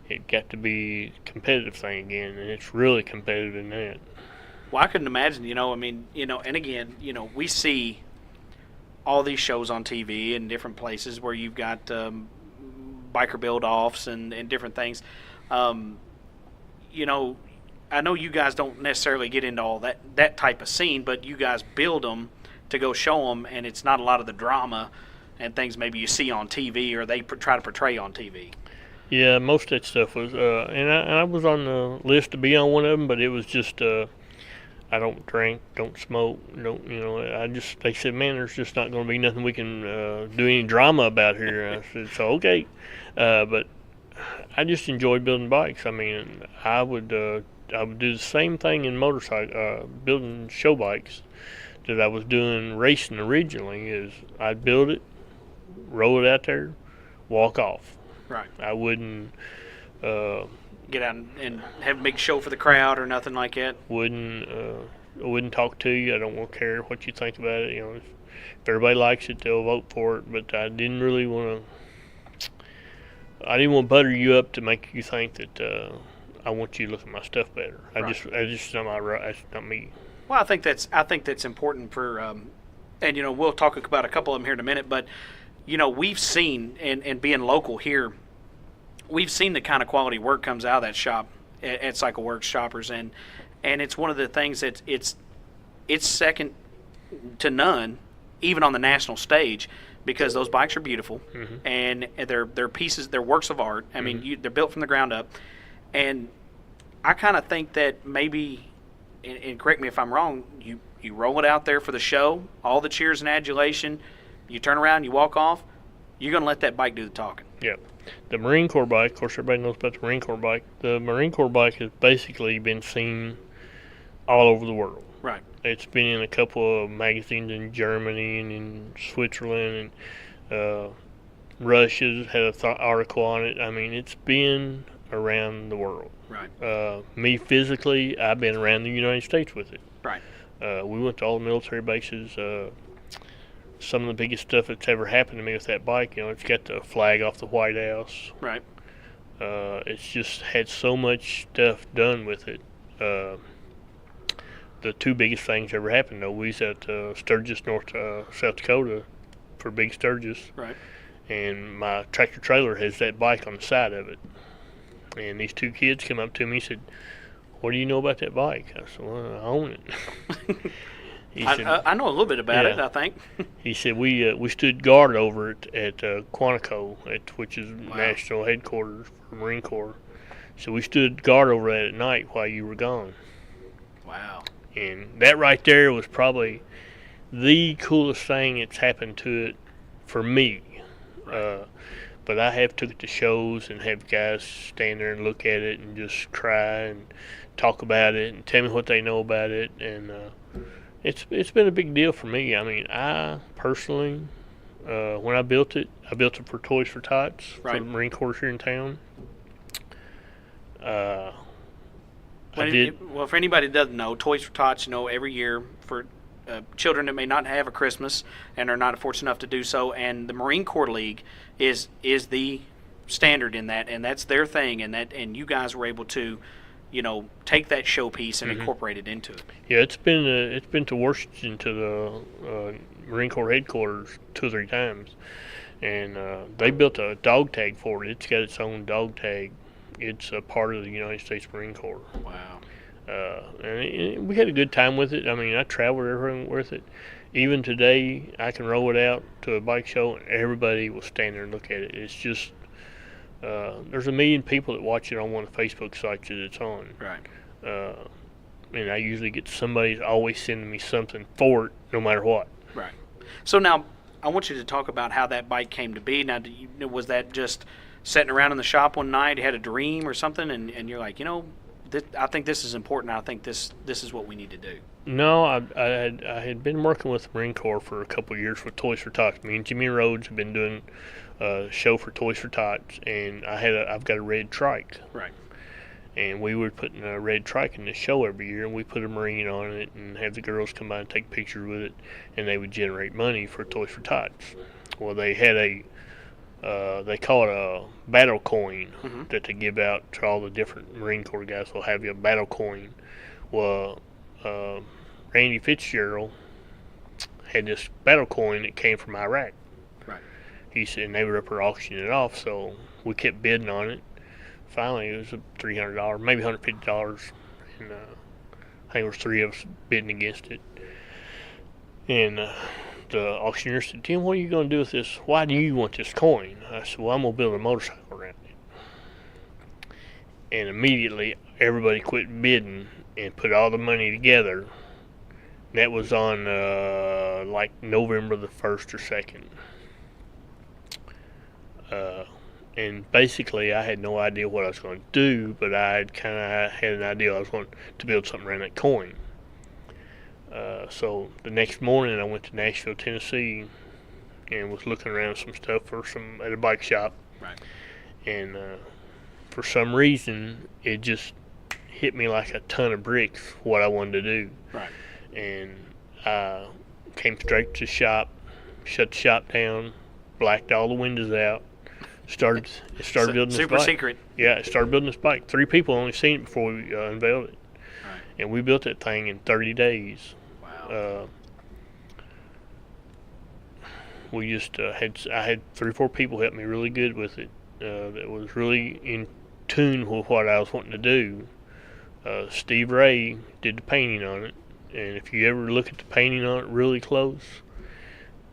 [SPEAKER 6] it got to be a competitive thing again, and it's really competitive in that.
[SPEAKER 2] Well, I couldn't imagine, and again, we see all these shows on TV in different places where you've got biker build-offs and different things. I know you guys don't necessarily get into all that type of scene, but you guys build them to go show them, and it's not a lot of the drama and things maybe you see on TV or they try to portray on TV.
[SPEAKER 6] Yeah, most of that stuff was, and I was on the list to be on one of them, but it was just I don't drink, don't smoke, they said, man, there's just not going to be nothing we can do any drama about here. I said, so okay. But I just enjoy building bikes. I mean, I would do the same thing in motorcycle, building show bikes that I was doing racing originally. Is I'd build it, roll it out there, walk off.
[SPEAKER 2] Right.
[SPEAKER 6] I wouldn't
[SPEAKER 2] get out and have a big show for the crowd or nothing like that.
[SPEAKER 6] I wouldn't talk to you. I don't care what you think about it. If everybody likes it, they'll vote for it. But I didn't really want to. I didn't want to butter you up to make you think that I want you to look at my stuff better.
[SPEAKER 2] Right.
[SPEAKER 6] I just not my right. That's not me.
[SPEAKER 2] Well, I think that's important for, and we'll talk about a couple of them here in a minute. But we've seen, and being local here, we've seen the kind of quality work comes out of that shop at Cycle Works Shoppers, and it's one of the things that it's second to none, even on the national stage, because those bikes are beautiful, and they're pieces, they're works of art. I mean, they're built from the ground up, and I kind of think that maybe, and correct me if I'm wrong, you roll it out there for the show, all the cheers and adulation, you turn around, you walk off, you're going to let that bike do the talking.
[SPEAKER 6] Yep. The Marine Corps bike, of course, everybody knows about the Marine Corps bike. The Marine Corps bike has basically been seen all over the world.
[SPEAKER 2] Right.
[SPEAKER 6] It's been in a couple of magazines in Germany and in Switzerland, and Russia's had an article on it. I mean, it's been around the world.
[SPEAKER 2] Right.
[SPEAKER 6] Me physically, I've been around the United States with it.
[SPEAKER 2] Right.
[SPEAKER 6] We went to all the military bases. Some of the biggest stuff that's ever happened to me with that bike, it's got the flag off the White House.
[SPEAKER 2] Right.
[SPEAKER 6] It's just had so much stuff done with it. The two biggest things ever happened, though, we was at Sturgis, South Dakota for Big Sturgis.
[SPEAKER 2] Right.
[SPEAKER 6] And my tractor trailer has that bike on the side of it. And these two kids come up to me and said, "What do you know about that bike?" I said, "Well, I own it."
[SPEAKER 2] I know a little bit about it, I think.
[SPEAKER 6] He said, we stood guard over it at Quantico, which is national headquarters for Marine Corps. So we stood guard over that at night while you were gone.
[SPEAKER 2] Wow.
[SPEAKER 6] And that right there was probably the coolest thing that's happened to it for me.
[SPEAKER 2] Right.
[SPEAKER 6] But I have took it to shows and have guys stand there and look at it and just cry and talk about it and tell me what they know about it. And it's been a big deal for me. I mean, I personally, when I built it for Toys for Tots for the Marine Corps here in town.
[SPEAKER 2] Well, for anybody that doesn't know, Toys for Tots, every year for children that may not have a Christmas and are not fortunate enough to do so, and the Marine Corps League is the standard in that, and that's their thing, and you guys were able to, take that showpiece and incorporate it into it.
[SPEAKER 6] Yeah, it's been to Washington to the Marine Corps headquarters 2 or 3 times, and they built a dog tag for it. It's got its own dog tag. It's a part of the United States Marine Corps.
[SPEAKER 2] Wow.
[SPEAKER 6] And we had a good time with it. I mean, I traveled everywhere with it. Even today, I can roll it out to a bike show, and everybody will stand there and look at it. It's just, there's 1 million people that watch it on one of the Facebook sites that it's on.
[SPEAKER 2] Right.
[SPEAKER 6] And I usually get somebody always sending me something for it, no matter what.
[SPEAKER 2] Right. So now, I want you to talk about how that bike came to be. Now, was that just sitting around in the shop one night, you had a dream or something, and you're like, I think this is important. I think this is what we need to do.
[SPEAKER 6] No, I had been working with the Marine Corps for a couple of years with Toys for Tots. Me and Jimmy Rhodes have been doing a show for Toys for Tots, and I've got a red trike.
[SPEAKER 2] Right.
[SPEAKER 6] And we were putting a red trike in the show every year, and we put a Marine on it and have the girls come by and take pictures with it, and they would generate money for Toys for Tots. Well, they had they call it a battle coin that they give out to all the different Marine Corps guys. Will have you a battle coin. Well, Randy Fitzgerald had this battle coin that came from Iraq.
[SPEAKER 2] Right. He
[SPEAKER 6] said, and they were up there auctioning it off, so we kept bidding on it. Finally, it was $300, maybe $150, and I think it was 3 of us bidding against it. And the auctioneer said, "Tim, what are you going to do with this? Why do you want this coin?" I said, "Well, I'm going to build a motorcycle around it." And immediately, everybody quit bidding and put all the money together. That was on like November the 1st or 2nd. And basically, I had no idea what I was going to do, but I kind of had an idea I was going to build something around that coin. So the next morning, I went to Nashville, Tennessee, and was looking around some stuff at a bike shop.
[SPEAKER 2] Right.
[SPEAKER 6] And for some reason, it just hit me like a ton of bricks what I wanted to do.
[SPEAKER 2] Right.
[SPEAKER 6] And I came straight to the shop, shut the shop down, blacked all the windows out, started building this bike.
[SPEAKER 2] Super secret.
[SPEAKER 6] Yeah, I started building this bike. 3 people only seen it before we unveiled it.
[SPEAKER 2] Right.
[SPEAKER 6] And we built that thing in 30 days.
[SPEAKER 2] Wow.
[SPEAKER 6] We just I had 3 or 4 people help me really good with it. That was really in tune with what I was wanting to do. Steve Ray did the painting on it, and if you ever look at the painting on it really close,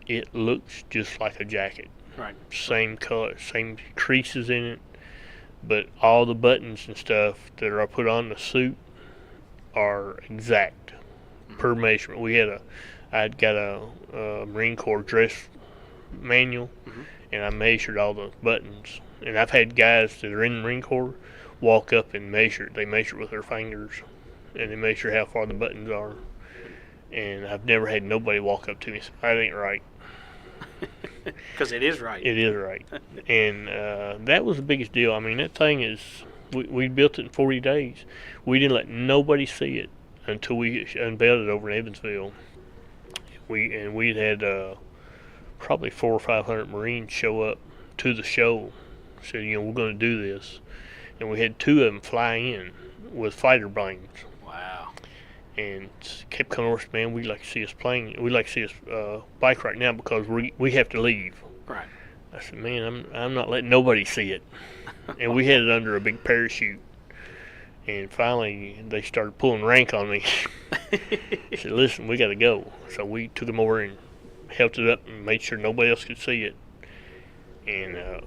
[SPEAKER 6] it looks just like a jacket.
[SPEAKER 2] Right.
[SPEAKER 6] Same color, same creases in it, but all the buttons and stuff that are put on the suit are exact per measurement. I'd got a Marine Corps dress manual, and I measured all the buttons. And I've had guys that are in the Marine Corps walk up and measure. They measure with their fingers, and they measure how far the buttons are. And I've never had nobody walk up to me and say, "That ain't right."
[SPEAKER 2] Because it is right.
[SPEAKER 6] It is right. And that was the biggest deal. I mean, that thing is, we built it in 40 days. We didn't let nobody see it until we unveiled it over in Evansville. We'd had probably 400 or 500 Marines show up to the show. Said, we're going to do this. And we had 2 of them fly in with fighter planes.
[SPEAKER 2] Wow.
[SPEAKER 6] And kept coming over, man, we'd like to see us playing. We'd like to see us bike right now because we have to leave.
[SPEAKER 2] Right.
[SPEAKER 6] I said, man, I'm not letting nobody see it. And we had it under a big parachute. And finally, they started pulling rank on me. I said, listen, we got to go. So we took them over and held it up and made sure nobody else could see it. And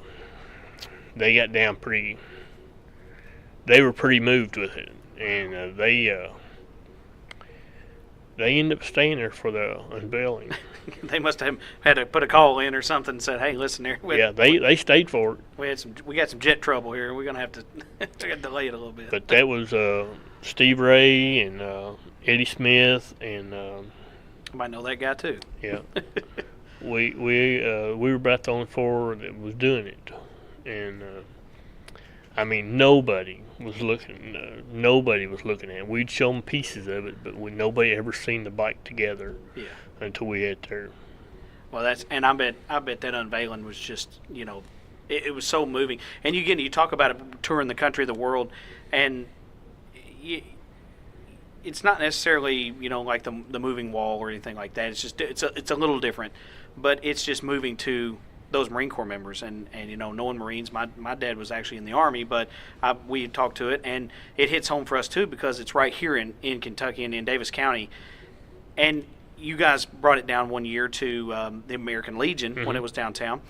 [SPEAKER 6] they got down they were pretty moved with it. And they ended up staying there for the unveiling.
[SPEAKER 2] They must have had to put a call in or something and said, "Hey, listen here."
[SPEAKER 6] They stayed for it.
[SPEAKER 2] We got some jet trouble here. We're gonna have to delay it a little bit.
[SPEAKER 6] But that was Steve Ray and Eddie Smith and
[SPEAKER 2] I might know that guy too.
[SPEAKER 6] Yeah. we were about the only 4 that was doing it, and I mean nobody was looking at it. We'd show them pieces of it, but nobody ever seen the bike together.
[SPEAKER 2] Yeah.
[SPEAKER 6] Until we had there.
[SPEAKER 2] Well, I bet that unveiling was just, it was so moving. And you talk about it touring the country, the world, and it's not necessarily, like the moving wall or anything like that. It's just it's a little different, but it's just moving to those Marine Corps members and knowing Marines. My dad was actually in the Army, but we talked to it, and it hits home for us too because it's right here in Kentucky and in Davis County, and you guys brought it down one year to the American Legion when it was downtown,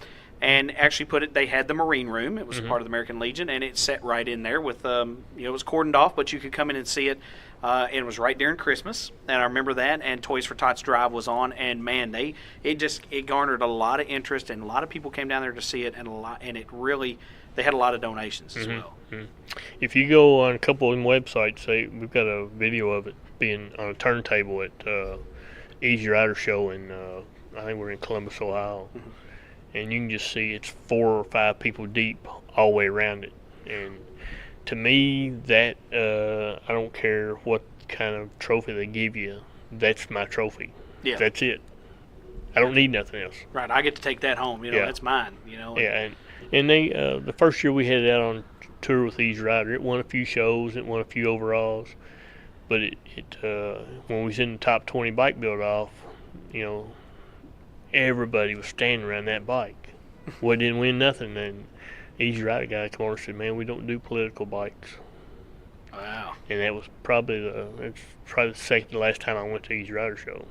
[SPEAKER 2] and actually they had the Marine Room. It was part of the American Legion, and it sat right in there with, it was cordoned off, but you could come in and see it. It was right during Christmas, and I remember that, and Toys for Tots Drive was on, and man, it garnered a lot of interest, and a lot of people came down there to see it, and they had a lot of donations as well. Mm-hmm.
[SPEAKER 6] If you go on a couple of them websites, we've got a video of it being on a turntable at Easy Rider Show in I think we're in Columbus, Ohio, and you can just see it's 4 or 5 people deep all the way around it. And to me, that I don't care what kind of trophy they give you, that's my trophy.
[SPEAKER 2] Yeah,
[SPEAKER 6] that's it. I don't need nothing else.
[SPEAKER 2] Right, I get to take that home. That's mine.
[SPEAKER 6] Yeah, and they the first year we had it out on tour with Easy Rider, it won a few shows, it won a few overalls. But when we was in the top 20 bike build-off, everybody was standing around that bike. We didn't win nothing. And Easy Rider guy came over and said, "Man, we don't do political bikes."
[SPEAKER 2] Wow.
[SPEAKER 6] And that was probably the second to last time I went to Easy Rider Show.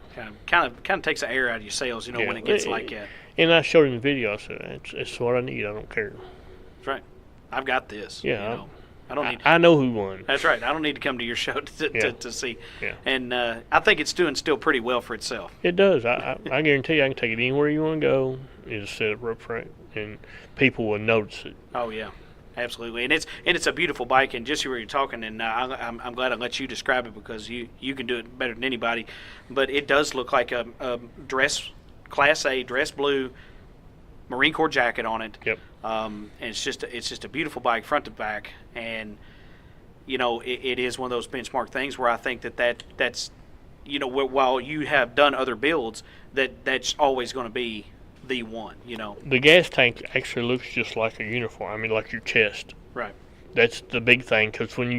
[SPEAKER 2] Kind of takes the air out of your sails, when it gets like that.
[SPEAKER 6] And I showed him the video. I said, "That's what I need. I don't care."
[SPEAKER 2] That's right. I've got this.
[SPEAKER 6] Yeah. I know who won.
[SPEAKER 2] That's right. I don't need to come to your show to see.
[SPEAKER 6] Yeah.
[SPEAKER 2] And I think it's doing still pretty well for itself.
[SPEAKER 6] It does. I guarantee you I can take it anywhere you want to go. You just set it up front, and people will notice it.
[SPEAKER 2] Oh, yeah. Absolutely, and it's a beautiful bike. And just where you're talking, and I'm glad I let you describe it because you can do it better than anybody. But it does look like a Class A dress blue Marine Corps jacket on it.
[SPEAKER 6] Yep.
[SPEAKER 2] And it's just a beautiful bike front to back, and it is one of those benchmark things where I think that's while you have done other builds, that's always going to be the one.
[SPEAKER 6] The gas tank actually looks just like a uniform. I mean, like your chest.
[SPEAKER 2] Right.
[SPEAKER 6] That's the big thing, because when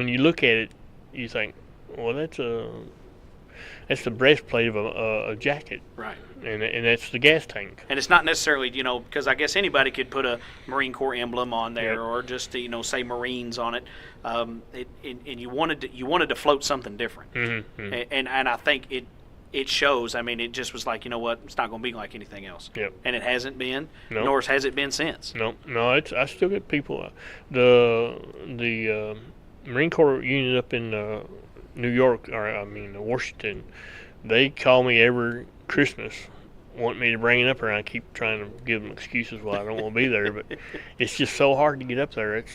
[SPEAKER 6] you look at it, you think, well, that's the breastplate of a jacket.
[SPEAKER 2] Right.
[SPEAKER 6] And that's the gas tank.
[SPEAKER 2] And it's not necessarily, because I guess anybody could put a Marine Corps emblem on there,
[SPEAKER 6] Yep.
[SPEAKER 2] or just say Marines on it. And you wanted to float something different.
[SPEAKER 6] Mm-hmm.
[SPEAKER 2] And I think it shows. I mean, it just was like, you know what, it's not going to be like anything else.
[SPEAKER 6] Yep.
[SPEAKER 2] And it hasn't been,
[SPEAKER 6] Nope.
[SPEAKER 2] nor has it been since.
[SPEAKER 6] No. I still get people. The Marine Corps unit up in New York, Washington, they call me every Christmas, want me to bring it up there, and I keep trying to give them excuses why I don't want to be there. But it's just so hard to get up there. It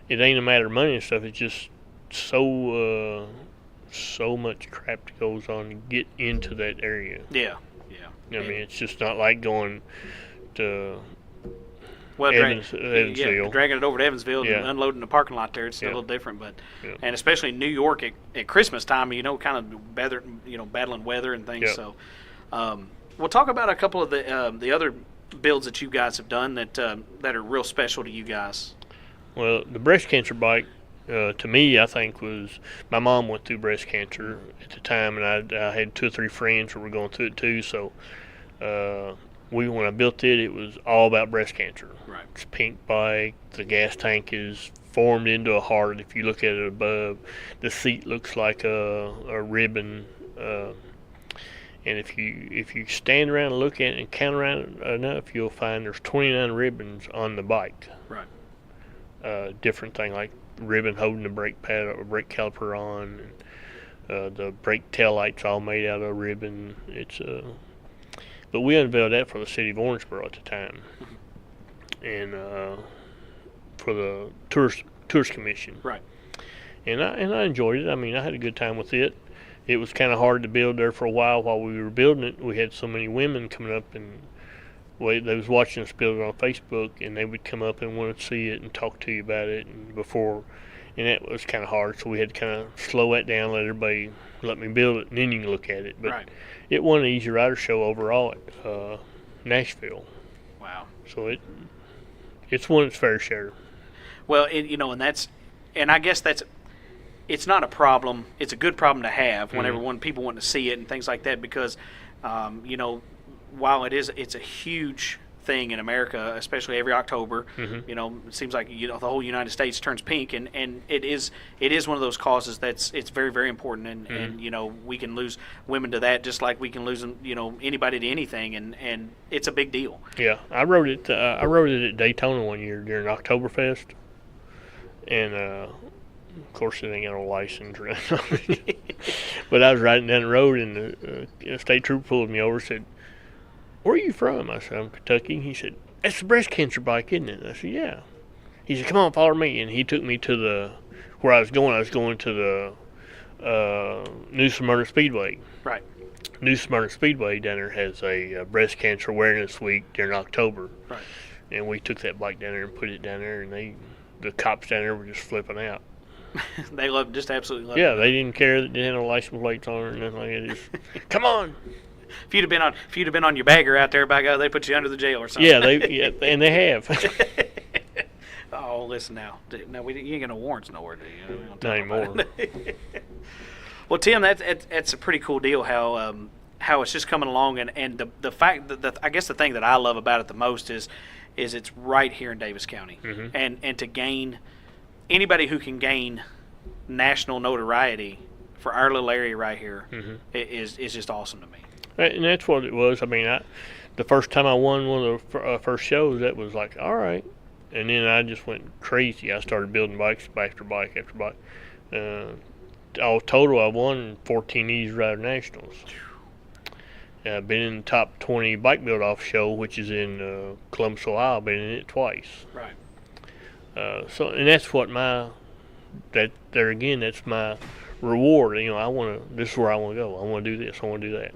[SPEAKER 6] ain't a matter of money and stuff. It's just so much crap that goes on to get into that area.
[SPEAKER 2] Yeah.
[SPEAKER 6] I mean, it's just not like going to
[SPEAKER 2] Well,
[SPEAKER 6] Evansville.
[SPEAKER 2] dragging it over to Evansville
[SPEAKER 6] Yeah.
[SPEAKER 2] and unloading the parking lot there, it's a
[SPEAKER 6] Yeah.
[SPEAKER 2] little different. But
[SPEAKER 6] Yeah.
[SPEAKER 2] and especially in New York at Christmas time, kind of battling weather and things.
[SPEAKER 6] Yeah.
[SPEAKER 2] So we'll talk about a couple of the other builds that you guys have done that are real special to you guys.
[SPEAKER 6] Well, the breast cancer bike, to me, I think was, my mom went through breast cancer at the time, and I had 2 or 3 friends who were going through it too. So when I built it, it was all about breast cancer.
[SPEAKER 2] Right.
[SPEAKER 6] It's a pink bike. The gas tank is formed into a heart. If you look at it above, the seat looks like a ribbon. And if you stand around and look at it and count around enough, you'll find there's 29 ribbons on the bike.
[SPEAKER 2] Right.
[SPEAKER 6] Different thing, like ribbon holding the brake pad or brake caliper on. And, the brake tail lights all made out of ribbon. But we unveiled that for the city of Orangeboro at the time, and for the tourist commission.
[SPEAKER 2] Right.
[SPEAKER 6] And I enjoyed it. I mean, I had a good time with it. It was kind of hard to build there for a while we were building it. We had so many women coming up, and they was watching us build it on Facebook, and they would come up and want to see it and talk to you about it. And that was kind of hard, so we had to kind of slow that down, let everybody let me build it, and then you can look at it. But
[SPEAKER 2] Right.
[SPEAKER 6] It won the Easy Rider Show overall at Nashville.
[SPEAKER 2] Wow.
[SPEAKER 6] So it's won its fair share.
[SPEAKER 2] Well, and I guess it's not a problem. It's a good problem to have whenever people want to see it and things like that, because, while it's a huge thing in America, especially every October, it seems like the whole United States turns pink, and it is one of those causes it's very, very important, and we can lose women to that just like we can lose anybody to anything, and it's a big deal.
[SPEAKER 6] Yeah, I rode it at Daytona one year during Oktoberfest, and of course it ain't got no license or nothing. But I was riding down the road, and the state trooper pulled me over and said, "Where are you from?" I said, "I'm Kentucky." He said, "That's the breast cancer bike, isn't it?" I said, "Yeah." He said, "Come on, follow me." And he took me to where I was going. I was going to the New Smyrna Speedway.
[SPEAKER 2] Right.
[SPEAKER 6] New Smyrna Speedway down there has a breast cancer awareness week during October.
[SPEAKER 2] Right.
[SPEAKER 6] And we took that bike down there and put it down there, and the cops down there were just flipping out.
[SPEAKER 2] They absolutely love it.
[SPEAKER 6] Yeah, they didn't care that they had no license plates on it or nothing like that. Just, come on.
[SPEAKER 2] If you'd have been on your bagger out there, by God, they put you under the jail or something.
[SPEAKER 6] Yeah, and they have.
[SPEAKER 2] Oh, listen now. No, you ain't got no warrants nowhere, do you? We don't
[SPEAKER 6] Not
[SPEAKER 2] talk about
[SPEAKER 6] anymore.
[SPEAKER 2] it. Well, Tim, that's a pretty cool deal. How it's just coming along, and the fact that I guess the thing that I love about it the most is it's right here in Davis County, and to gain anybody who can gain national notoriety for our little area right here is just awesome to me.
[SPEAKER 6] And that's what it was. I mean, the first time I won one of the first shows, that was like, all right, and then I just went crazy. I started building bikes after bike after bike. All total, I won 14 Easy Rider Nationals. I've been in the top 20 bike build-off show, which is in Columbus, Ohio. I've been in it twice.
[SPEAKER 2] Right.
[SPEAKER 6] And that's what that's my reward. This is where I want to go. I want to do this. I want to do that.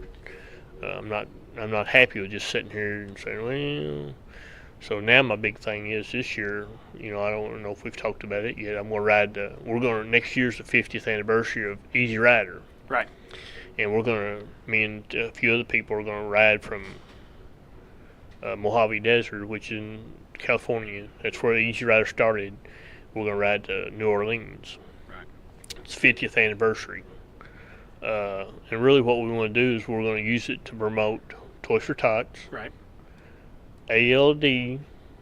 [SPEAKER 6] I'm not happy with just sitting here and saying, well. So now my big thing is this year. I don't know if we've talked about it yet. I'm going to ride. Next year's the 50th anniversary of Easy Rider.
[SPEAKER 2] Right.
[SPEAKER 6] And me and a few other people are going to ride from Mojave Desert, which is in California. That's where the Easy Rider started. We're going to ride to New Orleans.
[SPEAKER 2] Right.
[SPEAKER 6] It's 50th anniversary. And really what we want to do is we're going to use it to promote Toys for Tots.
[SPEAKER 2] Right.
[SPEAKER 6] ALD.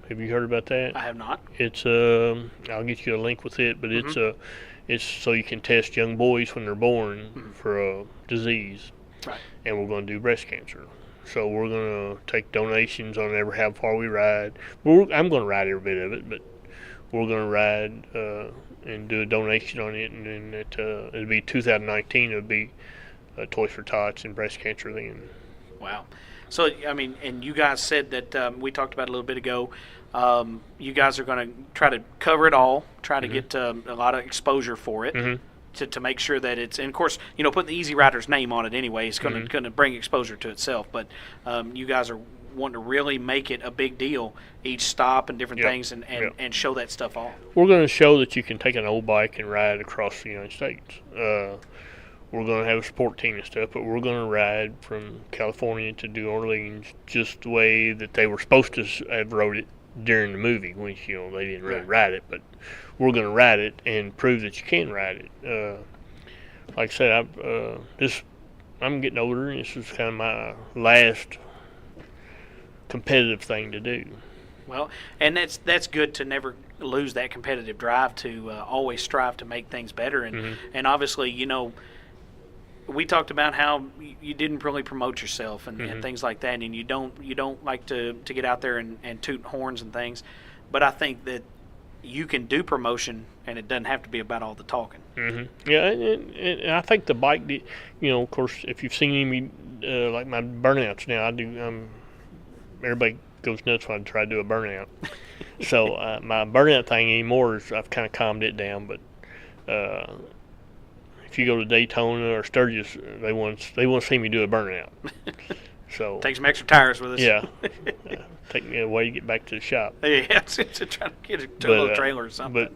[SPEAKER 6] Have you heard about that?
[SPEAKER 2] I have not.
[SPEAKER 6] It's I'll get you a link with it, but it's so you can test young boys when they're born for a disease.
[SPEAKER 2] Right.
[SPEAKER 6] And we're going to do breast cancer. So we're going to take donations on how far we ride. I'm going to ride every bit of it, but we're going to ride and do a donation on it, and then it'll be 2019. It'll be Toys for Tots and breast cancer then.
[SPEAKER 2] Wow. So, and you guys said that we talked about it a little bit ago. You guys are going to try to cover it all, try to get a lot of exposure for it to make sure that it's, and of course, putting the Easy Rider's name on it anyway is going to bring exposure to itself. But you guys are wanting to really make it a big deal each stop and different things and show that stuff off.
[SPEAKER 6] We're going to show that you can take an old bike and ride across the United States. We're going to have a sport team and stuff, but we're going to ride from California to New Orleans just the way that they were supposed to have rode it during the movie, which, they didn't really ride it, but we're going to ride it and prove that you can ride it. Like I said, I'm getting older, and this is kind of my last competitive thing to do.
[SPEAKER 2] Well, and that's good to never lose that competitive drive, to always strive to make things better, and obviously, we talked about how you didn't really promote yourself and things like that, and you don't like to get out there and toot horns and things, but I think that you can do promotion and it doesn't have to be about all the talking.
[SPEAKER 6] Yeah, and I think the bike, of course, if you've seen me like my burnouts now, I do. Everybody goes nuts when I try to do a burnout. So my burnout thing anymore is I've kind of calmed it down, but. If you go to Daytona or Sturgis, they want to see me do a burnout. So
[SPEAKER 2] take some extra tires with us.
[SPEAKER 6] Yeah, take me away to get back to the shop.
[SPEAKER 2] Yeah, to try to get a little trailer or something.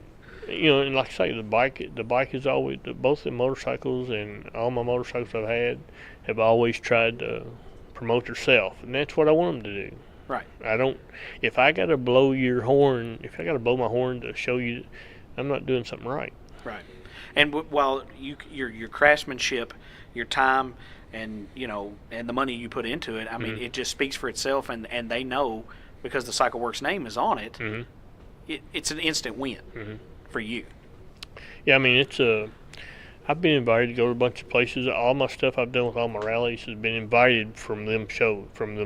[SPEAKER 6] But and like I say, the bike is always, both the motorcycles and all my motorcycles I've had have always tried to promote themselves, and that's what I want them to do.
[SPEAKER 2] Right.
[SPEAKER 6] If I got to blow your horn, if I got to blow my horn to show you, I'm not doing something right.
[SPEAKER 2] Right. And while your craftsmanship, your time, and and the money you put into it, I mean, it just speaks for itself, and they know, because the Cycle Works name is on it. It's an instant win for you.
[SPEAKER 6] Yeah, I mean, I've been invited to go to a bunch of places. All my stuff I've done with all my rallies has been invited from them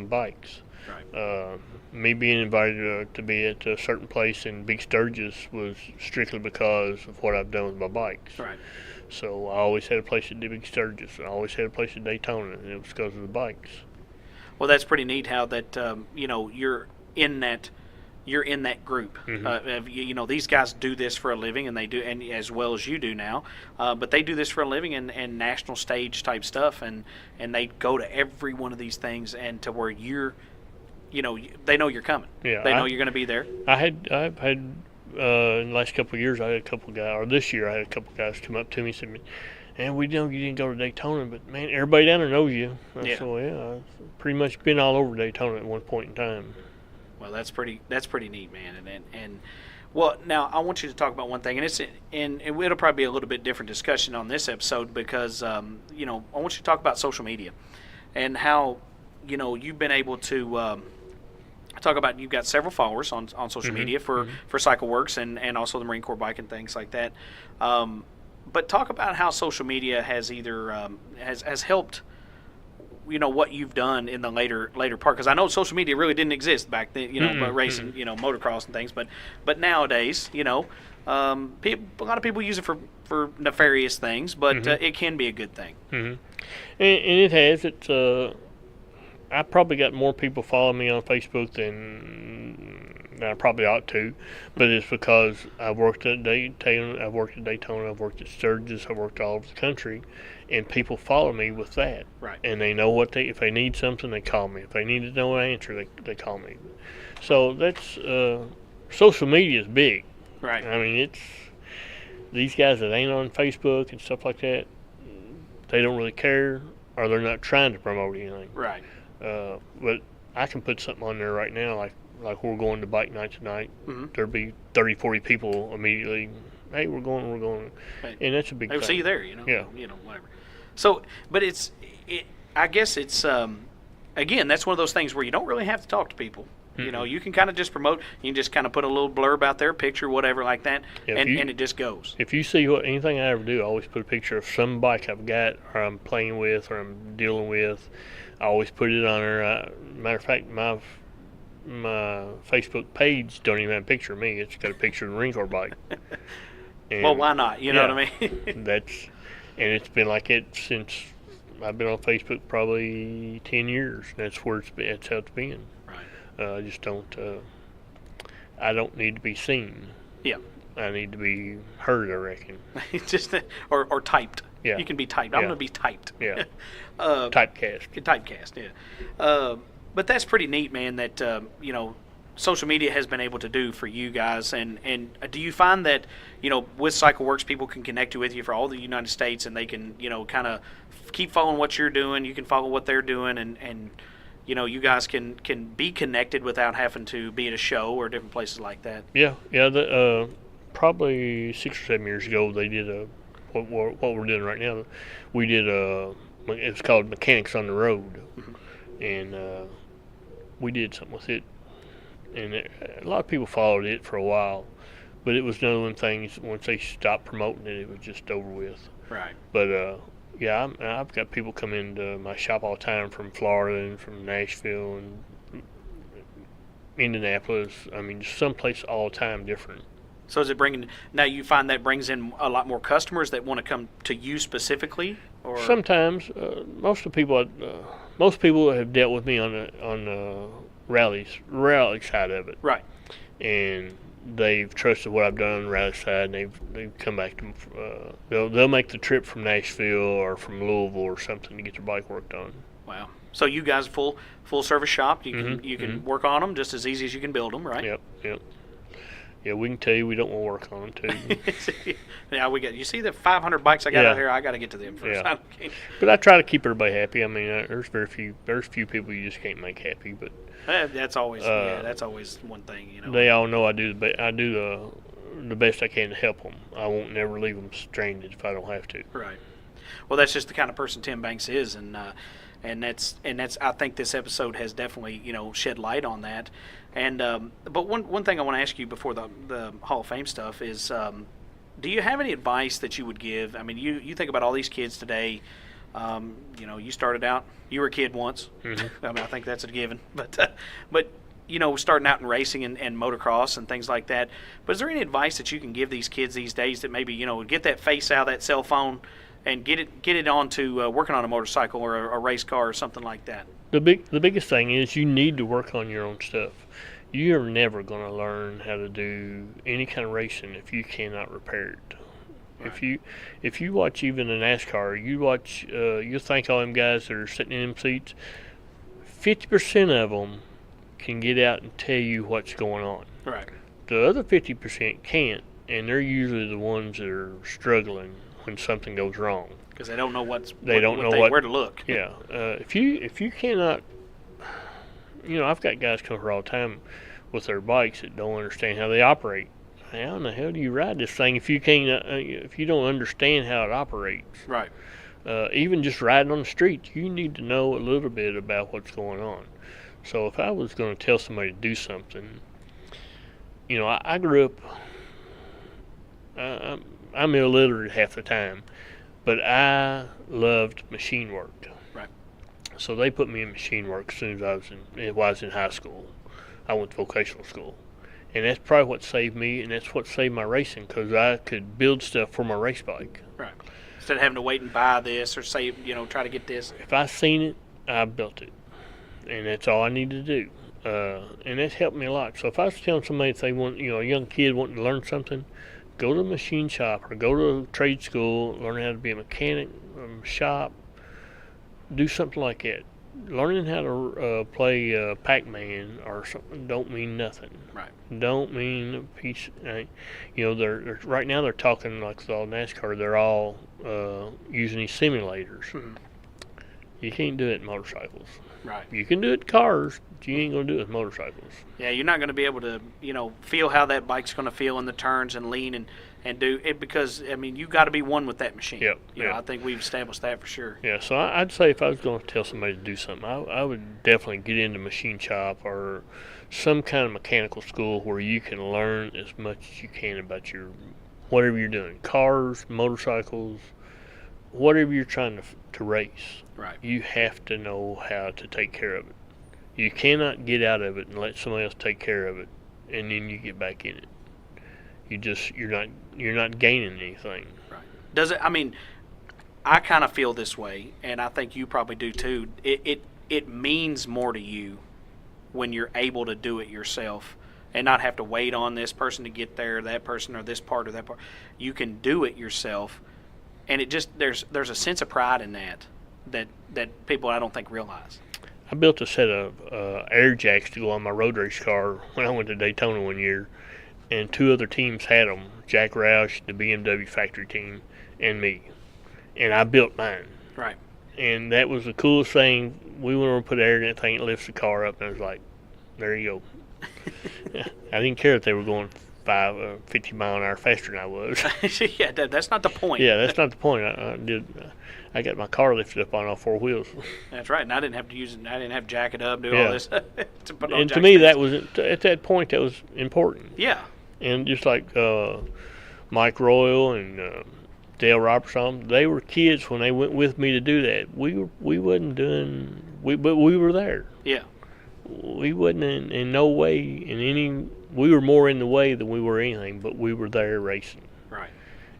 [SPEAKER 6] bikes.
[SPEAKER 2] Right.
[SPEAKER 6] Me being invited to be at a certain place in Big Sturgis was strictly because of what I've done with my bikes.
[SPEAKER 2] Right.
[SPEAKER 6] So I always had a place at Big Sturgis. I always had a place at Daytona, and it was because of the bikes.
[SPEAKER 2] Well, that's pretty neat how that you're in that group. These guys do this for a living, and they do, and as well as you do now. But they do this for a living and national stage type stuff, and they go to every one of these things, and to where you're. They know you're coming.
[SPEAKER 6] Yeah,
[SPEAKER 2] they know you're going to be there.
[SPEAKER 6] I've had in the last couple of years, I had a couple of guys, or this year I had a couple of guys come up to me and said, "Man, we know you didn't go to Daytona, but man, everybody down there knows you." I said, "Well, yeah, I've pretty much been all over Daytona at one point in time."
[SPEAKER 2] Well, that's pretty neat, man. And well, now I want you to talk about one thing, and it'll probably be a little bit different discussion on this episode because I want you to talk about social media and how you've been able to. Talk about, you've got several followers on social media for Cycle Works and also the Marine Corps bike and things like that. But talk about how social media has either has helped what you've done in the later part, because I know social media really didn't exist back then, but racing, motocross and things, but nowadays, a lot of people use it for nefarious things, but it can be a good thing.
[SPEAKER 6] And it has. I probably got more people following me on Facebook than I probably ought to, but it's because I've worked at Daytona, I've worked at Sturgis, I've worked all over the country, and people follow me with that.
[SPEAKER 2] Right.
[SPEAKER 6] And they know if they need something, they call me. If they need to know an answer, they call me. So that's social media is big.
[SPEAKER 2] Right.
[SPEAKER 6] I mean, it's these guys that ain't on Facebook and stuff like that, they don't really care, or they're not trying to promote anything.
[SPEAKER 2] Right.
[SPEAKER 6] But I can put something on there right now, like we're going to bike night tonight.
[SPEAKER 2] Mm-hmm.
[SPEAKER 6] There'll be 30, 40 people immediately. Hey, we're going,
[SPEAKER 2] Right.
[SPEAKER 6] and that's a big
[SPEAKER 2] They'll
[SPEAKER 6] thing.
[SPEAKER 2] see you there,
[SPEAKER 6] Yeah.
[SPEAKER 2] Whatever. So, but I guess it's again, that's one of those things where you don't really have to talk to people.
[SPEAKER 6] Mm-hmm.
[SPEAKER 2] You can kind of just promote. You can just kind of put a little blurb out there, picture, whatever like that, and it just goes.
[SPEAKER 6] If you see anything I ever do, I always put a picture of some bike I've got, or I'm playing with, or I'm dealing with. I always put it on there. Matter of fact, my Facebook page don't even have a picture of me. It's got a picture of the Ring Car bike. And
[SPEAKER 2] well, why not? You know what I mean?
[SPEAKER 6] And it's been like it since I've been on Facebook probably 10 years. That's where that's how it's been.
[SPEAKER 2] Right.
[SPEAKER 6] I just don't. I don't need to be seen.
[SPEAKER 2] Yeah.
[SPEAKER 6] I need to be heard, I reckon.
[SPEAKER 2] Just or typed.
[SPEAKER 6] Yeah.
[SPEAKER 2] You can be typed. I'm going to be typed.
[SPEAKER 6] Yeah. Typecast.
[SPEAKER 2] Typecast. Yeah. But that's pretty neat, man. That social media has been able to do for you guys. And do you find that with CycleWorks, people can connect with you for all the United States, and they can kind of keep following what you're doing. You can follow what they're doing, and you guys can be connected without having to be at a show or different places like that.
[SPEAKER 6] Yeah. Probably 6 or 7 years ago, they did what we're doing right now. We did it's called Mechanics on the Road, and we did something with it, and a lot of people followed it for a while, but it was none of them things. Once they stopped promoting it, it was just over with.
[SPEAKER 2] Right.
[SPEAKER 6] But yeah, I've got people come into my shop all the time from Florida and from Nashville and Indianapolis. I mean, just someplace all the time different.
[SPEAKER 2] So is it now you find that brings in a lot more customers that want to come to you specifically? Or
[SPEAKER 6] sometimes most people have dealt with me on the rally side of it.
[SPEAKER 2] Right.
[SPEAKER 6] And they've trusted what I've done on the rally side, and they've come back to they'll make the trip from Nashville or from Louisville or something to get their bike worked on.
[SPEAKER 2] Wow. So you guys full service shop. You can work on them just as easy as you can build them, right?
[SPEAKER 6] Yep. Yeah, we can tell you we don't want to work on them too.
[SPEAKER 2] Yeah, you see the 500 bikes I got out here. I got to get to them first.
[SPEAKER 6] Yeah. But I try to keep everybody happy. I mean, there's few people you just can't make happy, but
[SPEAKER 2] that's always that's always one thing.
[SPEAKER 6] They all know I do the best I can to help them. I won't never leave them stranded if I don't have to.
[SPEAKER 2] Right. Well, that's just the kind of person Tim Banks is, and that's I think this episode has definitely shed light on that. And but one thing I want to ask you before the Hall of Fame stuff is, do you have any advice that you would give? I mean, you think about all these kids today. You started out. You were a kid once. Mm-hmm. I mean, I think that's a given. But starting out in racing and motocross and things like that. But is there any advice that you can give these kids these days that maybe get that face out of that cell phone and get it onto working on a motorcycle or a race car or something like that?
[SPEAKER 6] The biggest thing is you need to work on your own stuff. You're never going to learn how to do any kind of racing if you cannot repair it. Right. If you watch even a NASCAR, you'll think all them guys that are sitting in them seats, 50% of them can get out and tell you what's going on.
[SPEAKER 2] Right.
[SPEAKER 6] The other 50% can't, and they're usually the ones that are struggling when something goes wrong.
[SPEAKER 2] Because they don't know where to look.
[SPEAKER 6] Yeah. If you cannot, I've got guys come here all the time with their bikes that don't understand how they operate. How in the hell do you ride this thing if you don't understand how it operates?
[SPEAKER 2] Right.
[SPEAKER 6] Even just riding on the street, you need to know a little bit about what's going on. So if I was going to tell somebody to do something, I grew up. I'm illiterate half the time, but I loved machine work.
[SPEAKER 2] Right.
[SPEAKER 6] So they put me in machine work as soon as I was in high school. I went to vocational school. And that's probably what saved me, and that's what saved my racing, because I could build stuff for my race bike.
[SPEAKER 2] Right. Instead of having to wait and buy this or say, try to get this.
[SPEAKER 6] If I seen it, I built it. And that's all I needed to do. And that's helped me a lot. So if I was telling somebody if they want, a young kid wanting to learn something, go to a machine shop or go to a trade school, learn how to be a mechanic, shop, do something like that. Learning how to play Pac-Man or something don't mean nothing.
[SPEAKER 2] Right.
[SPEAKER 6] Don't mean a piece. They're right now they're talking like with all NASCAR. They're all using these simulators.
[SPEAKER 2] Mm-hmm.
[SPEAKER 6] You can't do it in motorcycles.
[SPEAKER 2] Right.
[SPEAKER 6] You can do it in cars, but you ain't gonna do it with motorcycles.
[SPEAKER 2] Yeah, you're not going to be able to, feel how that bike's going to feel in the turns and lean and do it, because you got to be one with that machine.
[SPEAKER 6] Yep.
[SPEAKER 2] I think we've established that for sure.
[SPEAKER 6] Yeah, so I'd say if I was going to tell somebody to do something, I would definitely get into machine shop or some kind of mechanical school where you can learn as much as you can about whatever you're doing, cars, motorcycles, whatever you're trying to race.
[SPEAKER 2] Right.
[SPEAKER 6] You have to know how to take care of it. You cannot get out of it and let somebody else take care of it, and then you get back in it. You're not gaining anything.
[SPEAKER 2] Right. Does it? I kind of feel this way, and I think you probably do too. It means more to you when you're able to do it yourself and not have to wait on this person to get there, that person, or this part or that part. You can do it yourself, and it just there's a sense of pride in that people I don't think realize.
[SPEAKER 6] I built a set of air jacks to go on my road race car when I went to Daytona one year, and 2 other teams had them, Jack Roush, the BMW factory team, and me. And I built mine.
[SPEAKER 2] Right. And
[SPEAKER 6] that was the coolest thing. We went over and put air in that thing, it lifts the car up, and I was like, there you go. I didn't care if they were going 50 mile an hour faster than I was.
[SPEAKER 2] Yeah, that's not the point.
[SPEAKER 6] Yeah, that's not the point. I got my car lifted up on all 4 wheels.
[SPEAKER 2] That's right, and I didn't have to use it. I didn't have to jack it up, do all this.
[SPEAKER 6] To me, that was at that point that was important.
[SPEAKER 2] Yeah.
[SPEAKER 6] And just like Mike Royal and Dale Robertson, they were kids when they went with me to do that. We wasn't doing, but we were there.
[SPEAKER 2] Yeah.
[SPEAKER 6] We wasn't in no way we were more in the way than we were anything, but we were there racing.
[SPEAKER 2] Right.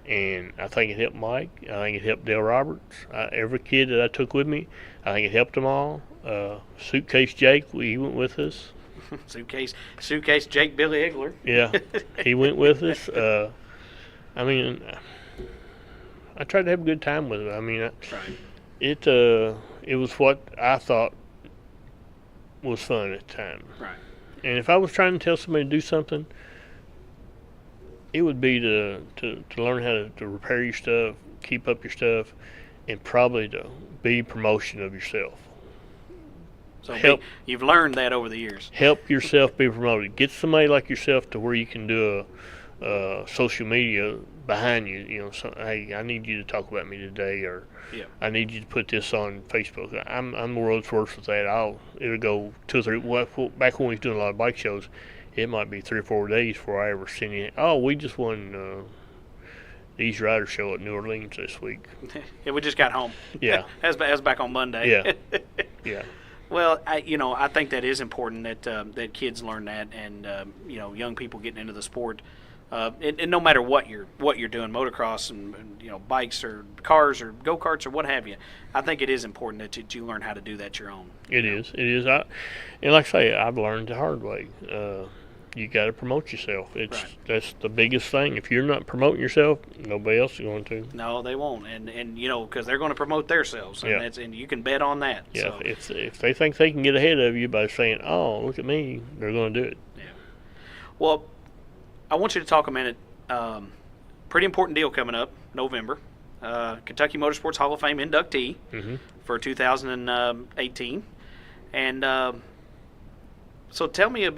[SPEAKER 6] And I think it helped Mike. I think it helped Dale Roberts. Every kid that I took with me, I think it helped them all. Suitcase Jake, he went with us.
[SPEAKER 2] Suitcase Jake Billy Igler.
[SPEAKER 6] Yeah, he went with us. I tried to have a good time with it.
[SPEAKER 2] Right.
[SPEAKER 6] It was what I thought was fun at the time.
[SPEAKER 2] Right.
[SPEAKER 6] And if I was trying to tell somebody to do something, it would be to learn how to repair your stuff, keep up your stuff, and probably to be promotion of yourself.
[SPEAKER 2] So you've learned that over the years.
[SPEAKER 6] Help yourself be promoted. Get somebody like yourself to where you can do a social media behind you. Hey, I need you to talk about me today, or I need you to put this on Facebook. I'm the world's worst with that. It'll go 2 or 3. Back when we was doing a lot of bike shows, it might be 3 or 4 days before I ever seen it. Oh, we just won the East Rider show at New Orleans this week.
[SPEAKER 2] Yeah, we just got home.
[SPEAKER 6] Yeah.
[SPEAKER 2] That was back on Monday.
[SPEAKER 6] Yeah. Yeah.
[SPEAKER 2] Well, I think that is important that kids learn that, and young people getting into the sport, and no matter what you're doing, motocross and bikes or cars or go-karts or what have you, I think it is important that you learn how to do that your own.
[SPEAKER 6] It is. And like I say, I've learned the hard way. You got to promote yourself. That's the biggest thing. If you're not promoting yourself, nobody else is going to.
[SPEAKER 2] No, they won't, and because they're going to promote themselves, and you can bet on that.
[SPEAKER 6] Yeah,
[SPEAKER 2] so.
[SPEAKER 6] if they think they can get ahead of you by saying, "Oh, look at me," they're going to do it.
[SPEAKER 2] Yeah. Well, I want you to talk a minute. Pretty important deal coming up November. Kentucky Motorsports Hall of Fame inductee for 2018, and so tell me a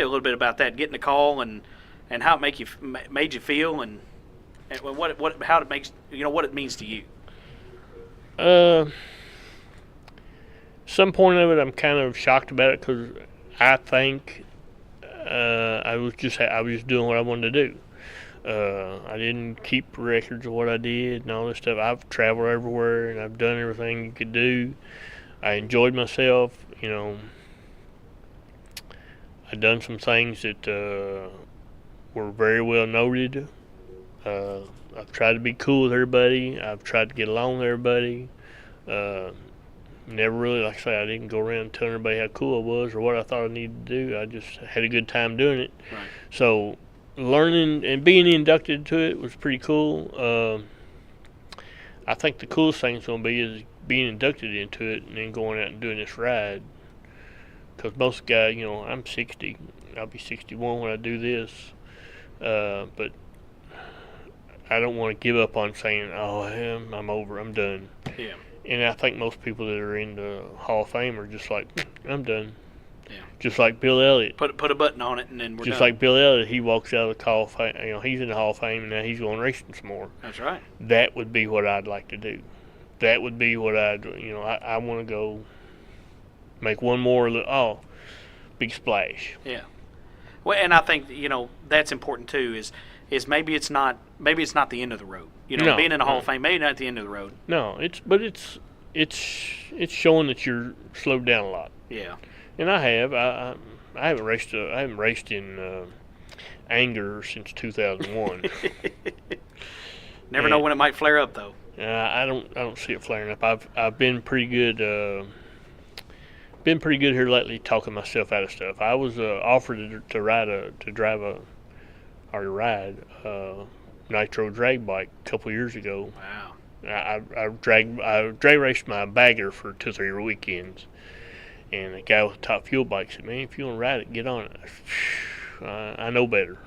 [SPEAKER 2] little bit about that, getting the call and how it made you feel, and how it makes what it means to you.
[SPEAKER 6] Some point of it, I'm kind of shocked about it because I think I was just doing what I wanted to do. I didn't keep records of what I did and all this stuff. I've traveled everywhere and I've done everything you could do. I enjoyed myself. You know, I've done some things that were very well noted. I've tried to be cool with everybody. I've tried to get along with everybody. Never really, like I say, I didn't go around telling everybody how cool I was or what I thought I needed to do. I just had a good time doing it.
[SPEAKER 2] Right.
[SPEAKER 6] So learning and being inducted to it was pretty cool. I think the coolest thing is going to be is being inducted into it and then going out and doing this ride. Because most guys, you know, I'm 60. I'll be 61 when I do this. But I don't want to give up on saying, oh, I'm over, I'm done.
[SPEAKER 2] Yeah.
[SPEAKER 6] And I think most people that are in the Hall of Fame are just like, I'm done.
[SPEAKER 2] Yeah.
[SPEAKER 6] Just like Bill Elliott.
[SPEAKER 2] Put a button on it and then we're
[SPEAKER 6] Just
[SPEAKER 2] done.
[SPEAKER 6] like Bill Elliott, he walks out of the Hall of Fame. You know, he's in the Hall of Fame and now he's going racing some more.
[SPEAKER 2] That's right.
[SPEAKER 6] That would be what I'd like to do. That would be what I want to go make one more, big splash.
[SPEAKER 2] Yeah. Well, and I think, you know, that's important too, is maybe it's not the end of the road. You know,
[SPEAKER 6] No,
[SPEAKER 2] being in the Hall of
[SPEAKER 6] no.
[SPEAKER 2] Fame, maybe not the end of the road.
[SPEAKER 6] No, it's showing that you're slowed down a lot.
[SPEAKER 2] Yeah.
[SPEAKER 6] And I have. I haven't raced. I haven't raced in anger since 2001.
[SPEAKER 2] Never know when it might flare up though.
[SPEAKER 6] I don't see it flaring up. I've been pretty good. Been pretty good here lately, talking myself out of stuff. I was offered to ride nitro drag bike a couple years ago.
[SPEAKER 2] Wow.
[SPEAKER 6] I drag raced my bagger for 2 or 3 weekends, and the guy with the top fuel bike said, "Man, if you want to ride it, get on it." I know better.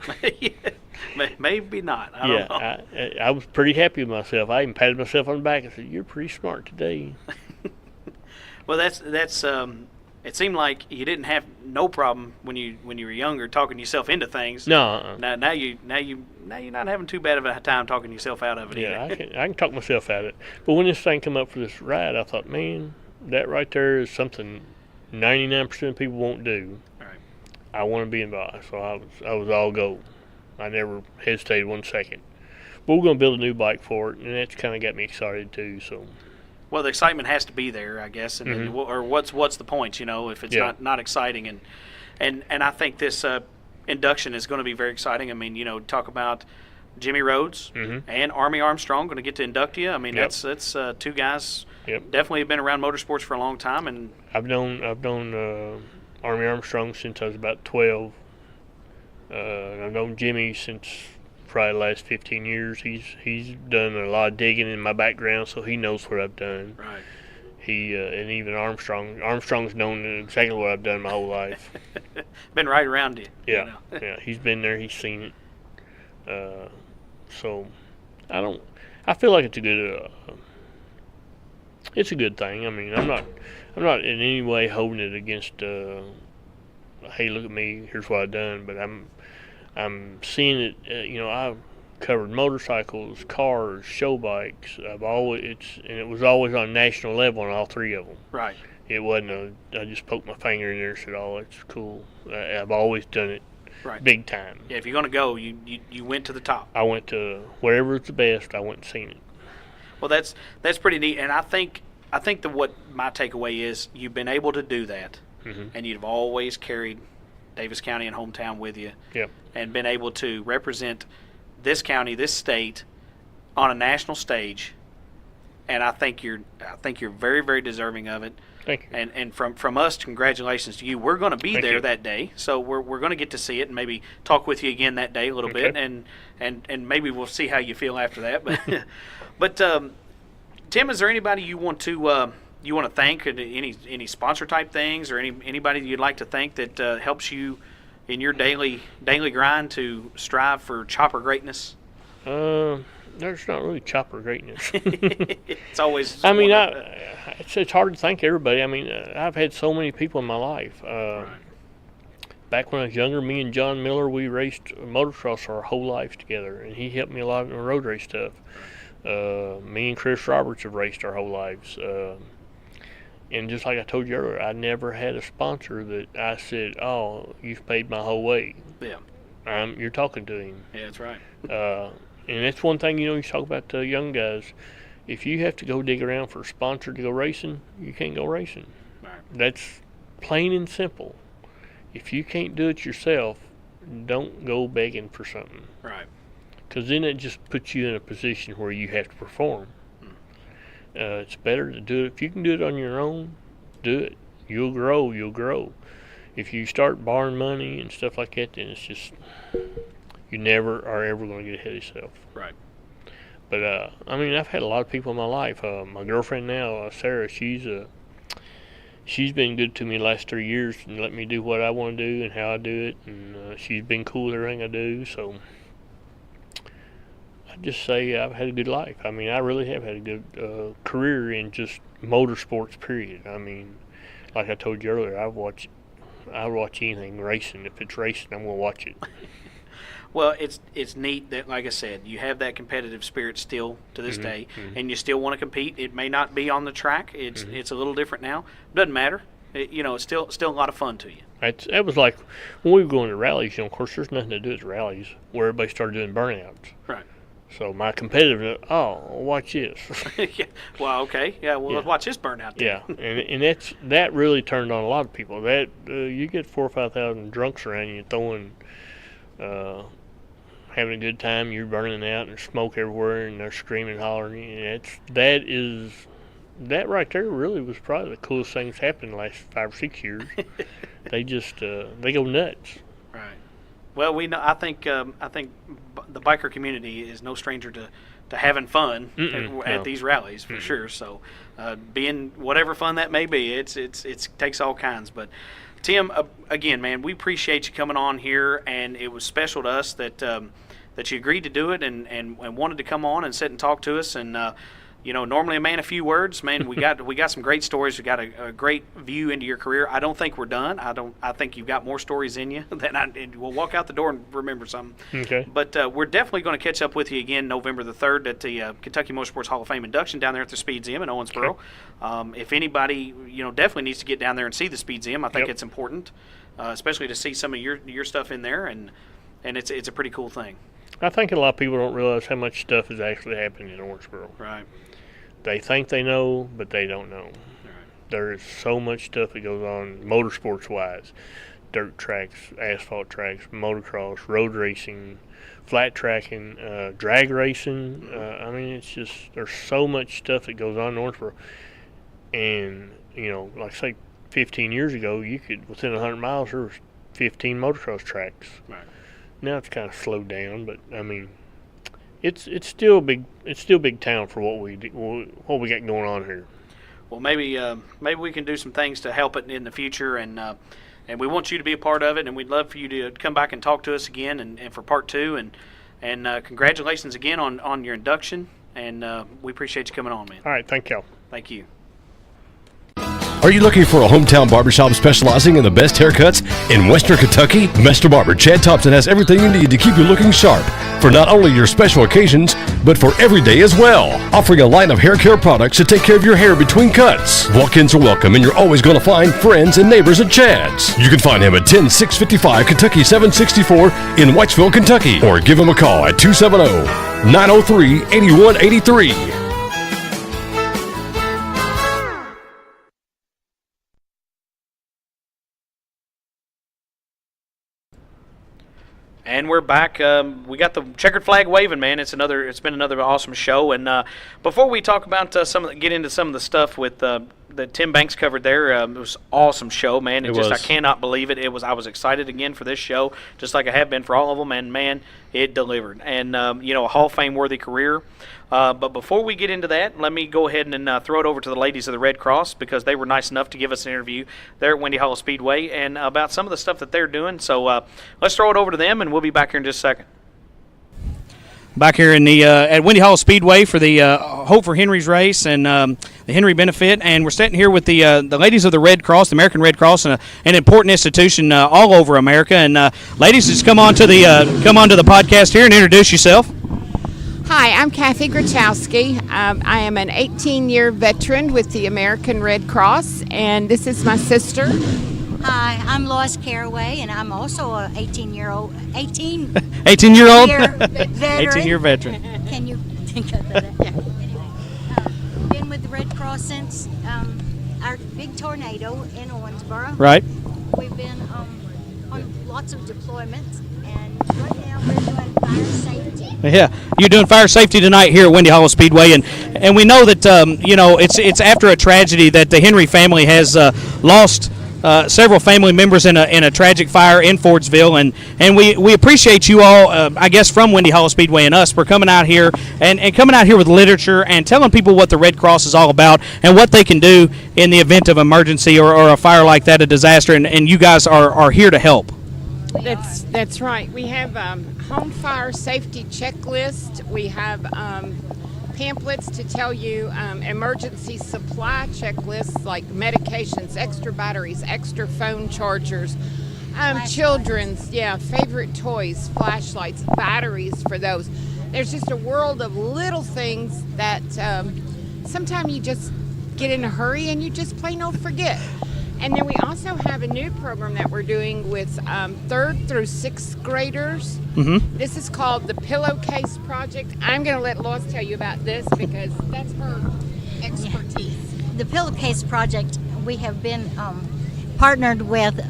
[SPEAKER 2] Maybe not. I don't know.
[SPEAKER 6] I was pretty happy with myself. I even patted myself on the back and said, "You're pretty smart today."
[SPEAKER 2] Well, that's it seemed like you didn't have no problem when you were younger talking yourself into things.
[SPEAKER 6] No.
[SPEAKER 2] Now you're not having too bad of a time talking yourself out of it
[SPEAKER 6] Yeah,
[SPEAKER 2] either.
[SPEAKER 6] I can talk myself out of it. But when this thing come up for this ride, I thought, man, that right there is something 99% of people won't do.
[SPEAKER 2] Right.
[SPEAKER 6] I want to be involved, so I was all go. I never hesitated 1 second. But we're going to build a new bike for it, and that's kind of got me excited too. So.
[SPEAKER 2] Well, the excitement has to be there, I guess, and
[SPEAKER 6] Mm-hmm.
[SPEAKER 2] or what's the point, you know, if it's not exciting, and I think this induction is going to be very exciting. I mean, you know, talk about Jimmy Rhodes and Army Armstrong going to get to induct you. I mean, that's 2 guys definitely have been around motorsports for a long time, and
[SPEAKER 6] I've known Army Armstrong since I was about 12. I've known Jimmy since probably the last 15 years. He's done a lot of digging in my background, so he knows what I've done.
[SPEAKER 2] right.
[SPEAKER 6] He and even Armstrong's known exactly what I've done my whole life.
[SPEAKER 2] Been right around you.
[SPEAKER 6] Yeah,
[SPEAKER 2] You know?
[SPEAKER 6] yeah. He's been there. He's seen it. So I feel like it's a good thing. I mean, I'm not in any way holding it against. Hey, look at me. Here's what I've done. But I'm seeing it. You know, I've covered motorcycles, cars, show bikes. It was always on national level on all 3 of them.
[SPEAKER 2] Right.
[SPEAKER 6] It wasn't I just poked my finger in there and said, "Oh, it's cool." I've always done it.
[SPEAKER 2] Right.
[SPEAKER 6] Big time.
[SPEAKER 2] Yeah, if you're going to go, you went to the top.
[SPEAKER 6] I went to wherever's the best. I went and seen it.
[SPEAKER 2] Well, that's pretty neat, and I think what my takeaway is, you've been able to do that, and you've always carried Davis County and hometown with you, and been able to represent this county, this state, on a national stage, and I think you're very, very deserving of it.
[SPEAKER 6] Thank you.
[SPEAKER 2] And from us, congratulations to you. We're going to be
[SPEAKER 6] Thank
[SPEAKER 2] there
[SPEAKER 6] you.
[SPEAKER 2] that day, so we're going to get to see it and maybe talk with you again that day a little bit, and maybe we'll see how you feel after that. But Tim, is there anybody you want to thank? Any sponsor type things, or anybody you'd like to thank that helps you in your daily grind to strive for chopper greatness?
[SPEAKER 6] There's not really chopper greatness.
[SPEAKER 2] It's always.
[SPEAKER 6] I mean, it's hard to thank everybody. I mean, I've had so many people in my life. Back when I was younger, me and John Miller, we raced motocross our whole lives together, and he helped me a lot in the road race stuff. Me and Chris Roberts have raced our whole lives. And just like I told you earlier, I never had a sponsor that I said, "Oh, you've paid my whole way."
[SPEAKER 2] Yeah.
[SPEAKER 6] you're talking to him.
[SPEAKER 2] Yeah, that's right.
[SPEAKER 6] And that's one thing, you talk about the young guys. If you have to go dig around for a sponsor to go racing, you can't go racing.
[SPEAKER 2] Right.
[SPEAKER 6] That's plain and simple. If you can't do it yourself, don't go begging for something.
[SPEAKER 2] Right.
[SPEAKER 6] Because then it just puts you in a position where you have to perform. It's better to do it. If you can do it on your own, do it. You'll grow. If you start borrowing money and stuff like that, then it's just, you never are ever going to get ahead of yourself.
[SPEAKER 2] Right.
[SPEAKER 6] But, I've had a lot of people in my life. My girlfriend now, Sarah, she's been good to me the last 3 years and let me do what I want to do and how I do it. And she's been cool with everything I do. So I just say I've had a good life. I really have had a good career in just motorsports, period. Like I told you earlier, I watch anything racing. If it's racing, I'm going to watch it.
[SPEAKER 2] Well, it's neat that, like I said, you have that competitive spirit still to this day, and you still want to compete. It may not be on the track. It's a little different now. Doesn't matter. It's still a lot of fun to you.
[SPEAKER 6] That was like when we were going to rallies. Of course, there's nothing to do at rallies where everybody started doing burnouts.
[SPEAKER 2] Right.
[SPEAKER 6] So my competitive, watch this.
[SPEAKER 2] Yeah. Well, okay. Yeah. Well, let's watch this burnout.
[SPEAKER 6] Yeah, and that really turned on a lot of people. That you get 4,000 or 5,000 drunks around you throwing. Having a good time, you're burning out, and there's smoke everywhere, and they're screaming, hollering. And that right there really was probably the coolest thing that's happened in the last 5 or 6 years. They just they go nuts.
[SPEAKER 2] Right. Well, we know. I think the biker community is no stranger to having fun at these rallies for sure. So, being whatever fun that may be, it takes all kinds. But Tim, again, man, we appreciate you coming on here, and it was special to us that you agreed to do it and wanted to come on and sit and talk to us. And normally a man a few words, man. We got some great stories. We got a great view into your career. I don't think we're done. I think you've got more stories in you and we'll walk out the door and remember something.
[SPEAKER 6] Okay.
[SPEAKER 2] But we're definitely going to catch up with you again November the 3rd at the Kentucky Motorsports Hall of Fame induction down there at the Speedseum in Owensboro. Okay. If anybody definitely needs to get down there and see the Speedseum, I think it's important, especially to see some of your stuff in there, and it's a pretty cool thing.
[SPEAKER 6] I think a lot of people don't realize how much stuff is actually happening in Owensboro.
[SPEAKER 2] Right.
[SPEAKER 6] They think they know, but they don't know. Right. There is so much stuff that goes on motorsports-wise. Dirt tracks, asphalt tracks, motocross, road racing, flat tracking, drag racing. It's just, there's so much stuff that goes on in Owensboro. And, like say 15 years ago, you could, within 100 miles, there was 15 motocross tracks. Right. Now it's kind of slowed down, but it's still big. It's still big town for what we got going on here.
[SPEAKER 2] Well, maybe we can do some things to help it in the future, and we want you to be a part of it, and we'd love for you to come back and talk to us again, and for part 2, and congratulations again on your induction, and we appreciate you coming on, man.
[SPEAKER 6] All right, thank y'all.
[SPEAKER 2] Thank you.
[SPEAKER 7] Are you looking for a hometown barbershop specializing in the best haircuts in Western Kentucky? Master Barber Chad Thompson has everything you need to keep you looking sharp for not only your special occasions, but for every day as well. Offering a line of hair care products to take care of your hair between cuts. Walk-ins are welcome, and you're always going to find friends and neighbors at Chad's. You can find him at 10655 Kentucky 764 in Whitesville, Kentucky, or give him a call at 270-903-8183.
[SPEAKER 2] And we're back. We got the checkered flag waving, man. It's been another awesome show. And before we talk about get into some of the stuff with that Tim Banks covered there, it was an awesome show, man. I cannot believe it. I was excited again for this show, just like I have been for all of them. And man, it delivered. And a Hall of Fame worthy career. But before we get into that, let me go ahead and throw it over to the ladies of the Red Cross, because they were nice enough to give us an interview there at Windy Hollow Speedway and about some of the stuff that they're doing. So let's throw it over to them, and we'll be back here in just a second.
[SPEAKER 5] Back here in the at Windy Hollow Speedway for the Hope for Henry's race and the Henry benefit, and we're sitting here with the ladies of the Red Cross, the American Red Cross, an important institution all over America. And ladies, just come on to the podcast here and introduce yourself.
[SPEAKER 9] Hi, I'm Kathy Grachowski. I am an 18-year veteran with the American Red Cross, and this is my sister,
[SPEAKER 10] Hi, I'm Lois Caraway, and I'm also a 18-year-old
[SPEAKER 5] 18-year-old?
[SPEAKER 10] veteran.
[SPEAKER 5] 18-year veteran.
[SPEAKER 10] Can you think of that? Yeah. Anyway, been with the Red Cross since our big tornado in Owensboro.
[SPEAKER 5] Right.
[SPEAKER 10] We've been on lots of deployments, and right now we're doing fire safety.
[SPEAKER 5] Yeah, you're doing fire safety tonight here at Windy Hollow Speedway, and we know that it's after a tragedy that the Henry family has lost several family members in a tragic fire in Fordsville, and we appreciate you all, I guess, from Windy Hollow Speedway and us for coming out here and coming out here with literature and telling people what the Red Cross is all about and what they can do in the event of emergency or a fire like that, a disaster, and you guys are here to help.
[SPEAKER 9] That's right. We have home fire safety checklist. We have pamphlets to tell you emergency supply checklists like medications, extra batteries, extra phone chargers, children's favorite toys, flashlights, batteries for those. There's just a world of little things that sometimes you just get in a hurry and you just plain old forget. And then we also have a new program that we're doing with 3rd through 6th graders.
[SPEAKER 5] Mm-hmm.
[SPEAKER 9] This is called the Pillowcase Project. I'm going to let Lois tell you about this because that's her expertise.
[SPEAKER 10] The Pillowcase Project, we have been partnered with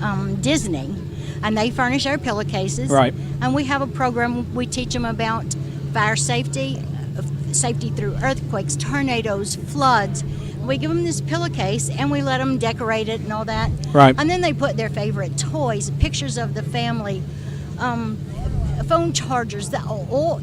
[SPEAKER 10] Disney, and they furnish our pillowcases.
[SPEAKER 5] Right.
[SPEAKER 10] And we have a program, we teach them about fire safety, safety through earthquakes, tornadoes, floods. We give them this pillowcase and we let them decorate it and all that.
[SPEAKER 5] Right.
[SPEAKER 10] And then they put their favorite toys, pictures of the family, phone chargers,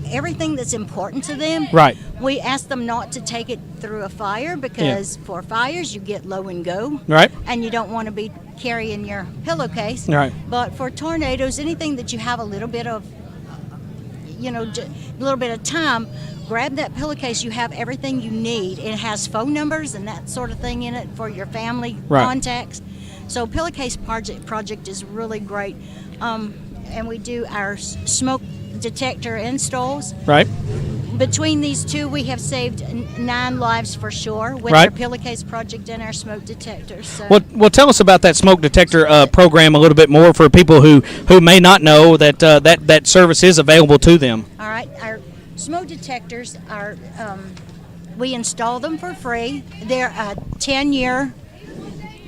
[SPEAKER 10] everything that's important to them.
[SPEAKER 5] Right.
[SPEAKER 10] We ask them not to take it through a fire because for fires you get low and go.
[SPEAKER 5] Right.
[SPEAKER 10] And you don't want to be carrying your pillowcase.
[SPEAKER 5] Right.
[SPEAKER 10] But for tornadoes, anything that you have a little bit of, a little bit of time, grab that pillowcase. You have everything you need. It has phone numbers and that sort of thing in it for your family contacts. So Pillowcase project is really great. And we do our smoke detector installs.
[SPEAKER 5] Right.
[SPEAKER 10] Between these two, we have saved 9 lives for sure with our Pillowcase project and our smoke detectors. So.
[SPEAKER 5] Well, tell us about that smoke detector program a little bit more for people who may not know that that service is available to them.
[SPEAKER 10] All right. Our smoke detectors are, we install them for free. They're a 10-year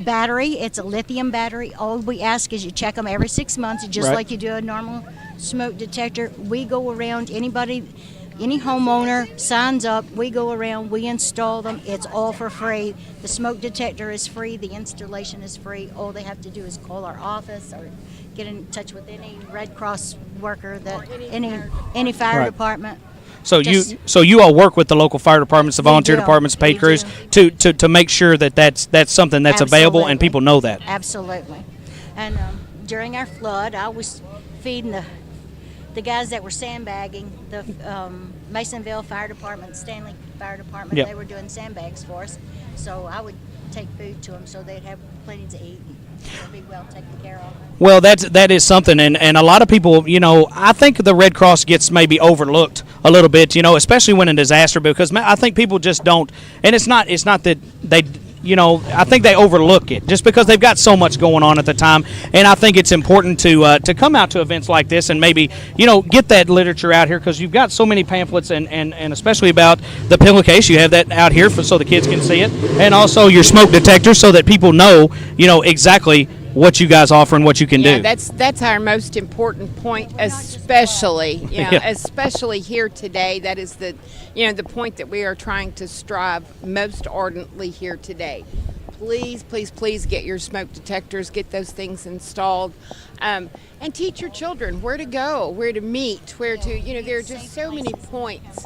[SPEAKER 10] battery. It's a lithium battery. All we ask is you check them every 6 months, just like you do a normal smoke detector. We go around, any homeowner signs up, we go around, we install them. It's all for free. The smoke detector is free. The installation is free. All they have to do is call our office or get in touch with any Red Cross worker, any fire department.
[SPEAKER 5] So you all work with the local fire departments, the volunteer departments, paid crews to make sure that that's something that's available and people know that.
[SPEAKER 10] Absolutely. And during our flood, I was feeding the guys that were sandbagging, the Masonville Fire Department, Stanley Fire Department. They were doing sandbags for us. So I would take food to them so they'd have plenty to eat. They'll be well taken care of.
[SPEAKER 5] Well, that is something, and a lot of people, I think the Red Cross gets maybe overlooked a little bit, especially when in disaster, because I think people just don't, and it's not that they, I think they overlook it just because they've got so much going on at the time, and I think it's important to come out to events like this and maybe, get that literature out here because you've got so many pamphlets and especially about the pillowcase. You have that out here so the kids can see it, and also your smoke detector so that people know, exactly what you guys offer and what you can do.
[SPEAKER 9] That's our most important point, especially especially here today. That is the point that we are trying to strive most ardently here today. Please, please, please get your smoke detectors, get those things installed, and teach your children where to go, where to meet, where to there are just so many points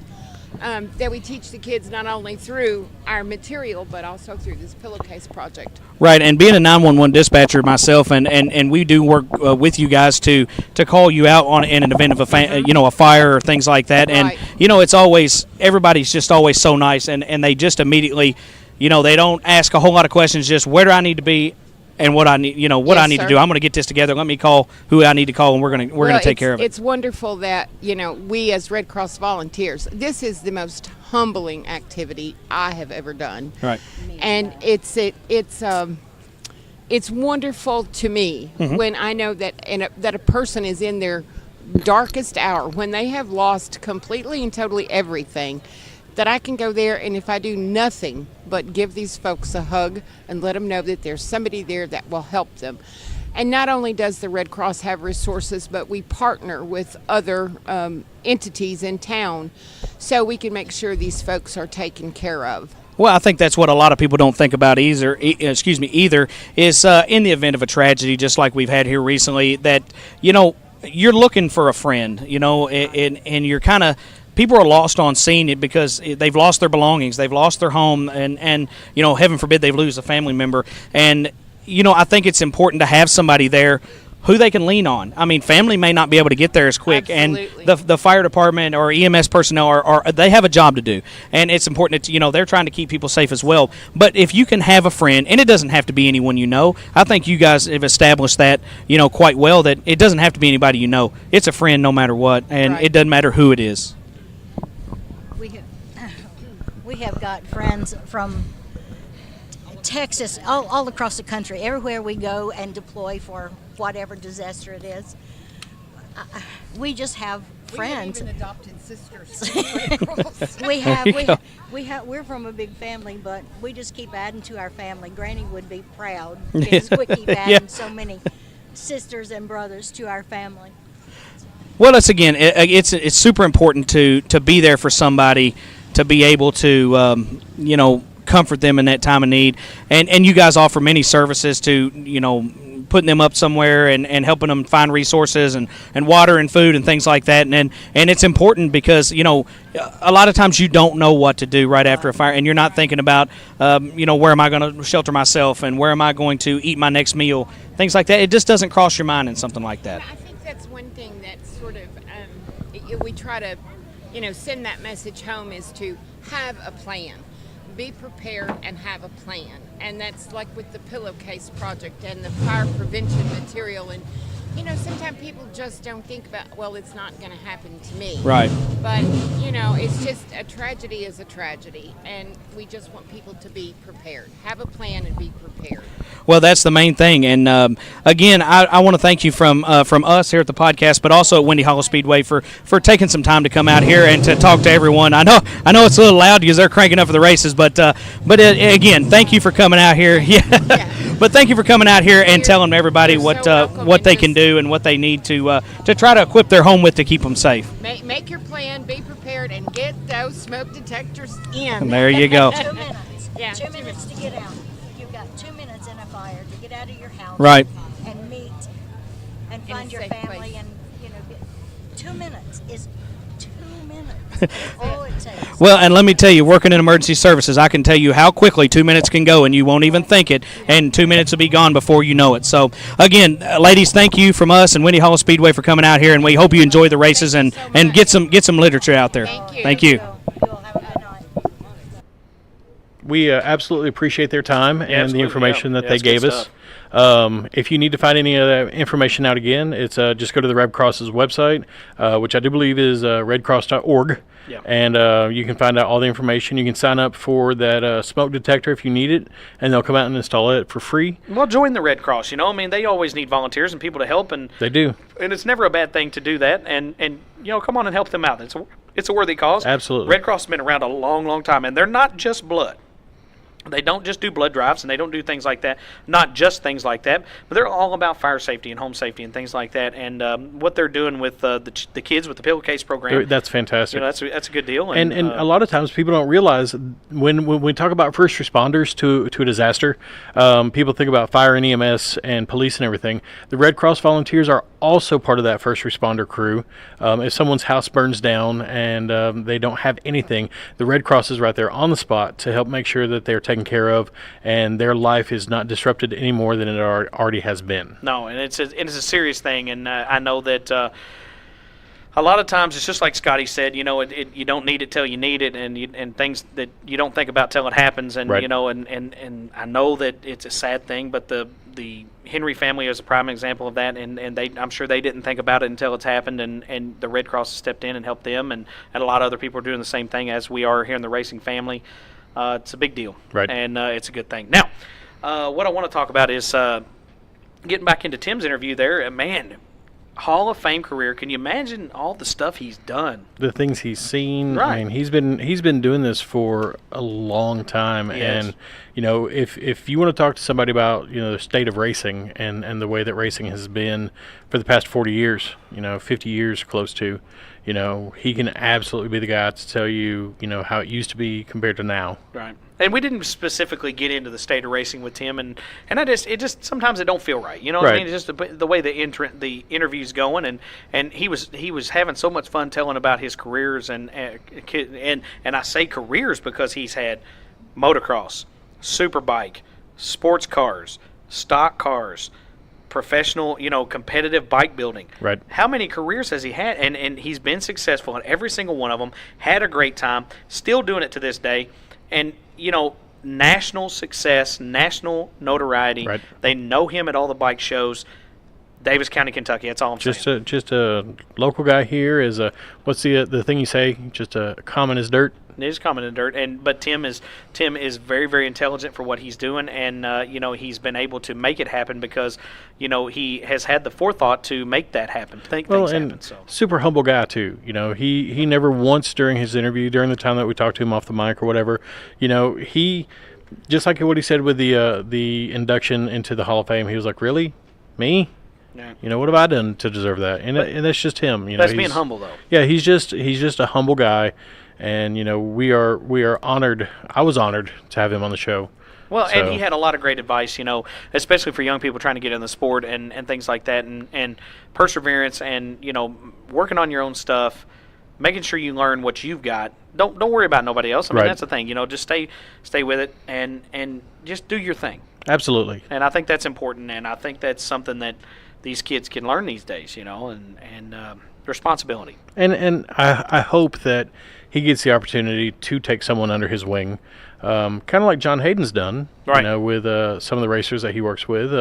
[SPEAKER 9] that we teach the kids not only through our material but also through this pillowcase project.
[SPEAKER 5] Right, and being a 911 dispatcher myself, and we do work with you guys to call you out in an event of a fire or things like that, and it's always, everybody's just always so nice, and they just immediately, they don't ask a whole lot of questions, just where do I need to be and what I need, I need to do. I'm going to get this together. Let me call who I need to call, and we're going to take care of it.
[SPEAKER 9] It's wonderful that we as Red Cross volunteers. This is the most humbling activity I have ever done.
[SPEAKER 5] Right.
[SPEAKER 9] And it's it's wonderful to me
[SPEAKER 5] Mm-hmm.
[SPEAKER 9] when I know that that a person is in their darkest hour, when they have lost completely and totally everything, that I can go there, and if I do nothing but give these folks a hug and let them know that there's somebody there that will help them. And not only does the Red Cross have resources, but we partner with other entities in town so we can make sure these folks are taken care of.
[SPEAKER 5] Well, I think that's what a lot of people don't think about either. Is in the event of a tragedy, just like we've had here recently, that you're looking for a friend, and you're kind of. People are lost on scene it because they've lost their belongings, they've lost their home, and heaven forbid they lose a family member. And I think it's important to have somebody there who they can lean on. I mean, family may not be able to get there as quick,
[SPEAKER 9] Absolutely.
[SPEAKER 5] and the fire department or EMS personnel are they have a job to do, and it's important that they're trying to keep people safe as well. But if you can have a friend, and it doesn't have to be anyone I think you guys have established that quite well, that it doesn't have to be anybody it's a friend no matter what, and
[SPEAKER 9] Right.
[SPEAKER 5] it doesn't matter who it is.
[SPEAKER 10] We have got friends from Texas, all across the country, everywhere we go and deploy for whatever disaster it is. We just have friends.
[SPEAKER 9] We have even adopted sisters.
[SPEAKER 10] We're from a big family, but we just keep adding to our family. Granny would be proud because we keep adding so many sisters and brothers to our family.
[SPEAKER 5] Well, it's super important to be there for somebody, to be able to comfort them in that time of need, and you guys offer many services to putting them up somewhere and helping them find resources and water and food and things like that, and it's important because a lot of times you don't know what to do right after a fire, and you're not thinking about where am I going to shelter myself and where am I going to eat my next meal, things like that. It just doesn't cross your mind in something like that.
[SPEAKER 9] I think that's one thing that sort of we try to send that message home, is to have a plan, be prepared and have a plan. And that's like with the pillowcase project and the fire prevention material. And sometimes people just don't think about, well, it's not going to happen to me.
[SPEAKER 5] Right.
[SPEAKER 9] But it's just, a tragedy is a tragedy, and we just want people to be prepared, have a plan and be prepared.
[SPEAKER 5] Well, that's the main thing, and again, I want to thank you from us here at the podcast, but also at Windy Hollow Speedway for taking some time to come out here and to talk to everyone. I know it's a little loud because they're cranking up for the races, but again, thank you for coming out here. Yeah. But thank you for coming out here and telling everybody what they can do and what they need to try to equip their home with to keep them safe.
[SPEAKER 9] Make your plan, be prepared, and get those smoke detectors in.
[SPEAKER 5] There you go.
[SPEAKER 10] 2 minutes.
[SPEAKER 9] Yeah,
[SPEAKER 10] 2 minutes to get out. You've got 2 minutes in a fire to get out of your house.
[SPEAKER 5] Right.
[SPEAKER 10] And meet and
[SPEAKER 9] In a
[SPEAKER 10] find your
[SPEAKER 9] safe
[SPEAKER 10] family
[SPEAKER 9] place.
[SPEAKER 10] and 2 minutes is 2 minutes. That's all it takes.
[SPEAKER 5] Well, and let me tell you, working in emergency services, I can tell you how quickly 2 minutes can go, and you won't even think it, and 2 minutes will be gone before you know it. So, again, ladies, thank you from us and Windy Hollow Speedway for coming out here, and we hope you enjoy the races and get some literature out there.
[SPEAKER 9] Thank you.
[SPEAKER 10] You'll have a good night.
[SPEAKER 3] We absolutely appreciate their time and the
[SPEAKER 2] absolutely,
[SPEAKER 3] information
[SPEAKER 2] yeah.
[SPEAKER 3] that
[SPEAKER 2] Yeah,
[SPEAKER 3] they
[SPEAKER 2] it's good
[SPEAKER 3] gave us. If you need to find any of that information out again, it's just go to the Red Cross's website, which I do believe is redcross.org.
[SPEAKER 2] Yeah.
[SPEAKER 3] And you can find out all the information. You can sign up for that smoke detector if you need it, and they'll come out and install it for free.
[SPEAKER 2] Well, join the Red Cross. They always need volunteers and people to help, and
[SPEAKER 3] They do.
[SPEAKER 2] it's never a bad thing to do that. And come on and help them out. It's a worthy cause.
[SPEAKER 3] Absolutely.
[SPEAKER 2] Red Cross has been around a long, long time, and they're not just blood. They don't just do blood drives, and they don't do things like that. Not just things like that, but they're all about fire safety and home safety and things like that. And what they're doing with the kids with the pillowcase program,
[SPEAKER 3] That's fantastic.
[SPEAKER 2] that's a good deal.
[SPEAKER 3] And a lot of times people don't realize when we talk about first responders to a disaster, people think about fire and EMS and police and everything. The Red Cross volunteers are also part of that first responder crew. If someone's house burns down and they don't have anything, the Red Cross is right there on the spot to help make sure that they're taken care of and their life is not disrupted any more than it already has been.
[SPEAKER 2] No, and it's a serious thing, and I know that a lot of times it's just like Scotty said. You don't need it till you need it, and things that you don't think about till it happens. And
[SPEAKER 3] Right.
[SPEAKER 2] and I know that it's a sad thing, but the Henry family is a prime example of that, and I'm sure they didn't think about it until it's happened, and the Red Cross has stepped in and helped them, and a lot of other people are doing the same thing as we are here in the racing family. It's a big deal,
[SPEAKER 3] Right.
[SPEAKER 2] And it's a good thing. Now, What I want to talk about is getting back into Tim's interview there. Man, Hall of Fame career. Can you imagine all the stuff he's done?
[SPEAKER 3] The things he's seen.
[SPEAKER 2] Right.
[SPEAKER 3] I mean, he's been doing this for a long time,
[SPEAKER 2] Yes.
[SPEAKER 3] and if you want to talk to somebody about the state of racing and the way that racing has been for the past 40 years, 50 years close to, he can absolutely be the guy to tell you how it used to be compared to now.
[SPEAKER 2] Right. And we didn't specifically get into the state of racing with Tim, and it just sometimes it don't feel right. You know what I
[SPEAKER 3] Right.
[SPEAKER 2] mean? It's just the way the interview's going, and he was having so much fun telling about his careers, and I say careers because he's had motocross, superbike, sports cars, stock cars, professional, competitive bike building.
[SPEAKER 3] Right.
[SPEAKER 2] How many careers has he had? And he's been successful in every single one of them, had a great time, still doing it to this day. And, national success, national notoriety.
[SPEAKER 3] Right.
[SPEAKER 2] They know him at all the bike shows. Davis County, Kentucky. That's all I'm saying.
[SPEAKER 3] Just a local guy here is what's the thing you say? Just a common as dirt.
[SPEAKER 2] It is common in dirt, but Tim is very, very intelligent for what he's doing, and he's been able to make it happen because he has had the forethought to make that happen. Things happen. So
[SPEAKER 3] super humble guy too. He never once during his interview, during the time that we talked to him off the mic or whatever, he just like what he said with the induction into the Hall of Fame. He was like, "Really, me?
[SPEAKER 2] yeah.
[SPEAKER 3] What have I done to deserve that?" And that's just him.
[SPEAKER 2] That's being humble, though.
[SPEAKER 3] Yeah, he's just a humble guy. And we are honored. I was honored to have him on the show.
[SPEAKER 2] Well, and he had a lot of great advice, especially for young people trying to get in the sport and things like that, and perseverance, and working on your own stuff, making sure you learn what you've got. Don't worry about nobody else. I mean,
[SPEAKER 3] Right.
[SPEAKER 2] that's the thing. Just stay with it and just do your thing.
[SPEAKER 3] Absolutely.
[SPEAKER 2] And I think that's important, and I think that's something that these kids can learn these days. And responsibility.
[SPEAKER 3] And I hope that he gets the opportunity to take someone under his wing, kind of like John Hayden's done,
[SPEAKER 2] Right.
[SPEAKER 3] with some of the racers that he works with,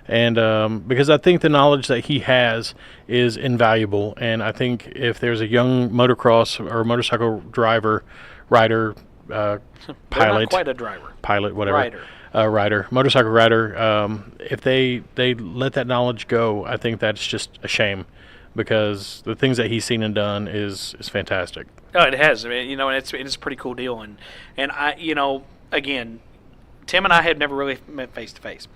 [SPEAKER 3] and because I think the knowledge that he has is invaluable, and I think if there's a young motocross or motorcycle driver, rider,
[SPEAKER 2] They're
[SPEAKER 3] pilot,
[SPEAKER 2] not quite a driver.
[SPEAKER 3] pilot, whatever,
[SPEAKER 2] Rider.
[SPEAKER 3] motorcycle rider, if they let that knowledge go, I think that's just a shame. Because the things that he's seen and done is fantastic.
[SPEAKER 2] Oh, it has. I mean, and it's a pretty cool deal. And I, again, Tim and I had never really met face to face,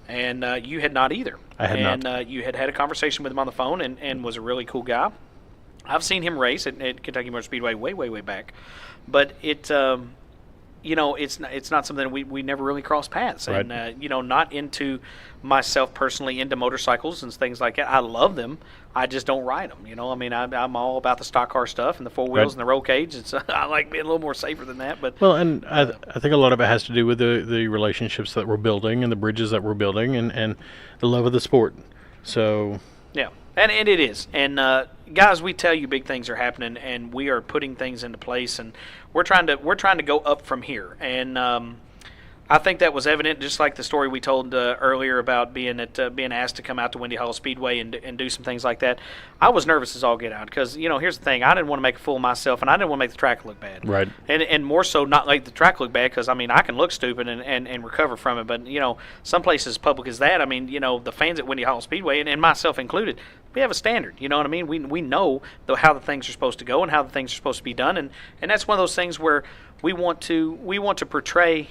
[SPEAKER 2] and you had not either.
[SPEAKER 3] I had not.
[SPEAKER 2] And you had a conversation with him on the phone, and was a really cool guy. I've seen him race at Kentucky Motor Speedway way back, but it's not something we never really crossed paths,
[SPEAKER 3] Right.
[SPEAKER 2] and not into myself personally into motorcycles and things like that. I love them. I just don't ride them. I mean, I'm all about the stock car stuff and the four wheels
[SPEAKER 3] Right.
[SPEAKER 2] and the roll cage. I like being a little more safer than that. But
[SPEAKER 3] Well, and I think a lot of it has to do with the relationships that we're building and the bridges that we're building and the love of the sport. So
[SPEAKER 2] yeah, and it is. And guys, we tell you big things are happening, and we are putting things into place, and we're trying to go up from here. And I think that was evident, just like the story we told earlier about being asked to come out to Windy Hollow Speedway and do some things like that. I was nervous as all get out because here's the thing: I didn't want to make a fool of myself, and I didn't want to make the track look bad.
[SPEAKER 3] Right.
[SPEAKER 2] And more so, not make the track look bad because I mean I can look stupid and recover from it, but some places public as that. I mean the fans at Windy Hollow Speedway and myself included, we have a standard. You know what I mean? We know how the things are supposed to go and how the things are supposed to be done, and that's one of those things where we want to portray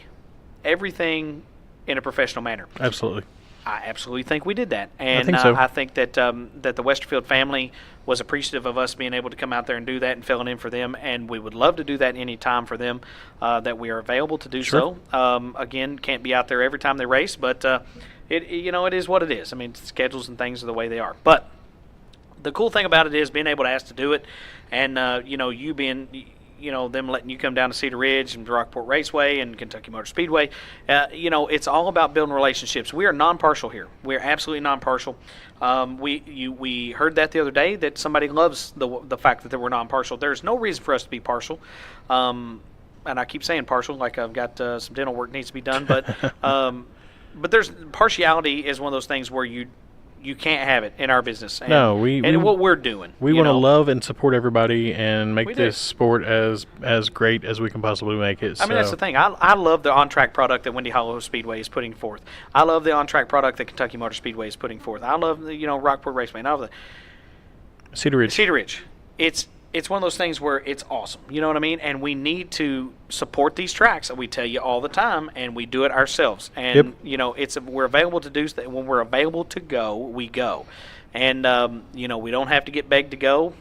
[SPEAKER 2] everything in a professional manner.
[SPEAKER 3] absolutely.
[SPEAKER 2] I absolutely think we did that, and
[SPEAKER 3] think so.
[SPEAKER 2] I think that that the Westerfield family was appreciative of us being able to come out there and do that and filling in for them, and we would love to do that any time for them that we are available to do
[SPEAKER 3] Sure.
[SPEAKER 2] so. Again, can't be out there every time they race, but it is what it is. I mean, schedules and things are the way they are. But the cool thing about it is being able to ask to do it, and you being them letting you come down to Cedar Ridge and Rockport Raceway and Kentucky Motor Speedway. It's all about building relationships. We are non-partial here. We are absolutely non-partial. We heard that the other day that somebody loves the fact that we're non-partial. There's no reason for us to be partial. And I keep saying partial like I've got some dental work needs to be done, but there's partiality is one of those things where you can't have it in our business. And,
[SPEAKER 3] No,
[SPEAKER 2] what we're doing.
[SPEAKER 3] We want to love and support everybody and make this sport as great as we can possibly make it.
[SPEAKER 2] I mean, that's the thing. I love the on-track product that Windy Hollow Speedway is putting forth. I love the on-track product that Kentucky Motor Speedway is putting forth. I love the, Rockport Raceway. I love the
[SPEAKER 3] Cedar Ridge.
[SPEAKER 2] It's one of those things where it's awesome. You know what I mean? And we need to support these tracks. We tell you all the time, and we do it ourselves. And we're available to do that. When we're available to go, we go. And we don't have to get begged to go.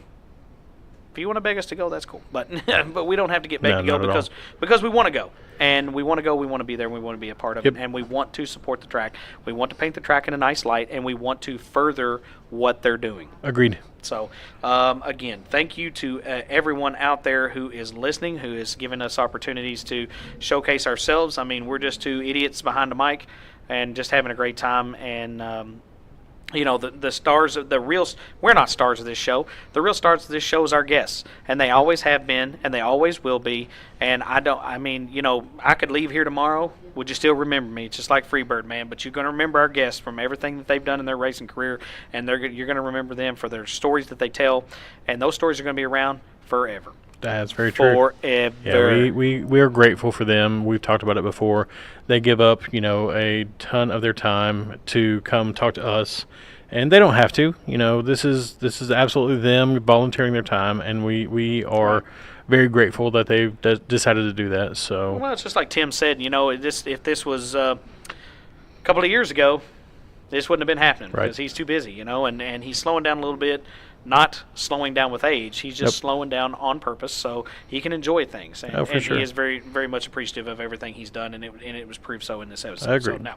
[SPEAKER 2] If you want to beg us to go, that's cool. But we don't have to get begged to go because we want to go. And we want to go, we want to be there, and we want to be a part of it. And we want to support the track. We want to paint the track in a nice light, and we want to further what they're doing.
[SPEAKER 3] Agreed.
[SPEAKER 2] So, again, thank you to everyone out there who is listening, who is giving us opportunities to showcase ourselves. I mean, we're just two idiots behind a mic and just having a great time. And, the stars of we're not stars of this show. The real stars of this show is our guests, and they always have been, and they always will be. And I could leave here tomorrow. Would you still remember me? It's just like Freebird, man. But you're going to remember our guests from everything that they've done in their racing career, and you're going to remember them for their stories that they tell, and those stories are going to be around forever.
[SPEAKER 3] That's very true.
[SPEAKER 2] Forever.
[SPEAKER 3] Yeah, we are grateful for them. We've talked about it before. They give up, a ton of their time to come talk to us, and they don't have to. This is absolutely them volunteering their time, and we are very grateful that they've decided to do that. So
[SPEAKER 2] well, it's just like Tim said. If this was a couple of years ago, this wouldn't have been happening because he's too busy. And he's slowing down a little bit. Not slowing down with age. He's just slowing down on purpose so he can enjoy things. And,
[SPEAKER 3] sure.
[SPEAKER 2] He is very, very much appreciative of everything he's done, and it was proved so in this episode.
[SPEAKER 3] I agree.
[SPEAKER 2] So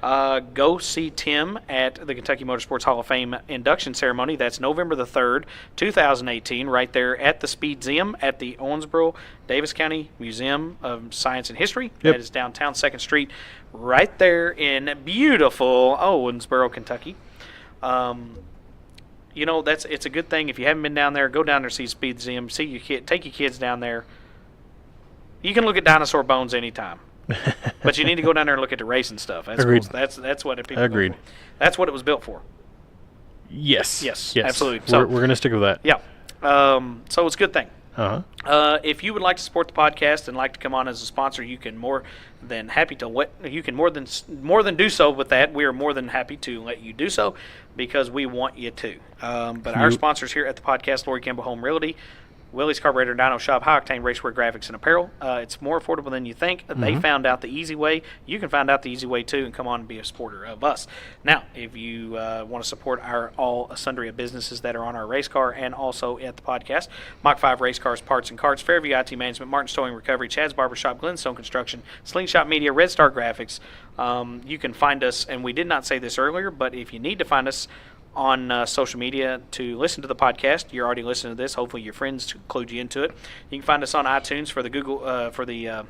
[SPEAKER 2] now, go see Tim at the Kentucky Motorsports Hall of Fame induction ceremony. That's November the 3rd, 2018, right there at the Speedseum at the Owensboro Davis County Museum of Science and History.
[SPEAKER 3] Yep.
[SPEAKER 2] That is downtown 2nd Street, right there in beautiful Owensboro, Kentucky. It's a good thing. If you haven't been down there, go down there, see Speedseum, see your kid, take your kids down there. You can look at dinosaur bones anytime, but you need to go down there and look at the racing stuff. That's
[SPEAKER 3] Agreed.
[SPEAKER 2] Cool. That's what people.
[SPEAKER 3] Agreed.
[SPEAKER 2] That's what it was built for.
[SPEAKER 3] Yes,
[SPEAKER 2] absolutely. So
[SPEAKER 3] we're going to stick with that.
[SPEAKER 2] Yeah. So it's a good thing. If you would like to support the podcast and like to come on as a sponsor, you can more than do so with that. We are more than happy to let you do so because we want you to. But our sponsors here at the podcast, Lori Campbell Home Realty, Willie's Carburetor Dyno Shop, High Octane Racewear Graphics and Apparel. It's more affordable than you think. They found out the easy way. You can find out the easy way too and come on and be a supporter of us. Now, if you want to support our all sundry of businesses that are on our race car and also at the podcast, Mach 5 Race Cars, Parts and Carts, Fairview IT Management, Martin's Towing Recovery, Chad's Barbershop, Glenstone Construction, Slingshot Media, Red Star Graphics. You can find us, and we did not say this earlier, but if you need to find us on social media to listen to the podcast, you're already listening to this. Hopefully your friends clued you into it. You can find us on iTunes for the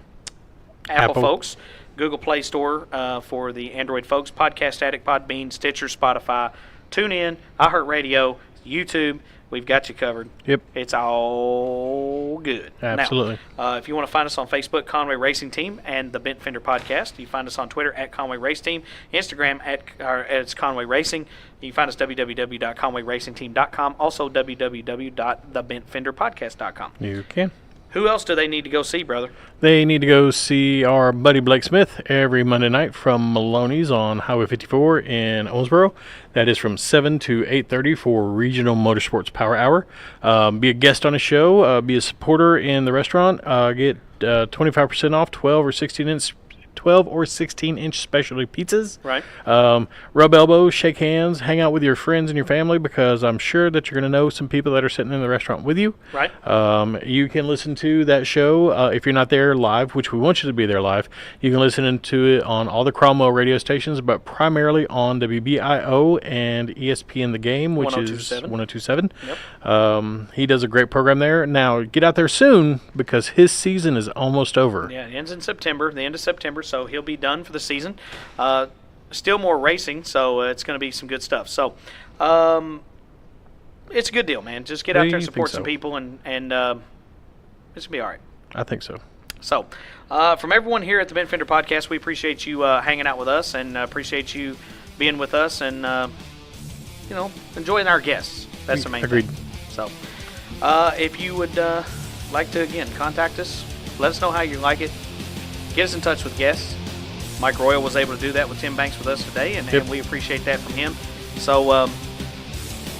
[SPEAKER 2] Apple folks, Google Play Store for the Android folks, Podcast Addict, Podbean, Stitcher, Spotify, TuneIn, iHeartRadio, YouTube. We've got you covered.
[SPEAKER 3] Yep.
[SPEAKER 2] It's all good.
[SPEAKER 3] Absolutely.
[SPEAKER 2] Now, if you want to find us on Facebook, Conway Racing Team and the Bent Fender Podcast, you find us on Twitter at Conway Race Team, Instagram it's Conway Racing. You can find us www.conwayracingteam.com, also www.thebentfenderpodcast.com.
[SPEAKER 3] You can.
[SPEAKER 2] Who else do they need to go see, brother?
[SPEAKER 3] They need to go see our buddy Blake Smith every Monday night from Maloney's on Highway 54 in Owensboro. That is from 7 to 8:30 for Regional Motorsports Power Hour. Be a guest on a show. Be a supporter in the restaurant. Get 25% off 12 or 16-inch specialty pizzas.
[SPEAKER 2] Right.
[SPEAKER 3] Rub elbows, shake hands, hang out with your friends and your family because I'm sure that you're going to know some people that are sitting in the restaurant with you.
[SPEAKER 2] Right.
[SPEAKER 3] You can listen to that show if you're not there live, which we want you to be there live. You can listen to it on all the Cromwell radio stations, but primarily on WBIO and ESPN The Game, which is 1027.
[SPEAKER 2] Yep.
[SPEAKER 3] He does a great program there. Now, get out there soon because his season is almost over.
[SPEAKER 2] Yeah, it ends in September, the end of September. So he'll be done for the season. Still more racing, so it's going to be some good stuff. So it's a good deal, man. Just get out there and support some people, and it's going to be all right.
[SPEAKER 3] I think so.
[SPEAKER 2] So from everyone here at the Bent Fender Podcast, we appreciate you hanging out with us and appreciate you being with us. And enjoying our guests. That's the main
[SPEAKER 3] Agreed.
[SPEAKER 2] thing. So, if you would like to, again, contact us, let us know how you like it. Get us in touch with guests. Mike Royal was able to do that with Tim Banks with us today, and we appreciate that from him. So, well,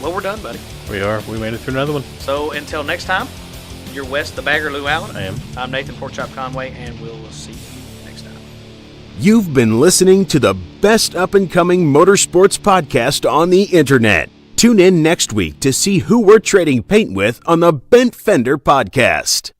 [SPEAKER 2] we're done, buddy.
[SPEAKER 3] We are. We made it through another one.
[SPEAKER 2] So, until next time, you're Wes the Bagger Lou Allen.
[SPEAKER 3] I am.
[SPEAKER 2] I'm Nathan Porkchop Conway, and we'll see you next time.
[SPEAKER 1] You've been listening to the best up-and-coming motorsports podcast on the internet. Tune in next week to see who we're trading paint with on the Bent Fender Podcast.